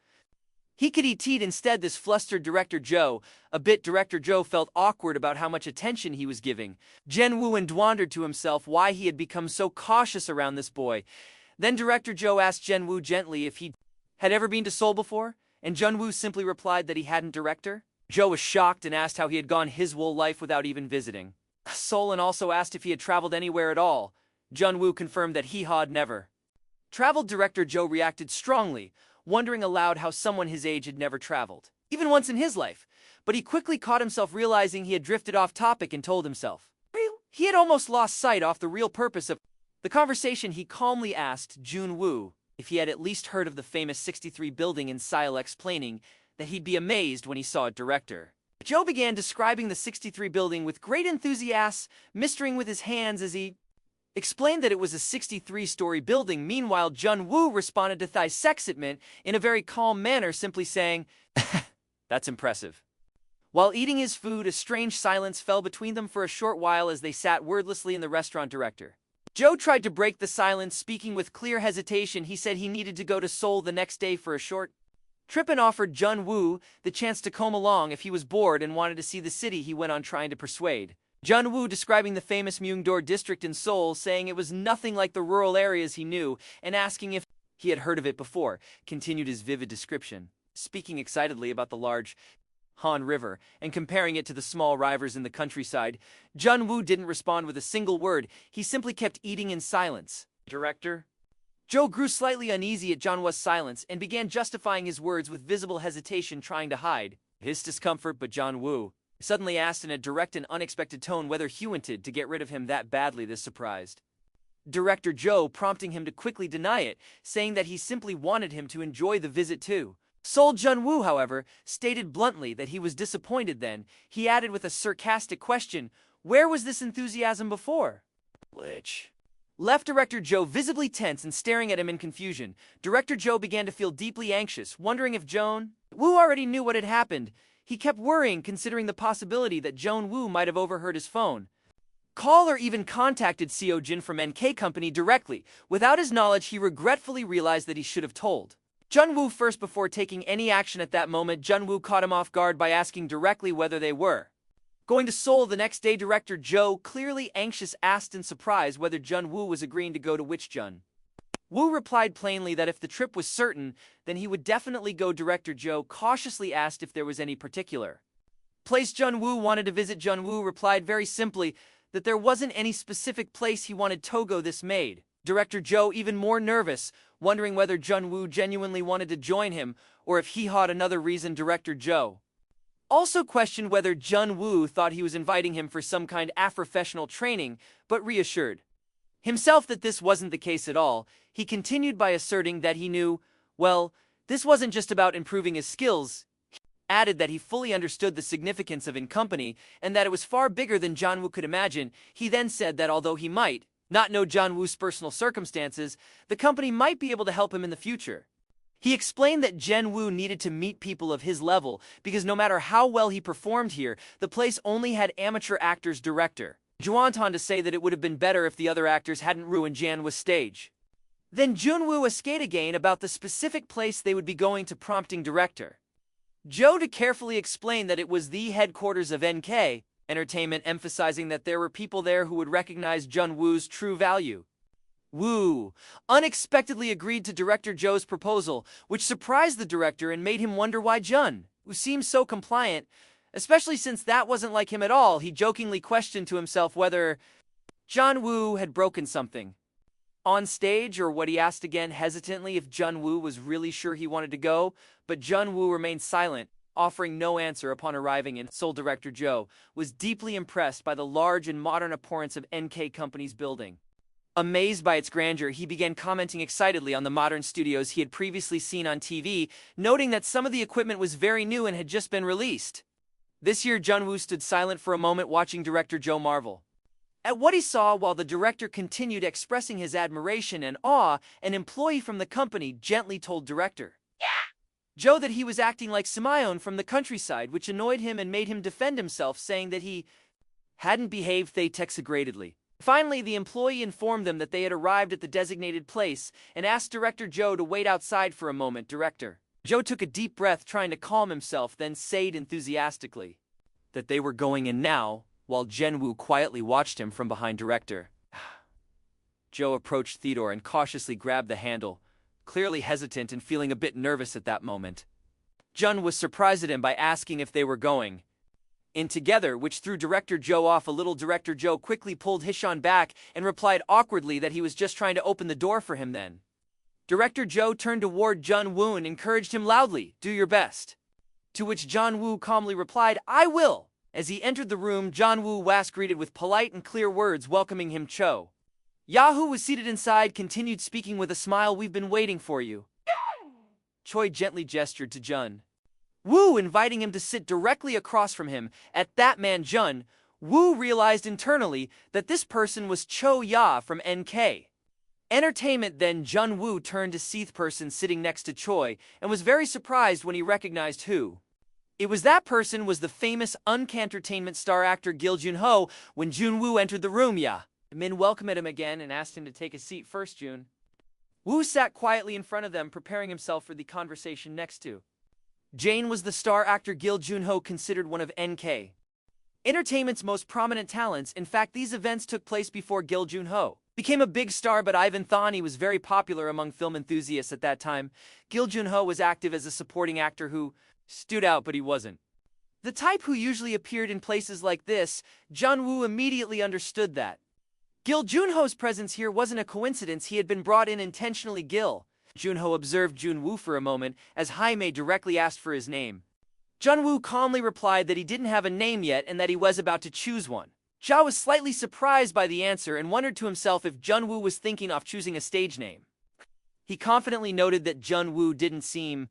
he could eat instead. This flustered Director Joe a bit. Director Joe felt awkward about how much attention he was giving Jun Woo and wondered to himself why he had become so cautious around this boy. Then Director Joe asked Jun Woo gently if he had ever been to Seoul before, and Jun Woo simply replied that he hadn't. Director Joe was shocked and asked how he had gone his whole life without even visiting Seoul, and also asked if he had traveled anywhere at all. Jun Woo confirmed that he had never traveled. Director Joe reacted strongly, wondering aloud how someone his age had never traveled, even once in his life. But he quickly caught himself realizing he had drifted off topic and told himself he had almost lost sight of the real purpose of the conversation. He calmly asked Jun Woo if he had at least heard of the famous 63 building in Seoul, explaining that he'd be amazed when he saw it. Director Joe began describing the 63 building with great enthusiasm, mustering with his hands as he explained that it was a 63-story building. Meanwhile, Jun Woo responded to Thai's excitement in a very calm manner, simply saying, "That's impressive." While eating his food, a strange silence fell between them for a short while as they sat wordlessly in the restaurant. Director Joe tried to break the silence, speaking with clear hesitation. He said he needed to go to Seoul the next day for a short trip and offered Jun Woo the chance to come along if he was bored and wanted to see the city. He went on trying to persuade Jun Woo, describing the famous Myeongdor district in Seoul, saying it was nothing like the rural areas he knew, and asking if he had heard of it before. Continued his vivid description, speaking excitedly about the large Han River and comparing it to the small rivers in the countryside. Jun Woo didn't respond with a single word. He simply kept eating in silence. Director Joe grew slightly uneasy at Jun Woo's silence and began justifying his words with visible hesitation, trying to hide his discomfort. But Jun Woo suddenly asked in a direct and unexpected tone whether he wanted to get rid of him that badly. This surprised Director Joe, prompting him to quickly deny it, saying that he simply wanted him to enjoy the visit too. Seoul. Jun Woo, however, stated bluntly that he was disappointed. Then he added with a sarcastic question, "Where was this enthusiasm before?" Which left Director Joe visibly tense and staring at him in confusion. Director Joe began to feel deeply anxious, wondering if Jun Woo already knew what had happened. He kept worrying, considering the possibility that Jun Woo might have overheard his phone call or even contacted Seo Jin from NK Company directly. Without his knowledge, he regretfully realized that he should have told Jun Woo first before taking any action. At that moment, Jun Woo caught him off guard by asking directly whether they were going to Seoul the next day. Director Joe, clearly anxious, asked in surprise whether Jun Woo was agreeing to go, to which Jun Woo replied plainly that if the trip was certain, then he would definitely go. Director Joe cautiously asked if there was any particular place Jun Woo wanted to visit. Jun Woo replied very simply that there wasn't any specific place he wanted to go. This made Director Joe even more nervous, wondering whether Jun Woo genuinely wanted to join him or if he had another reason. Director Joe also questioned whether Jun Woo thought he was inviting him for some kind of professional training, but reassured himself that this wasn't the case at all. He continued by asserting that he knew, well, this wasn't just about improving his skills. He added that he fully understood the significance of in company and that it was far bigger than Jun Woo could imagine. He then said that although he might not know Jun Woo's personal circumstances, the company might be able to help him in the future. He explained that Jun Woo needed to meet people of his level because no matter how well he performed here, the place only had amateur actors. Director Joe went on to say that it would have been better if the other actors hadn't ruined Jun Woo's stage. Then Jun Woo asked again about the specific place they would be going to, prompting Director Joe to carefully explain that it was the headquarters of NK Entertainment, emphasizing that there were people there who would recognize Jun Woo's true value. Woo unexpectedly agreed to Director Joe's proposal, which surprised the director and made him wonder why Jun Woo seemed so compliant, especially since that wasn't like him at all. He jokingly questioned to himself whether Jun Woo had broken something on stage or what. He asked again hesitantly if Jun Woo was really sure he wanted to go, but Jun Woo remained silent, offering no answer. Upon arriving in Seoul, Director Joe was deeply impressed by the large and modern appearance of NK Company's building. Amazed by its grandeur, he began commenting excitedly on the modern studios he had previously seen on TV, noting that some of the equipment was very new and had just been released. This year, Jun Woo stood silent for a moment, watching Director Joe marvel at what he saw. While the director continued expressing his admiration and awe, an employee from the company gently told Director Joe that he was acting like Semayon from the countryside, which annoyed him and made him defend himself, saying that he hadn't behaved exaggeratedly. Finally, the employee informed them that they had arrived at the designated place and asked Director Joe to wait outside for a moment. Director Joe took a deep breath, trying to calm himself, then said enthusiastically that they were going in now, while Jun Woo quietly watched him from behind. Director Joe approached Theodore and cautiously grabbed the handle, clearly hesitant and feeling a bit nervous at that moment. Jun was surprised at him by asking if they were going in together, which threw Director Joe off a little. Director Joe quickly pulled Hishan back and replied awkwardly that he was just trying to open the door for him. Then Director Joe turned toward Jun Woo and encouraged him loudly, "Do your best." To which Jun Woo calmly replied, "I will." As he entered the room, Jun Woo was greeted with polite and clear words welcoming him. Cho, Yahoo was seated inside, continued speaking with a smile, "We've been waiting for you." Choi gently gestured to Jun Woo, inviting him to sit directly across from him. At that man Jun Woo realized internally that this person was Cho Ya from NK Entertainment. Then Jun Woo turned to see the person sitting next to Choi and was very surprised when he recognized who it was. That person was the famous Entertainment star actor Gil Junho. When Jun Woo entered the room, Min welcomed him again and asked him to take a seat first. Jun Woo sat quietly in front of them, preparing himself for the conversation next to Jane was the star actor Gil Junho, considered one of NK Entertainment's most prominent talents. In fact, these events took place before Gil Junho became a big star, but Ivan thought he was very popular among film enthusiasts at that time. Gil Junho was active as a supporting actor who stood out, but he wasn't the type who usually appeared in places like this. Jun Woo immediately understood that Gil Junho's presence here wasn't a coincidence. He had been brought in intentionally. Gil Junho observed Jun Woo for a moment as Jaime directly asked for his name. Jun Woo calmly replied that he didn't have a name yet and that he was about to choose one. Ja was slightly surprised by the answer and wondered to himself if Jun Woo was thinking of choosing a stage name. He confidently noted that Jun Woo didn't seem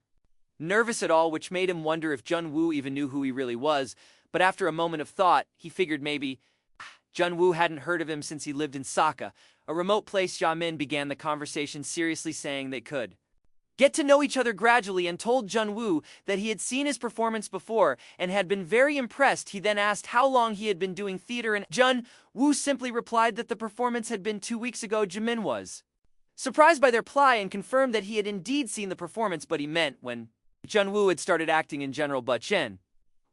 nervous at all, which made him wonder if Jun Woo even knew who he really was. But after a moment of thought, he figured maybe Jun Woo hadn't heard of him since he lived in Saka, a remote place. Jamin began the conversation seriously, saying they could get to know each other gradually, and told Jun Woo that he had seen his performance before and had been very impressed. He then asked how long he had been doing theater, and Jun Woo simply replied that the performance had been 2 weeks ago. Jamin was surprised by their reply and confirmed that he had indeed seen the performance, but he meant when Jun Woo had started acting in general. But Chen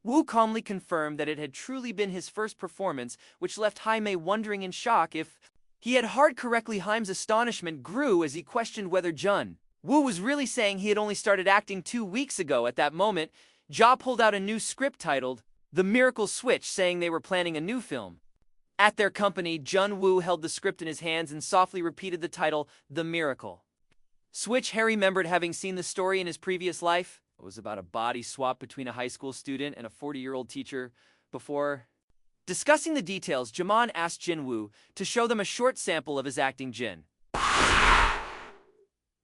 Woo calmly confirmed that it had truly been his first performance, which left Jaime wondering in shock if he had heard correctly. Jaime's astonishment grew as he questioned whether Jun Woo was really saying he had only started acting 2 weeks ago. At that moment, Ja pulled out a new script titled The Miracle Switch, saying they were planning a new film at their company. Jun Woo held the script in his hands and softly repeated the title, The Miracle Switch. Harry remembered having seen the story in his previous life. It was about a body swap between a high school student and a 40-year-old teacher. Before discussing the details, Jaman asked Jin Woo to show them a short sample of his acting. Jin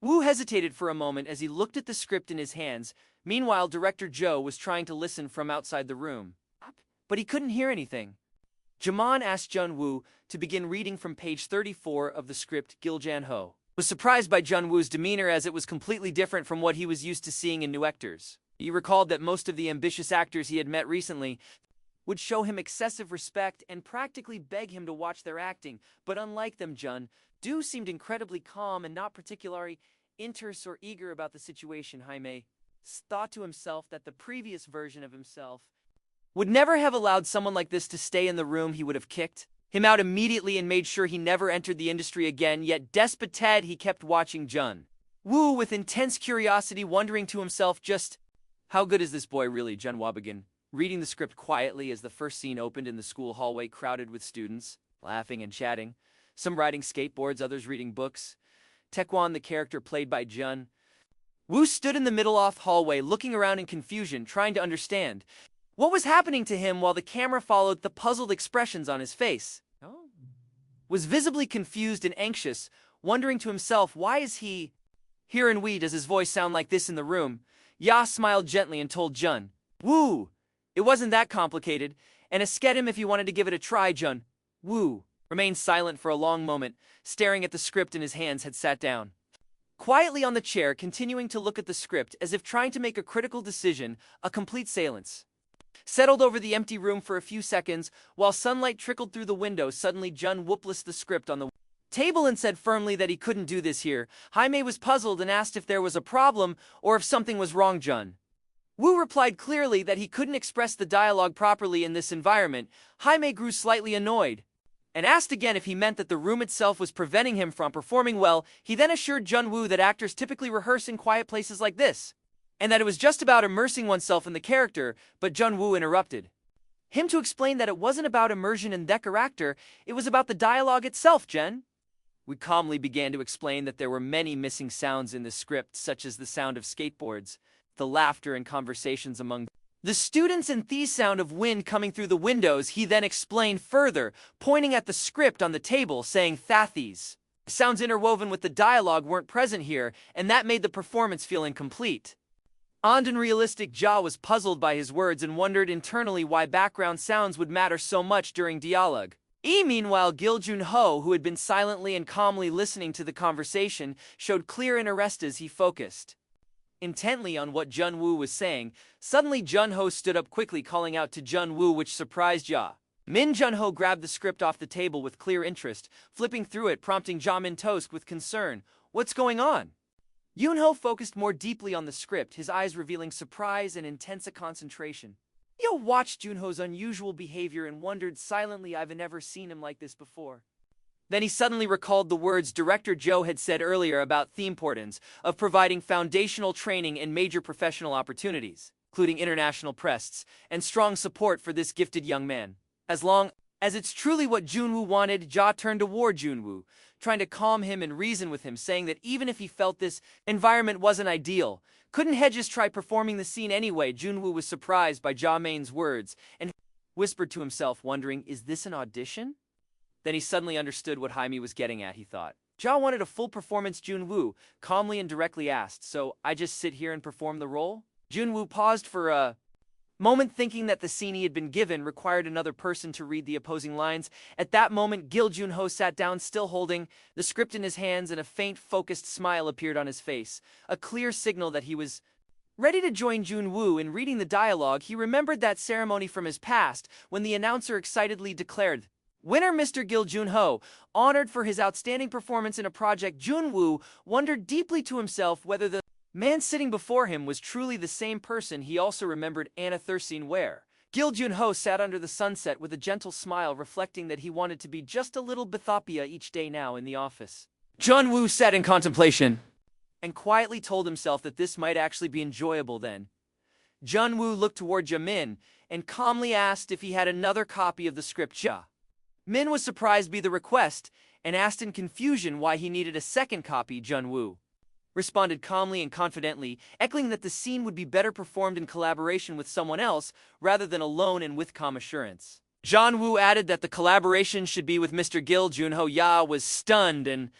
Woo hesitated for a moment as he looked at the script in his hands. Meanwhile, Director Joe was trying to listen from outside the room, but he couldn't hear anything. Jaman asked Jun Woo to begin reading from page 34 of the script. Gil Janho was surprised by Jun Woo's demeanor, as it was completely different from what he was used to seeing in new actors. He recalled that most of the ambitious actors he had met recently would show him excessive respect and practically beg him to watch their acting, but unlike them, Jun Woo seemed incredibly calm and not particularly interested or eager about the situation. Jaime thought to himself that the previous version of himself would never have allowed someone like this to stay in the room. He would have kicked him out immediately and made sure he never entered the industry again. Yet despite he kept watching Jun Woo with intense curiosity, wondering to himself just how good is this boy really. Jun Woo began reading the script quietly as the first scene opened in the school hallway, crowded with students, laughing and chatting, some riding skateboards, others reading books. Taekwon, the character played by Jun Woo, stood in the middle of the hallway, looking around in confusion, trying to understand what was happening to him, while the camera followed the puzzled expressions on his face. Was visibly confused and anxious, wondering to himself, why is he here, and does his voice sound like this in the room? Ya smiled gently and told Jun Woo it wasn't that complicated, and asked him if he wanted to give it a try. Jun Woo remained silent for a long moment, staring at the script in his hands. Had sat down quietly on the chair, continuing to look at the script as if trying to make a critical decision. A complete silence settled over the empty room for a few seconds, while sunlight trickled through the window. Suddenly, Jun Woo placed the script on the table and said firmly that he couldn't do this here. Jaime was puzzled and asked if there was a problem or if something was wrong. Jun Woo replied clearly that he couldn't express the dialogue properly in this environment. Jaime grew slightly annoyed and asked again if he meant that the room itself was preventing him from performing well. He then assured Jun Woo that actors typically rehearse in quiet places like this, and that it was just about immersing oneself in the character. But Jun Woo interrupted him to explain that it wasn't about immersion in the character, it was about the dialogue itself. Jun We calmly began to explain that there were many missing sounds in the script, such as the sound of skateboards, the laughter and conversations among the students, and the sound of wind coming through the windows. He then explained further, pointing at the script on the table, saying "Thathies." Sounds interwoven with the dialogue weren't present here, and that made the performance feel incomplete. Unrealistic Ja was puzzled by his words and wondered internally why background sounds would matter so much during dialogue. Meanwhile, Gil Junho, who had been silently and calmly listening to the conversation, showed clear interest as he focused intently on what Junwoo was saying. Suddenly, Junho stood up quickly, calling out to Junwoo, which surprised Ja. Junho grabbed the script off the table with clear interest, flipping through it, prompting Ja Toast with concern. "What's going on?" Yunho focused more deeply on the script, his eyes revealing surprise and intense concentration. Yo watched Junho's unusual behavior and wondered silently, "I've never seen him like this before." Then he suddenly recalled the words director Joe had said earlier about the importance of providing foundational training and major professional opportunities, including international press, and strong support for this gifted young man. As long as it's truly what Junwoo wanted, Ja turned toward Junwoo, trying to calm him and reason with him, saying that even if he felt this environment wasn't ideal, couldn't he just try performing the scene anyway? Junwoo was surprised by Ja Main's words and whispered to himself, wondering, is this an audition? Then he suddenly understood what Jaime was getting at, he thought. Ja wanted a full performance. Junwoo calmly and directly asked, "So I just sit here and perform the role?" Junwoo paused for a moment, thinking that the scene he had been given required another person to read the opposing lines. At that moment, Gil Junho sat down, still holding the script in his hands, and a faint, focused smile appeared on his face, a clear signal that he was ready to join Junwoo in reading the dialogue. He remembered that ceremony from his past, when the announcer excitedly declared, "Winner Mr. Gil Junho, honored for his outstanding performance in a project." Junwoo wondered deeply to himself whether the man sitting before him was truly the same person. He also remembered Anna Thursine, where Gil Junho sat under the sunset with a gentle smile, reflecting that he wanted to be just a little Bethopia each day now in the office. Junwoo sat in contemplation and quietly told himself that this might actually be enjoyable. Then Junwoo looked toward Jamin and calmly asked if he had another copy of the script. Min was surprised by the request and asked in confusion why he needed a second copy. Junwoo responded calmly and confidently, echoing that the scene would be better performed in collaboration with someone else rather than alone, and with calm assurance. Junwoo added that the collaboration should be with Mr. Gil Junho. Ya was stunned and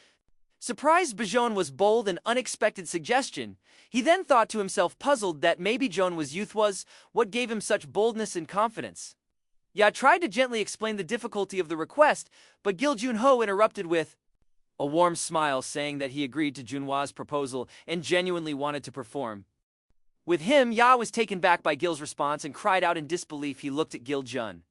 surprised. Bajon was bold and unexpected suggestion. He then thought to himself, puzzled, that maybe Joan was youth was what gave him such boldness and confidence. Ya tried to gently explain the difficulty of the request, but Gil Junho interrupted with a warm smile, saying that he agreed to Junhwa's proposal and genuinely wanted to perform with him. Ya was taken back by Gil's response and cried out in disbelief. He looked at Gil Junho,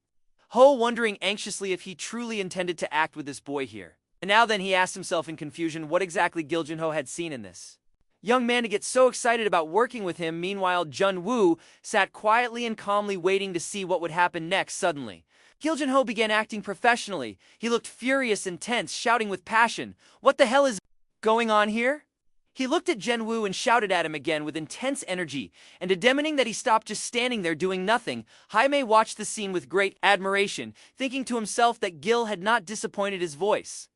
wondering anxiously if he truly intended to act with this boy here. And now then he asked himself in confusion what exactly Gil Junho had seen in this young man to get so excited about working with him. Meanwhile, Junwoo sat quietly and calmly waiting to see what would happen next. Suddenly, Gil Junho began acting professionally. He looked furious and tense, shouting with passion, "What the hell is going on here?" He looked at Junwoo and shouted at him again with intense energy, and demanding that he stop just standing there doing nothing. Jaime watched the scene with great admiration, thinking to himself that Gil had not disappointed. His voice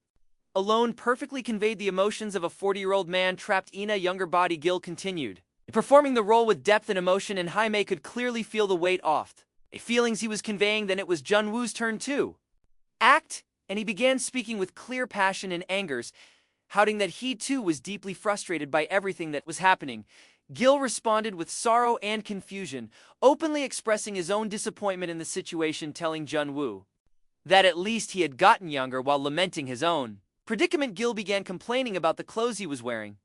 alone perfectly conveyed the emotions of a 40-year-old man trapped in a younger body. Gil continued performing the role with depth and emotion, and Jaime could clearly feel the weight off the feelings he was conveying. Then it was Junwoo's turn to act, and he began speaking with clear passion and angers, shouting that he too was deeply frustrated by everything that was happening. Gil responded with sorrow and confusion, openly expressing his own disappointment in the situation, telling Junwoo that at least he had gotten younger while lamenting his own predicament. Gil began complaining about the clothes he was wearing,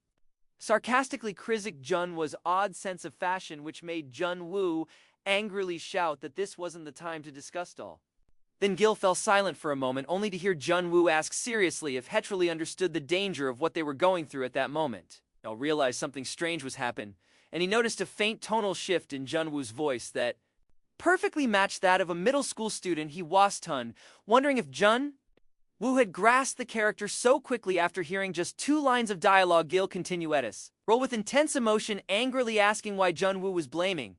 sarcastically criticizing Junwoo's odd sense of fashion, which made Junwoo angrily shout that this wasn't the time to discuss all. Then Gil fell silent for a moment, only to hear Junwoo ask seriously if he truly understood the danger of what they were going through at that moment. Gil realized something strange was happening, and he noticed a faint tonal shift in Junwoo's voice that perfectly matched that of a middle school student. He was stunned, wondering if Junwoo had grasped the character so quickly after hearing just 2 lines of dialogue. Gil continued his role with intense emotion, angrily asking why Junwoo was blaming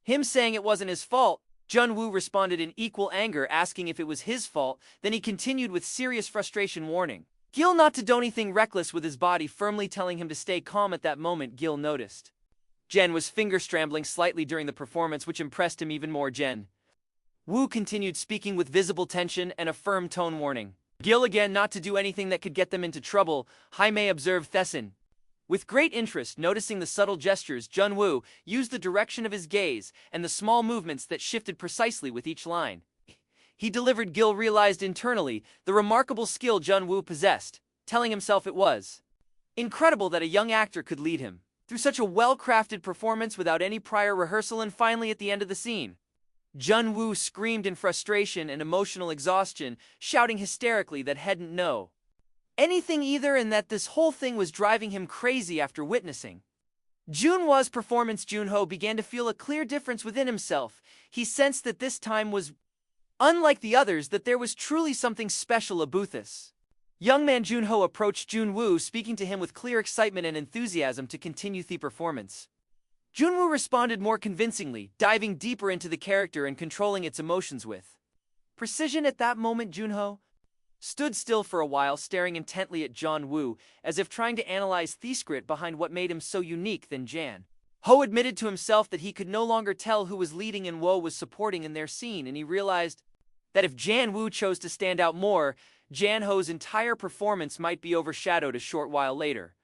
him, saying it wasn't his fault. Junwoo responded in equal anger, asking if it was his fault. Then he continued with serious frustration, warning Gil not to do anything reckless with his body firmly telling him to stay calm. At that moment Gil noticed Jen was finger-scrambling slightly during the performance, which impressed him even more. Jen Woo continued speaking with visible tension and a firm tone, warning Gil again not to do anything that could get them into trouble. Jaime observed Thesson with great interest, noticing the subtle gestures. Jun Woo used the direction of his gaze and the small movements that shifted precisely with each line he delivered. Gil realized internally the remarkable skill Jun Woo possessed, telling himself it was incredible that a young actor could lead him through such a well-crafted performance without any prior rehearsal. And finally, at the end of the scene, Jun Woo screamed in frustration and emotional exhaustion, shouting hysterically that hadn't know anything either and that this whole thing was driving him crazy. After witnessing Junhwa's performance, Junho began to feel a clear difference within himself. He sensed that this time was unlike the others, that there was truly something special about this young man. Junho approached Jun Woo, speaking to him with clear excitement and enthusiasm to continue the performance. Jun Woo responded more convincingly, diving deeper into the character and controlling its emotions with precision. At that moment, Junho stood still for a while, staring intently at Jun Woo, as if trying to analyze the script behind what made him so unique. Then Jan Ho admitted to himself that he could no longer tell who was leading and Wo was supporting in their scene, and he realized that if Jan Woo chose to stand out more, Jan Ho's entire performance might be overshadowed. A short while later,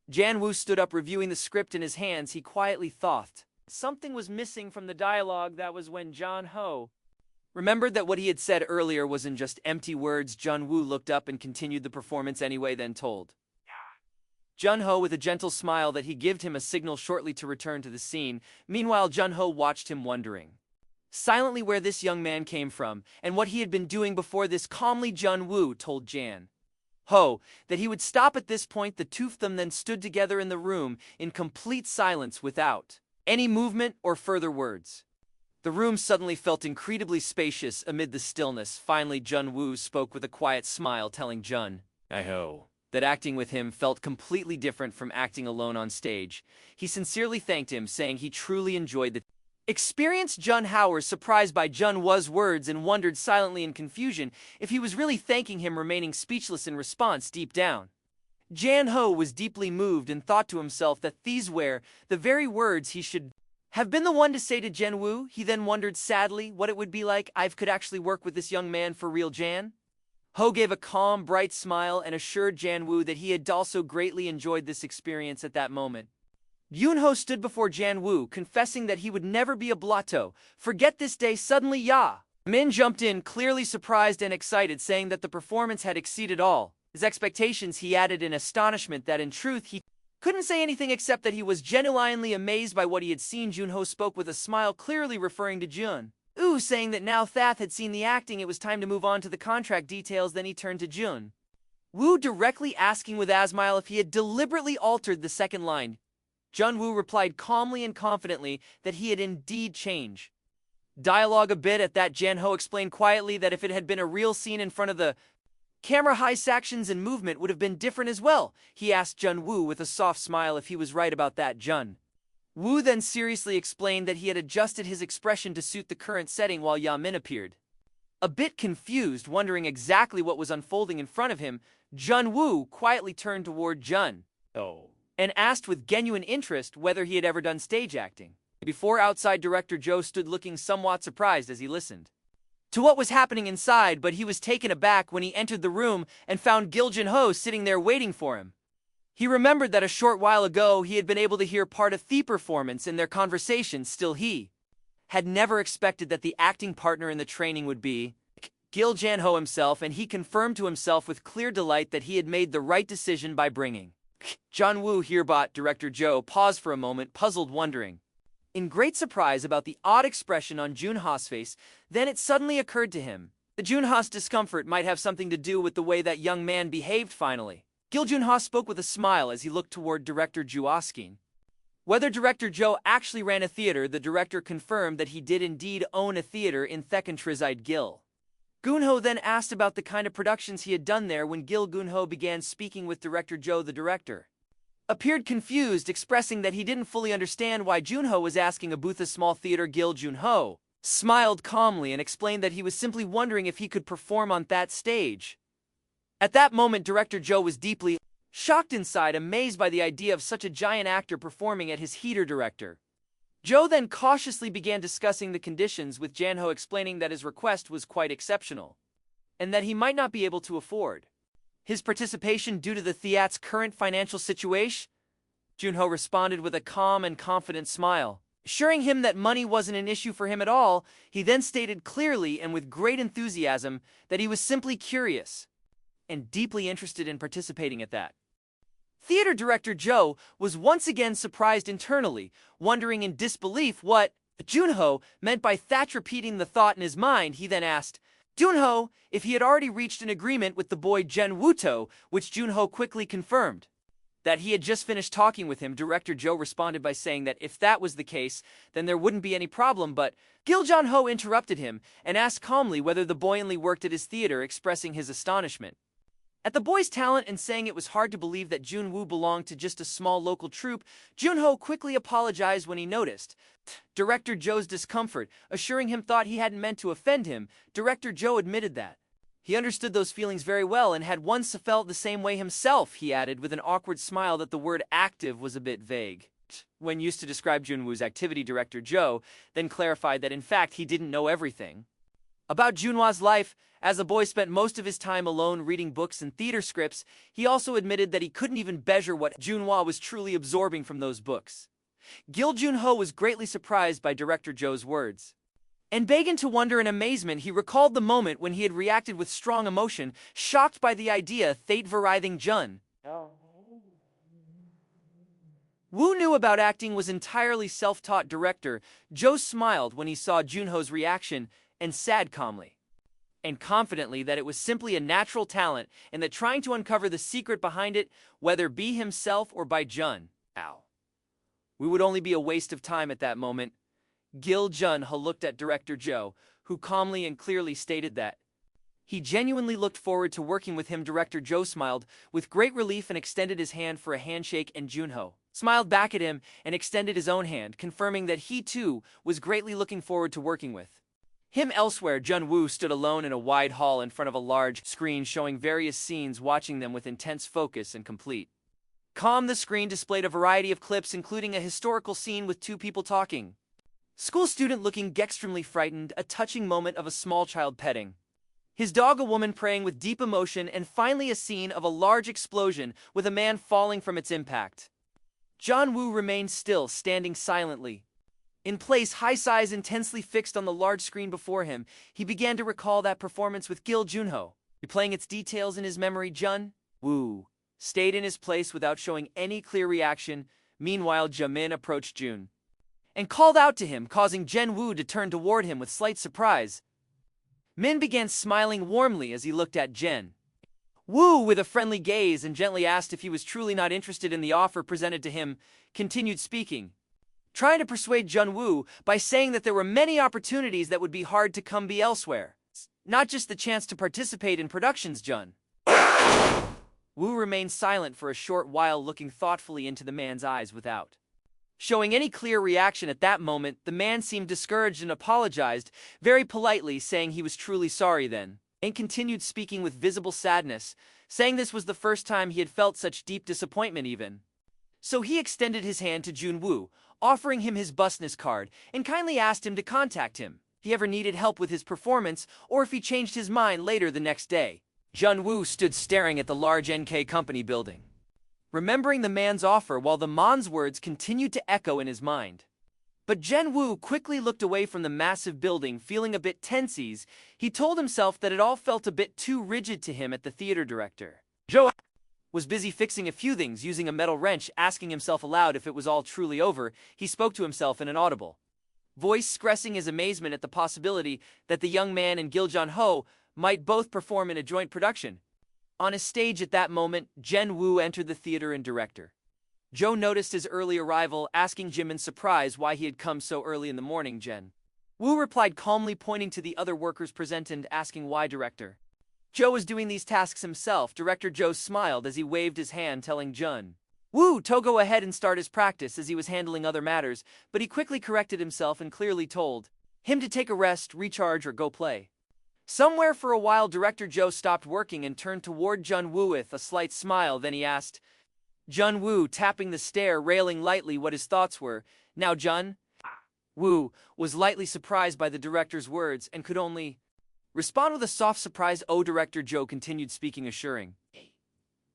Jan Woo stood up, reviewing the script in his hands. He quietly thought something was missing from the dialogue. That was when Jan Ho remembered that what he had said earlier wasn't just empty words. Jun Woo looked up and continued the performance anyway, then told Jun Ho with a gentle smile that he gave him a signal shortly to return to the scene. Meanwhile, Jun Ho watched him, wondering silently where this young man came from and what he had been doing before this. Calmly, Jun Woo told Jan Ho that he would stop at this point. The two of them then stood together in the room in complete silence, without any movement or further words. The room suddenly felt incredibly spacious amid the stillness. Finally, Jun Woo spoke with a quiet smile, telling Jun Ho that acting with him felt completely different from acting alone on stage. He sincerely thanked him, saying he truly enjoyed the experience. Jun Ho was surprised by Jun Woo's words and wondered silently in confusion if he was really thanking him, remaining speechless in response. Deep down, Jan Ho was deeply moved and thought to himself that these were the very words he should have been the one to say to Jan Woo. He then wondered sadly what it would be like if I could actually work with this young man for real. Jan Ho gave a calm, bright smile and assured Jan Woo that he had also greatly enjoyed this experience. At that moment, Yoon Ho stood before Jan Woo, confessing that he would never be a blotto forget this day. Suddenly, Ya Min jumped in, clearly surprised and excited, saying that the performance had exceeded all his expectations. He added in astonishment that in truth he couldn't say anything except that he was genuinely amazed by what he had seen. Jun Ho spoke with a smile, clearly referring to Jun Woo, saying that now Thath had seen the acting, it was time to move on to the contract details. Then he turned to Jun Woo, directly asking with a smile if he had deliberately altered the second line. Jun Woo replied calmly and confidently that he had indeed changed dialogue a bit. At that, Jan Ho explained quietly that if it had been a real scene in front of the camera, high actions and movement would have been different as well. He asked Jun Woo with a soft smile if he was right about that. Jun Woo then seriously explained that he had adjusted his expression to suit the current setting, while Ya Min appeared a bit confused, wondering exactly what was unfolding in front of him. Jun Woo quietly turned toward Jun Ho and asked with genuine interest whether he had ever done stage acting before. Outside, director Joe stood looking somewhat surprised as he listened to what was happening inside, but he was taken aback when he entered the room and found Gil Jun Ho sitting there waiting for him. He remembered that a short while ago he had been able to hear part of the performance in their conversation. Still, he had never expected that the acting partner in the training would be Gil Jun Ho himself, and he confirmed to himself with clear delight that he had made the right decision by bringing Jun Woo here. But director Joe paused for a moment, puzzled, wondering in great surprise about the odd expression on Jun Ho's face. Then it suddenly occurred to him that Jun Ho's discomfort might have something to do with the way that young man behaved. Finally, Gil Jun Ho spoke with a smile as he looked toward director Ju, asking whether director Joe actually ran a theater. The director confirmed that he did indeed own a theater in Thekentrezide. Gil Gun Ho then asked about the kind of productions he had done there. When Gil Gun Ho began speaking with director Joe, the director appeared confused, expressing that he didn't fully understand why Jun Ho was asking about a small theater. Gil Jun Ho smiled calmly and explained that he was simply wondering if he could perform on that stage At that moment, Director Joe was deeply shocked inside, amazed by the idea of such a giant actor performing at his heater director. Joe then cautiously began discussing the conditions with Janho, explaining that his request was quite exceptional, and that he might not be able to afford his participation due to the theater's current financial situation. Junho responded with a calm and confident smile, assuring him that money wasn't an issue for him at all. He then stated clearly and with great enthusiasm that he was simply curious and deeply interested in participating at that. Theater director Joe was once again surprised internally, wondering in disbelief what Junho meant by that. Repeating the thought in his mind, he then asked Junho if he had already reached an agreement with the boy Jen Wuto, which Junho quickly confirmed that he had just finished talking with him. Director Joe responded by saying that if that was the case, then there wouldn't be any problem, but Gil Junho interrupted him and asked calmly whether the boy only worked at his theater, expressing his astonishment at the boy's talent and saying it was hard to believe that Junwoo belonged to just a small local troupe. Junho quickly apologized when he noticed Director Joe's discomfort, assuring him thought he hadn't meant to offend him. Director Joe admitted that he understood those feelings very well and had once felt the same way himself. He added with an awkward smile that the word active was a bit vague when used to describe Junwoo's activity. Director Joe then clarified that in fact he didn't know everything about Junhwa's life, as the boy spent most of his time alone reading books and theater scripts. He also admitted that he couldn't even measure what Junhwa was truly absorbing from those books. Gil Junho was greatly surprised by Director Joe's words, and began to wonder in amazement. He recalled the moment when he had reacted with strong emotion, shocked by the idea thought-provoking Jun Woo knew about acting was entirely self-taught. Director Joe smiled when he saw Junho's reaction and said calmly and confidently that it was simply a natural talent and that trying to uncover the secret behind it, whether be himself or by Jun we would only be a waste of time at that moment. Gil Junho looked at Director Joe, who calmly and clearly stated that he genuinely looked forward to working with him. Director Joe smiled with great relief and extended his hand for a handshake, and Junho smiled back at him and extended his own hand, confirming that he too was greatly looking forward to working with him. Elsewhere, Junwoo stood alone in a wide hall in front of a large screen showing various scenes, watching them with intense focus and complete calm. The screen displayed a variety of clips, including a historical scene with two people talking, school student looking extremely frightened, a touching moment of a small child petting his dog, a woman praying with deep emotion, and finally a scene of a large explosion with a man falling from its impact. Junwoo remained still, standing silently in place, his eyes intensely fixed on the large screen before him. He began to recall that performance with Gil Junho, replaying its details in his memory. Junwoo stayed in his place without showing any clear reaction. Meanwhile, Jamin approached Jun and called out to him, causing Junwoo to turn toward him with slight surprise. Min began smiling warmly as he looked at Junwoo with a friendly gaze and gently asked if he was truly not interested in the offer presented to him. Continued speaking, trying to persuade Junwoo by saying that there were many opportunities that would be hard to come by elsewhere, not just the chance to participate in productions. Junwoo remained silent for a short while, looking thoughtfully into the man's eyes without showing any clear reaction. At that moment, the man seemed discouraged and apologized very politely, saying he was truly sorry then, and continued speaking with visible sadness, saying this was the first time he had felt such deep disappointment even. So he extended his hand to Junwoo, offering him his business card, and kindly asked him to contact him if he ever needed help with his performance or if he changed his mind later the next day. Junwoo stood staring at the large NK company building, remembering the man's offer while the man's words continued to echo in his mind. But Junwoo quickly looked away from the massive building, feeling a bit tense. He told himself that it all felt a bit too rigid to him. At the theater director Joe was busy fixing a few things using a metal wrench, asking himself aloud if it was all truly over. He spoke to himself in an audible voice, expressing his amazement at the possibility that the young man and Gil Junho might both perform in a joint production. On a stage at that moment, Junwoo entered the theater and director Joe noticed his early arrival, asking Jim in surprise why he had come so early in the morning. Junwoo replied calmly, pointing to the other workers present and asking why Director Joe was doing these tasks himself. Director Joe smiled as he waved his hand, telling Junwoo to go ahead and start his practice as he was handling other matters, but he quickly corrected himself and clearly told him to take a rest, recharge, or go play. Somewhere for a while, Director Joe stopped working and turned toward Jun-woo with a slight smile. Then he asked Jun-woo, tapping the stair railing lightly, what his thoughts were. Now Jun-woo was lightly surprised by the director's words and could only respond with a soft surprise. Oh, Director Joe continued speaking, assuring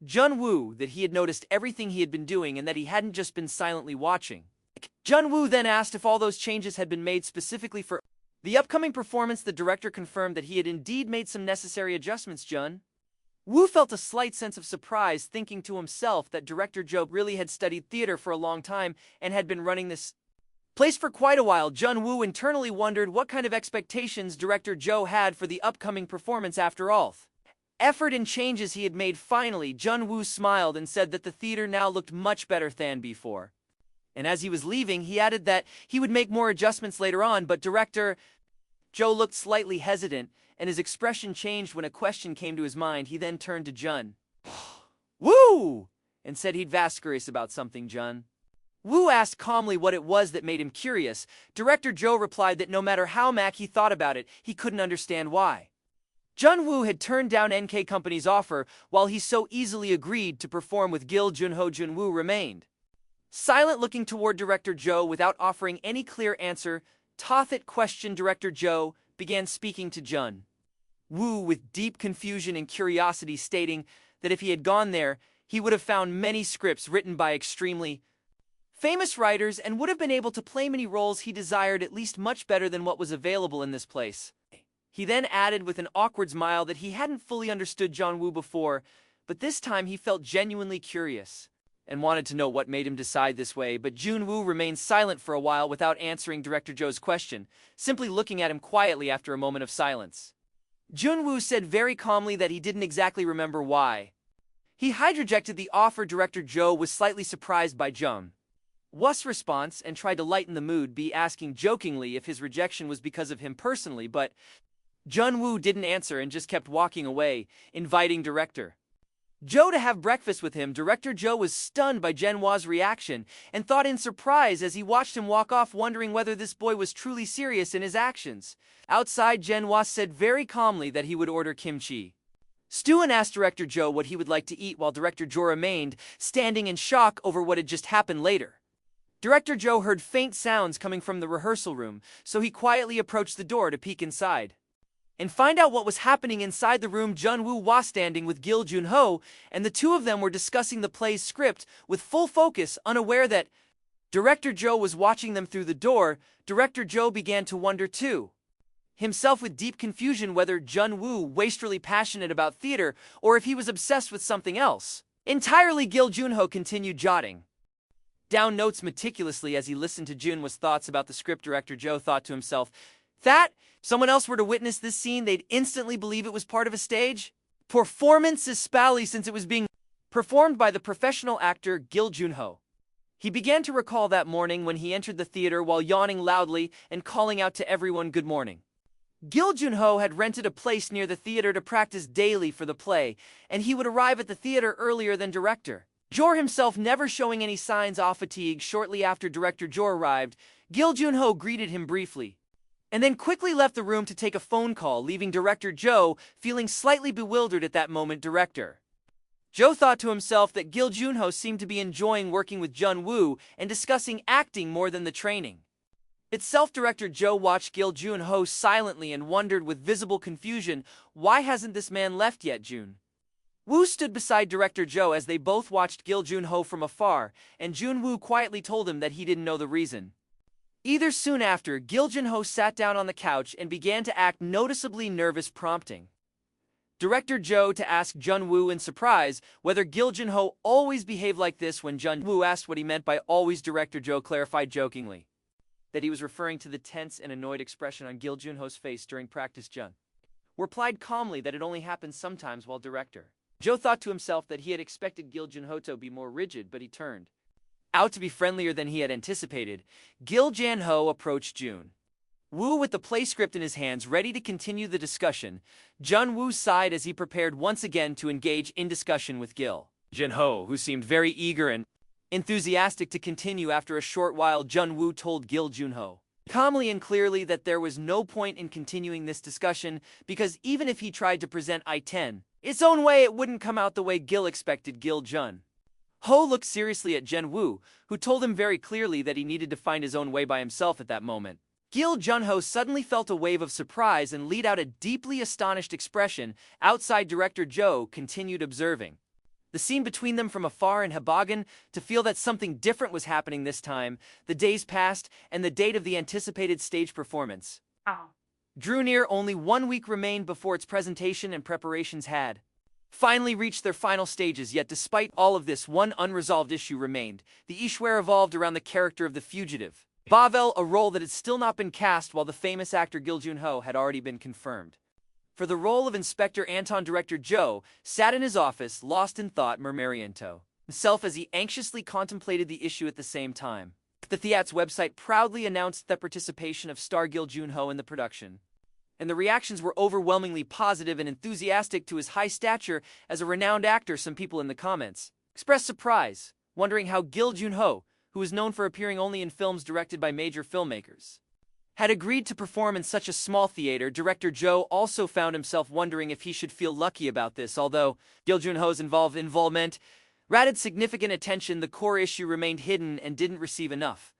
Jun-woo that he had noticed everything he had been doing and that he hadn't just been silently watching. Jun-woo then asked if all those changes had been made specifically for the upcoming performance. The director confirmed that he had indeed made some necessary adjustments. Jun-woo felt a slight sense of surprise, thinking to himself that Director Joe really had studied theater for a long time and had been running this place for quite a while. Jun-woo internally wondered what kind of expectations Director Joe had for the upcoming performance. After all effort and changes he had made, finally, Jun-woo smiled and said that the theater now looked much better than before. And as he was leaving, he added that he would make more adjustments later on, but Director Joe looked slightly hesitant, and his expression changed when a question came to his mind. He then turned to Jun-woo and said he'd vast curious about something. Jun-woo asked calmly what it was that made him curious. Director Joe replied that no matter how much he thought about it, he couldn't understand why Jun-woo had turned down NK Company's offer while he so easily agreed to perform with Gil Junho. Jun-woo remained silent, looking toward Director Joe without offering any clear answer. Tothet questioned Director Joe, began speaking to Jun-woo with deep confusion and curiosity, stating that if he had gone there, he would have found many scripts written by extremely famous writers and would have been able to play many roles he desired, at least much better than what was available in this place. He then added with an awkward smile that he hadn't fully understood Jun-woo before, but this time he felt genuinely curious and wanted to know what made him decide this way. But Jun-woo remained silent for a while without answering Director Joe's question, simply looking at him quietly. After a moment of silence, Jun-woo said very calmly that he didn't exactly remember why he had rejected the offer. Director Joe was slightly surprised by Jun-woo's response and tried to lighten the mood by asking jokingly if his rejection was because of him personally, but Jun-woo didn't answer and just kept walking away, inviting Director Joe to have breakfast with him. Director Joe was stunned by Jun-woo's reaction and thought in surprise as he watched him walk off, wondering whether this boy was truly serious in his actions. Outside, Jun-woo said very calmly that he would order kimchi stew and asked Director Joe what he would like to eat, while Director Joe remained standing in shock over what had just happened. Later, Director Joe heard faint sounds coming from the rehearsal room, so he quietly approached the door to peek inside and find out what was happening inside the room. Jun-woo was standing with Gil Junho, and the two of them were discussing the play's script with full focus, unaware that Director Joe was watching them through the door. Director Joe began to wonder too, himself, with deep confusion, whether Jun-woo was really passionate about theater or if he was obsessed with something else entirely. Gil Junho continued jotting down notes meticulously as he listened to Jun-woo's thoughts about the script. Director Joe thought to himself that if someone else were to witness this scene, they'd instantly believe it was part of a stage performance, especially since it was being performed by the professional actor Gil Junho. He began to recall that morning when he entered the theater while yawning loudly and calling out to everyone, "Good morning." Gil Junho had rented a place near the theater to practice daily for the play, and he would arrive at the theater earlier than Director Joe himself, never showing any signs of fatigue. Shortly after Director Joe arrived, Gil Junho greeted him briefly and then quickly left the room to take a phone call, leaving Director Joe feeling slightly bewildered at that moment. Director Joe thought to himself that Gil Junho seemed to be enjoying working with Jun-woo and discussing acting more than the training itself. Director Joe watched Gil Junho silently and wondered with visible confusion, why hasn't this man left yet? Jun-woo stood beside Director Joe as they both watched Gil Junho from afar, and Jun-woo quietly told him that he didn't know the reason either. Soon after, Gil Junho sat down on the couch and began to act noticeably nervous, prompting Director Joe to ask Jun-woo in surprise whether Gil Junho always behaved like this. When Jun-woo asked what he meant by always, Director Joe clarified jokingly that he was referring to the tense and annoyed expression on Gil Junho's face during practice. Jun replied calmly that it only happens sometimes, while Director Joe thought to himself that he had expected Gil Junho to be more rigid, but he turned out to be friendlier than he had anticipated. Gil Junho approached Jun-woo with the play script in his hands, ready to continue the discussion. Jun-woo sighed as he prepared once again to engage in discussion with Gil Junho, who seemed very eager and enthusiastic to continue. After a short while, Jun-woo told Gil Junho calmly and clearly that there was no point in continuing this discussion because even if he tried to present I-10 its own way, it wouldn't come out the way Gil expected. Gil Jun Ho looked seriously at Jen Woo, who told him very clearly that he needed to find his own way by himself at that moment. Gil Junho suddenly felt a wave of surprise and let out a deeply astonished expression. Outside, director Joe continued observing the scene between them from afar in Habogan to feel that something different was happening this time. The days passed, and the date of the anticipated stage performance drew near. Only 1 week remained before its presentation, and preparations had finally reached their final stages. Yet despite all of this, one unresolved issue remained. The issue revolved around the character of the fugitive Bavel, a role that had still not been cast while the famous actor Gil Junho had already been confirmed. For the role of Inspector Anton, director Joe sat in his office, lost in thought, murmuriento himself as he anxiously contemplated the issue. At the same time, the theater's website proudly announced the participation of star Gil Junho in the production, and the reactions were overwhelmingly positive and enthusiastic to his high stature as a renowned actor. Some people in the comments expressed surprise, wondering how Gil Junho, who is known for appearing only in films directed by major filmmakers, had agreed to perform in such a small theater. Director Joe also found himself wondering if he should feel lucky about this. Although Gil Junho's involvement rated significant attention, the core issue remained hidden and didn't receive enough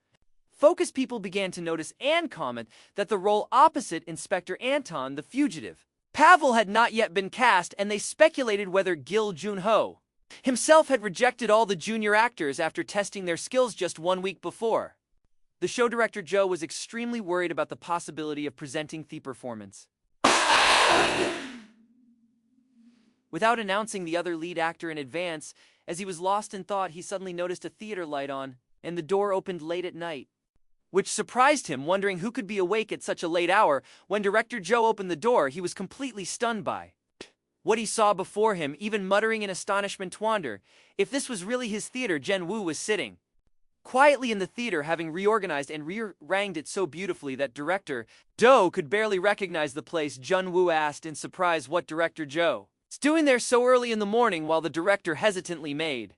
focus. People began to notice and comment that the role opposite Inspector Anton, the fugitive Pavel, had not yet been cast, and they speculated whether Gil Junho himself had rejected all the junior actors after testing their skills just 1 week before. The show director Joe was extremely worried about the possibility of presenting the performance without announcing the other lead actor in advance. As he was lost in thought, he suddenly noticed a theater light on, and the door opened late at night, which surprised him, wondering who could be awake at such a late hour. When director Joe opened the door, he was completely stunned by what he saw before him, even muttering in astonishment to wonder if this was really his theater. Jen Woo was sitting quietly in the theater, having reorganized and rearranged it so beautifully that director Joe could barely recognize the place. Jun Woo asked in surprise what director Joe was doing there so early in the morning, while the director hesitantly made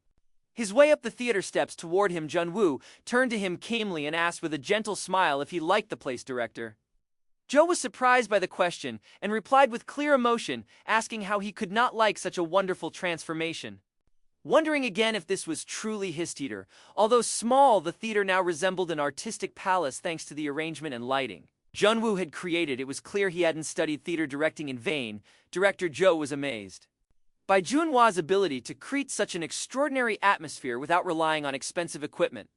his way up the theater steps toward him. Jun Woo turned to him calmly and asked with a gentle smile if he liked the place. Director Joe was surprised by the question and replied with clear emotion, asking how he could not like such a wonderful transformation. Wondering again if this was truly his theater. Although small, the theater now resembled an artistic palace thanks to the arrangement and lighting Jun Woo had created. It was clear he hadn't studied theater directing in vain. Director Joe was amazed by Junhwa's ability to create such an extraordinary atmosphere without relying on expensive equipment.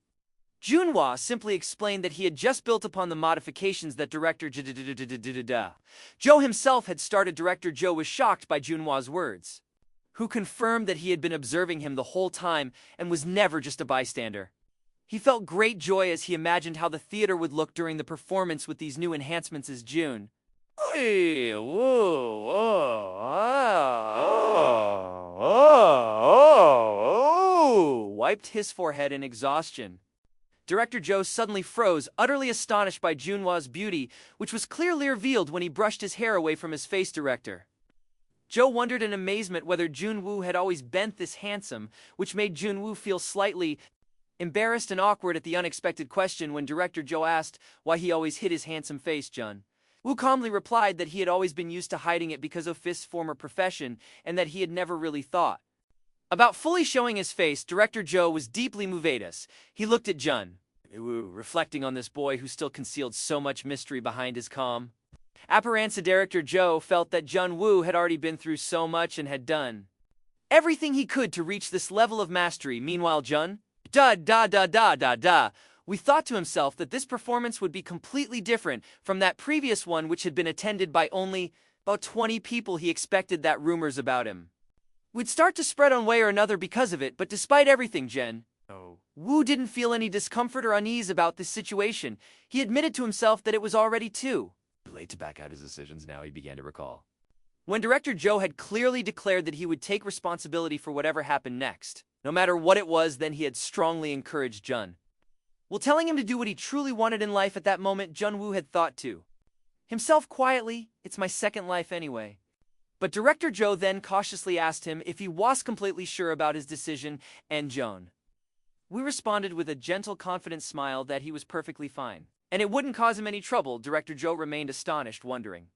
Junhwa simply explained that he had just built upon the modifications that director Joe himself had started. Director Joe was shocked by Junhwa's words, who confirmed that he had been observing him the whole time and was never just a bystander. He felt great joy as he imagined how the theater would look during the performance with these new enhancements. As Jun wiped his forehead in exhaustion, director Joe suddenly froze, utterly astonished by Junhwa's beauty, which was clearly revealed when he brushed his hair away from his face. Director Joe wondered in amazement whether Jun Woo had always been this handsome, which made Jun Woo feel slightly embarrassed and awkward at the unexpected question. When director Joe asked why he always hid his handsome face, Jun Woo calmly replied that he had always been used to hiding it because of his former profession, and that he had never really thought about fully showing his face. Director Joe was deeply moved. He looked at Jun Woo, reflecting on this boy who still concealed so much mystery behind his calm appearance. Director Joe felt that Jun Woo had already been through so much and had done everything he could to reach this level of mastery. Meanwhile, Jun we thought to himself that this performance would be completely different from that previous one, which had been attended by only about 20 people. He expected that rumors about him would start to spread one way or another because of it, but despite everything, Woo didn't feel any discomfort or unease about this situation. He admitted to himself that it was already too late to back out his decisions. Now he began to recall when director Joe had clearly declared that he would take responsibility for whatever happened next, no matter what it was. Then he had strongly encouraged Jun Woo, telling him to do what he truly wanted in life. At that moment, Jun Woo had thought to himself quietly, "It's my second life anyway." But director Joe then cautiously asked him if he was completely sure about his decision, and Jun Woo responded with a gentle, confident smile that he was perfectly fine. and it wouldn't cause him any trouble. Director Joe remained astonished, wondering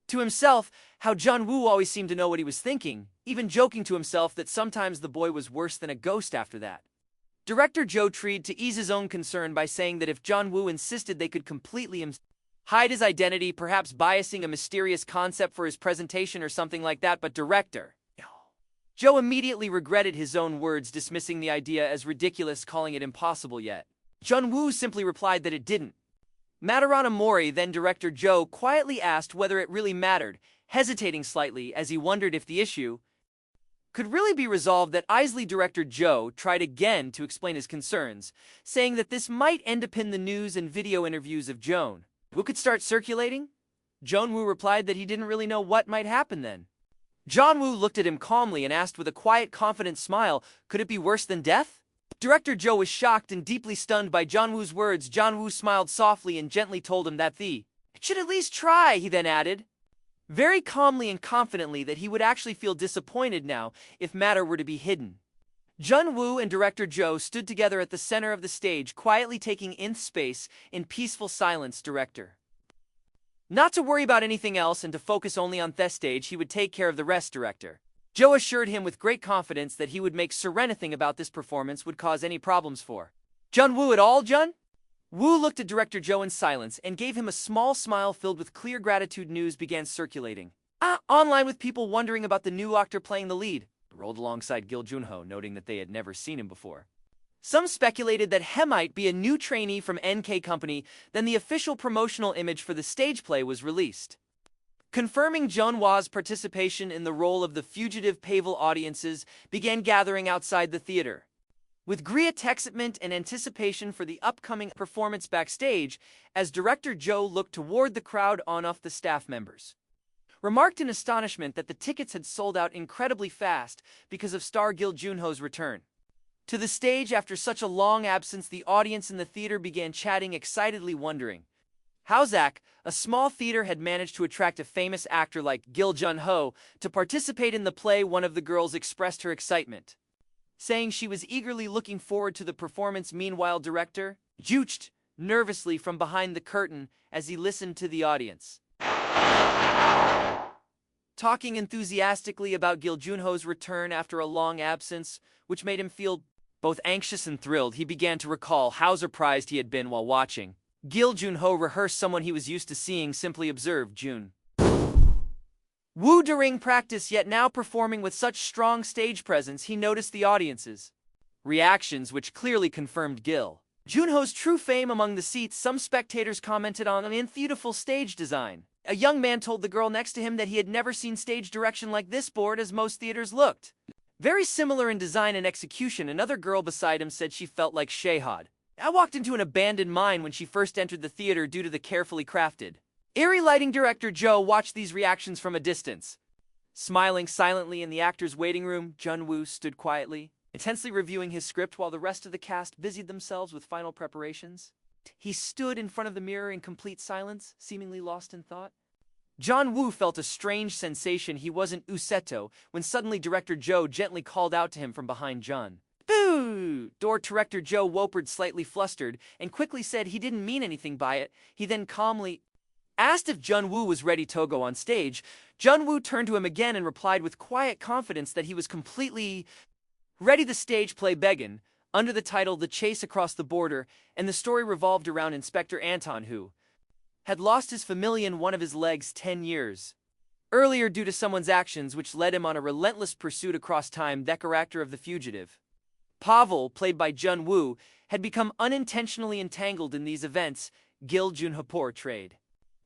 to himself how Jun-woo always seemed to know what he was thinking, even joking to himself that sometimes the boy was worse than a ghost after that. Director Joe tried to ease his own concern by saying that if Jun-woo insisted they could completely hide his identity, perhaps biasing a mysterious concept for his presentation or something like that, but Director Joe immediately regretted his own words, dismissing the idea as ridiculous, calling it impossible yet. Jun-woo simply replied that it didn't matter on Mori. Then Director Joe quietly asked whether it really mattered, hesitating slightly as he wondered if the issue could really be resolved. That Isley Director Joe tried again to explain his concerns, saying that this might end up in the news and video interviews of Joan Woo could start circulating. Jun-woo replied that he didn't really know what might happen then. Jun-woo looked at him calmly and asked with a quiet, confident smile, could it be worse than death? Director Joe was shocked and deeply stunned by Jun-woo's words. Jun-woo smiled softly and gently told him that it should at least try. He then added, very calmly and confidently, that he would actually feel disappointed now if matter were to be hidden. Jun-woo and Director Joe stood together at the center of the stage, quietly taking in space in peaceful silence. Director not to worry about anything else and to focus only on the stage, he would take care of the rest. Director Joe assured him with great confidence that he would make sure nothing about this performance would cause any problems for Jun-woo at all. Jun-woo looked at Director Joe in silence and gave him a small smile filled with clear gratitude. News began circulating online with people wondering about the new actor playing the lead, rolled alongside Gil Junho, noting that they had never seen him before. Some speculated that he might be a new trainee from NK Company. Then the official promotional image for the stage play was released, confirming Jun-woo's participation in the role of the fugitive. Pavel audiences began gathering outside the theater, with great excitement and anticipation for the upcoming performance backstage. As Director Joe looked toward the crowd, off the staff members remarked in astonishment that the tickets had sold out incredibly fast because of star Gil Junho's return to the stage after such a long absence. The audience in the theater began chatting excitedly, wondering how Zach, a small theater, had managed to attract a famous actor like Gil Junho to participate in the play. One of the girls expressed her excitement, saying she was eagerly looking forward to the performance. Meanwhile, Director juched nervously from behind the curtain as he listened to the audience talking enthusiastically about Gil Junho's return after a long absence, which made him feel both anxious and thrilled. He began to recall how surprised he had been while watching Gil Junho rehearse someone he was used to seeing. Simply observed Jun-woo during practice, yet now performing with such strong stage presence. He noticed the audience's reactions, which clearly confirmed Gil Junho's true fame. Among the seats, some spectators commented on an beautiful stage design. A young man told the girl next to him that he had never seen stage direction like this. Board as most theaters looked very similar in design and execution. Another girl beside him said she felt like Shahad I walked into an abandoned mine when she first entered the theater due to the carefully crafted, eerie lighting. Director Joe watched these reactions from a distance, smiling silently. In the actor's waiting room, Jun-woo stood quietly, intensely reviewing his script while the rest of the cast busied themselves with final preparations. He stood in front of the mirror in complete silence, seemingly lost in thought. Jun-woo felt a strange sensation. He wasn't Useto when suddenly Director Joe gently called out to him from behind Jun. Boo! Director Joe whispered, slightly flustered, and quickly said he didn't mean anything by it. He then calmly asked if Jun-woo was ready to go on stage. Jun-woo turned to him again and replied with quiet confidence that he was completely ready. The stage play began under the title The Chase Across the Border, and the story revolved around Inspector Anton, who had lost his familia, one of his legs, 10 years earlier due to someone's actions, which led him on a relentless pursuit across time. The character of the fugitive, Pavel, played by Jun-woo, had become unintentionally entangled in these events. Gil Junho portrayed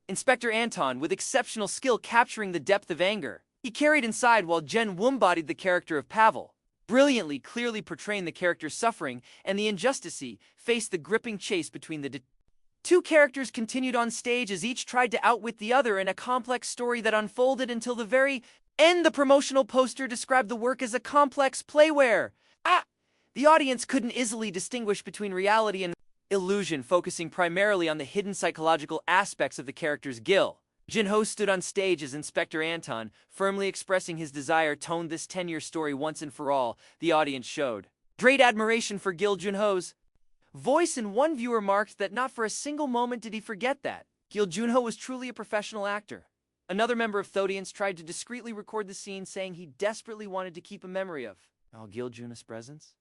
Inspector Anton with exceptional skill, capturing the depth of anger he carried inside, while Jun-woo embodied the character of Pavel, brilliantly, clearly portraying the character's suffering and the injustice he faced. The gripping chase between the two characters continued on stage as each tried to outwit the other in a complex story that unfolded until the very end. The promotional poster described the work as a complex play where the audience couldn't easily distinguish between reality and illusion, focusing primarily on the hidden psychological aspects of the characters. Gil Junho stood on stage as Inspector Anton, firmly expressing his desire to tone this 10-year story once and for all. The audience showed great admiration for Gil Junho's voice, and one viewer marked that not for a single moment did he forget that Gil Junho was truly a professional actor. Another member of the audience tried to discreetly record the scene, saying he desperately wanted to keep a memory of Gil Junho's presence.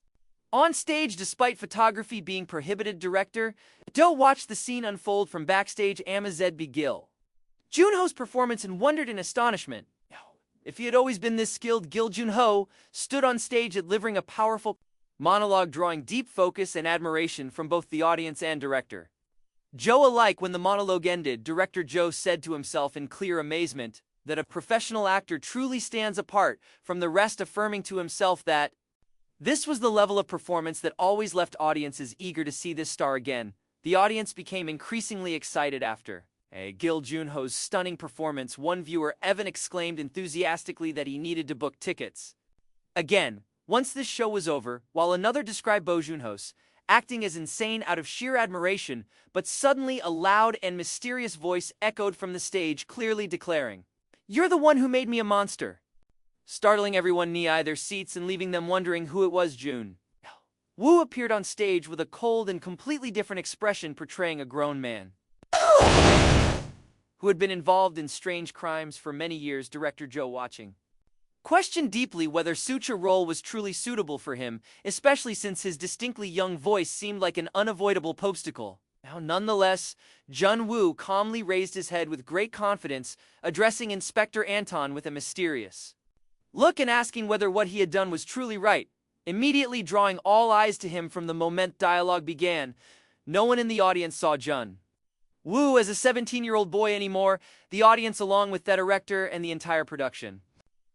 On stage, despite photography being prohibited, director Do watched the scene unfold from backstage. Amazedby Gil Junho's performance and wondered in astonishment. If he had always been this skilled, Gil Junho stood on stage delivering a powerful monologue, drawing deep focus and admiration from both the audience and director Joe alike. When the monologue ended, director Joe said to himself in clear amazement that a professional actor truly stands apart from the rest, affirming to himself that this was the level of performance that always left audiences eager to see this star again. The audience became increasingly excited after Gil Junho's stunning performance. One viewer, Evan, exclaimed enthusiastically that he needed to book tickets again once this show was over, while another described Bo Junho's acting as insane out of sheer admiration. But suddenly a loud and mysterious voice echoed from the stage, clearly declaring, "You're the one who made me a monster," startling everyone near their seats and leaving them wondering who it was. Jun Woo appeared on stage with a cold and completely different expression, portraying a grown man who had been involved in strange crimes for many years. Director Joe, watching, questioned deeply whether such a role was truly suitable for him, especially since his distinctly young voice seemed like an unavoidable obstacle. Nonetheless, Jun Woo calmly raised his head with great confidence, addressing Inspector Anton with a mysterious look and asking whether what he had done was truly right, immediately drawing all eyes to him. From the moment dialogue began, no one in the audience saw Jun Woo as a 17-year-old boy anymore. The audience, along with that director and the entire production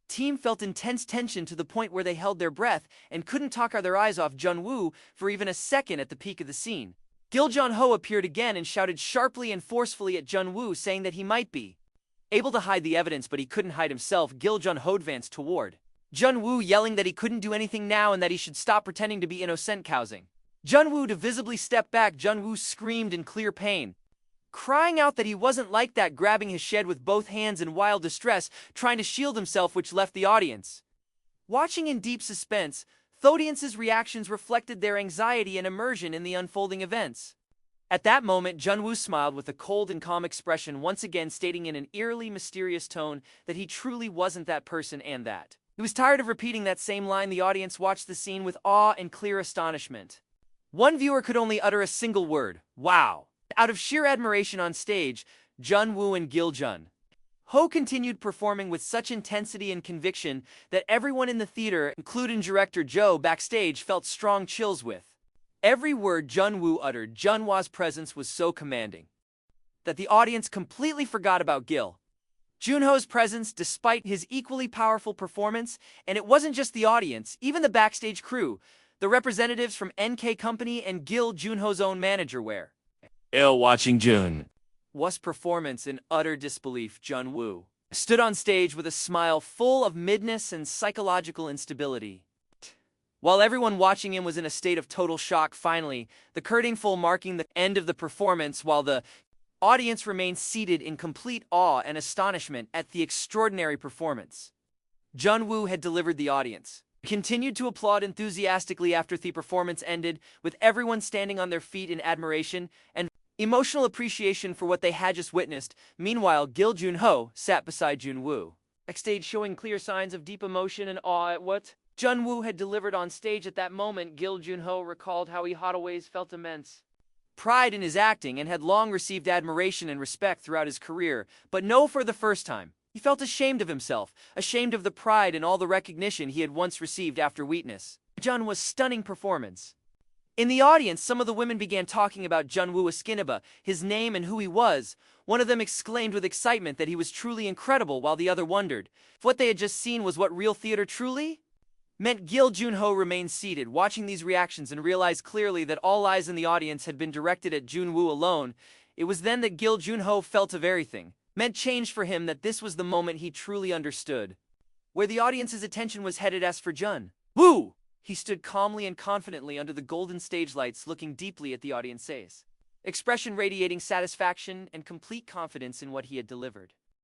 team, felt intense tension to the point where they held their breath and couldn't talk their eyes off Jun Woo for even a second. At the peak of the scene, Gil Junho appeared again and shouted sharply and forcefully at Jun Woo, saying that he might be able to hide the evidence, but he couldn't hide himself. Gil Junho advanced toward Jun Woo, yelling that he couldn't do anything now and that he should stop pretending to be innocent, causing Jun Woo to visibly step back. Jun Woo screamed in clear pain, crying out that he wasn't like that, grabbing his shed with both hands in wild distress, trying to shield himself, which left the audience watching in deep suspense. The audience's reactions reflected their anxiety and immersion in the unfolding events. At that moment, Jun Woo smiled with a cold and calm expression, once again stating in an eerily mysterious tone that he truly wasn't that person and that he was tired of repeating that same line. The audience watched the scene with awe and clear astonishment. One viewer could only utter a single word: "Wow!" out of sheer admiration. On stage, Jun Woo and Gil Junho continued performing with such intensity and conviction that everyone in the theater, including director Joe backstage, felt strong chills with every word Jun Woo uttered. Junho's presence was so commanding that the audience completely forgot about Gil Junho's presence, despite his equally powerful performance. And it wasn't just the audience, even the backstage crew, the representatives from NK Company and Gil Junho's own manager were watching Jun Woo's performance in utter disbelief. Jun Woo stood on stage with a smile full of midness and psychological instability, while everyone watching him was in a state of total shock. Finally, the curtain full marking the end of the performance, while the audience remained seated in complete awe and astonishment at the extraordinary performance Jun Woo had delivered. The audience continued to applaud enthusiastically after the performance ended, with everyone standing on their feet in admiration and emotional appreciation for what they had just witnessed. Meanwhile, Gil Junho sat beside Jun Woo backstage, showing clear signs of deep emotion and awe at what Jun Woo had delivered on stage. At that moment, Gil Junho recalled how he had always felt immense pride in his acting and had long received admiration and respect throughout his career, but no, for the first time, he felt ashamed of himself, ashamed of the pride and all the recognition he had once received after witness Jun Woo's stunning performance. In the audience, some of the women began talking about Jun Woo Askinaba, his name and who he was. One of them exclaimed with excitement that he was truly incredible, while the other wondered if what they had just seen was what real theater truly meant. Gil Junho remained seated, watching these reactions, and realized clearly that all eyes in the audience had been directed at Jun Woo alone. It was then that Gil Junho felt of everything meant change for him, that this was the moment he truly understood where the audience's attention was headed. As for Jun Woo, he stood calmly and confidently under the golden stage lights, looking deeply at the audience's expression, radiating satisfaction and complete confidence in what he had delivered.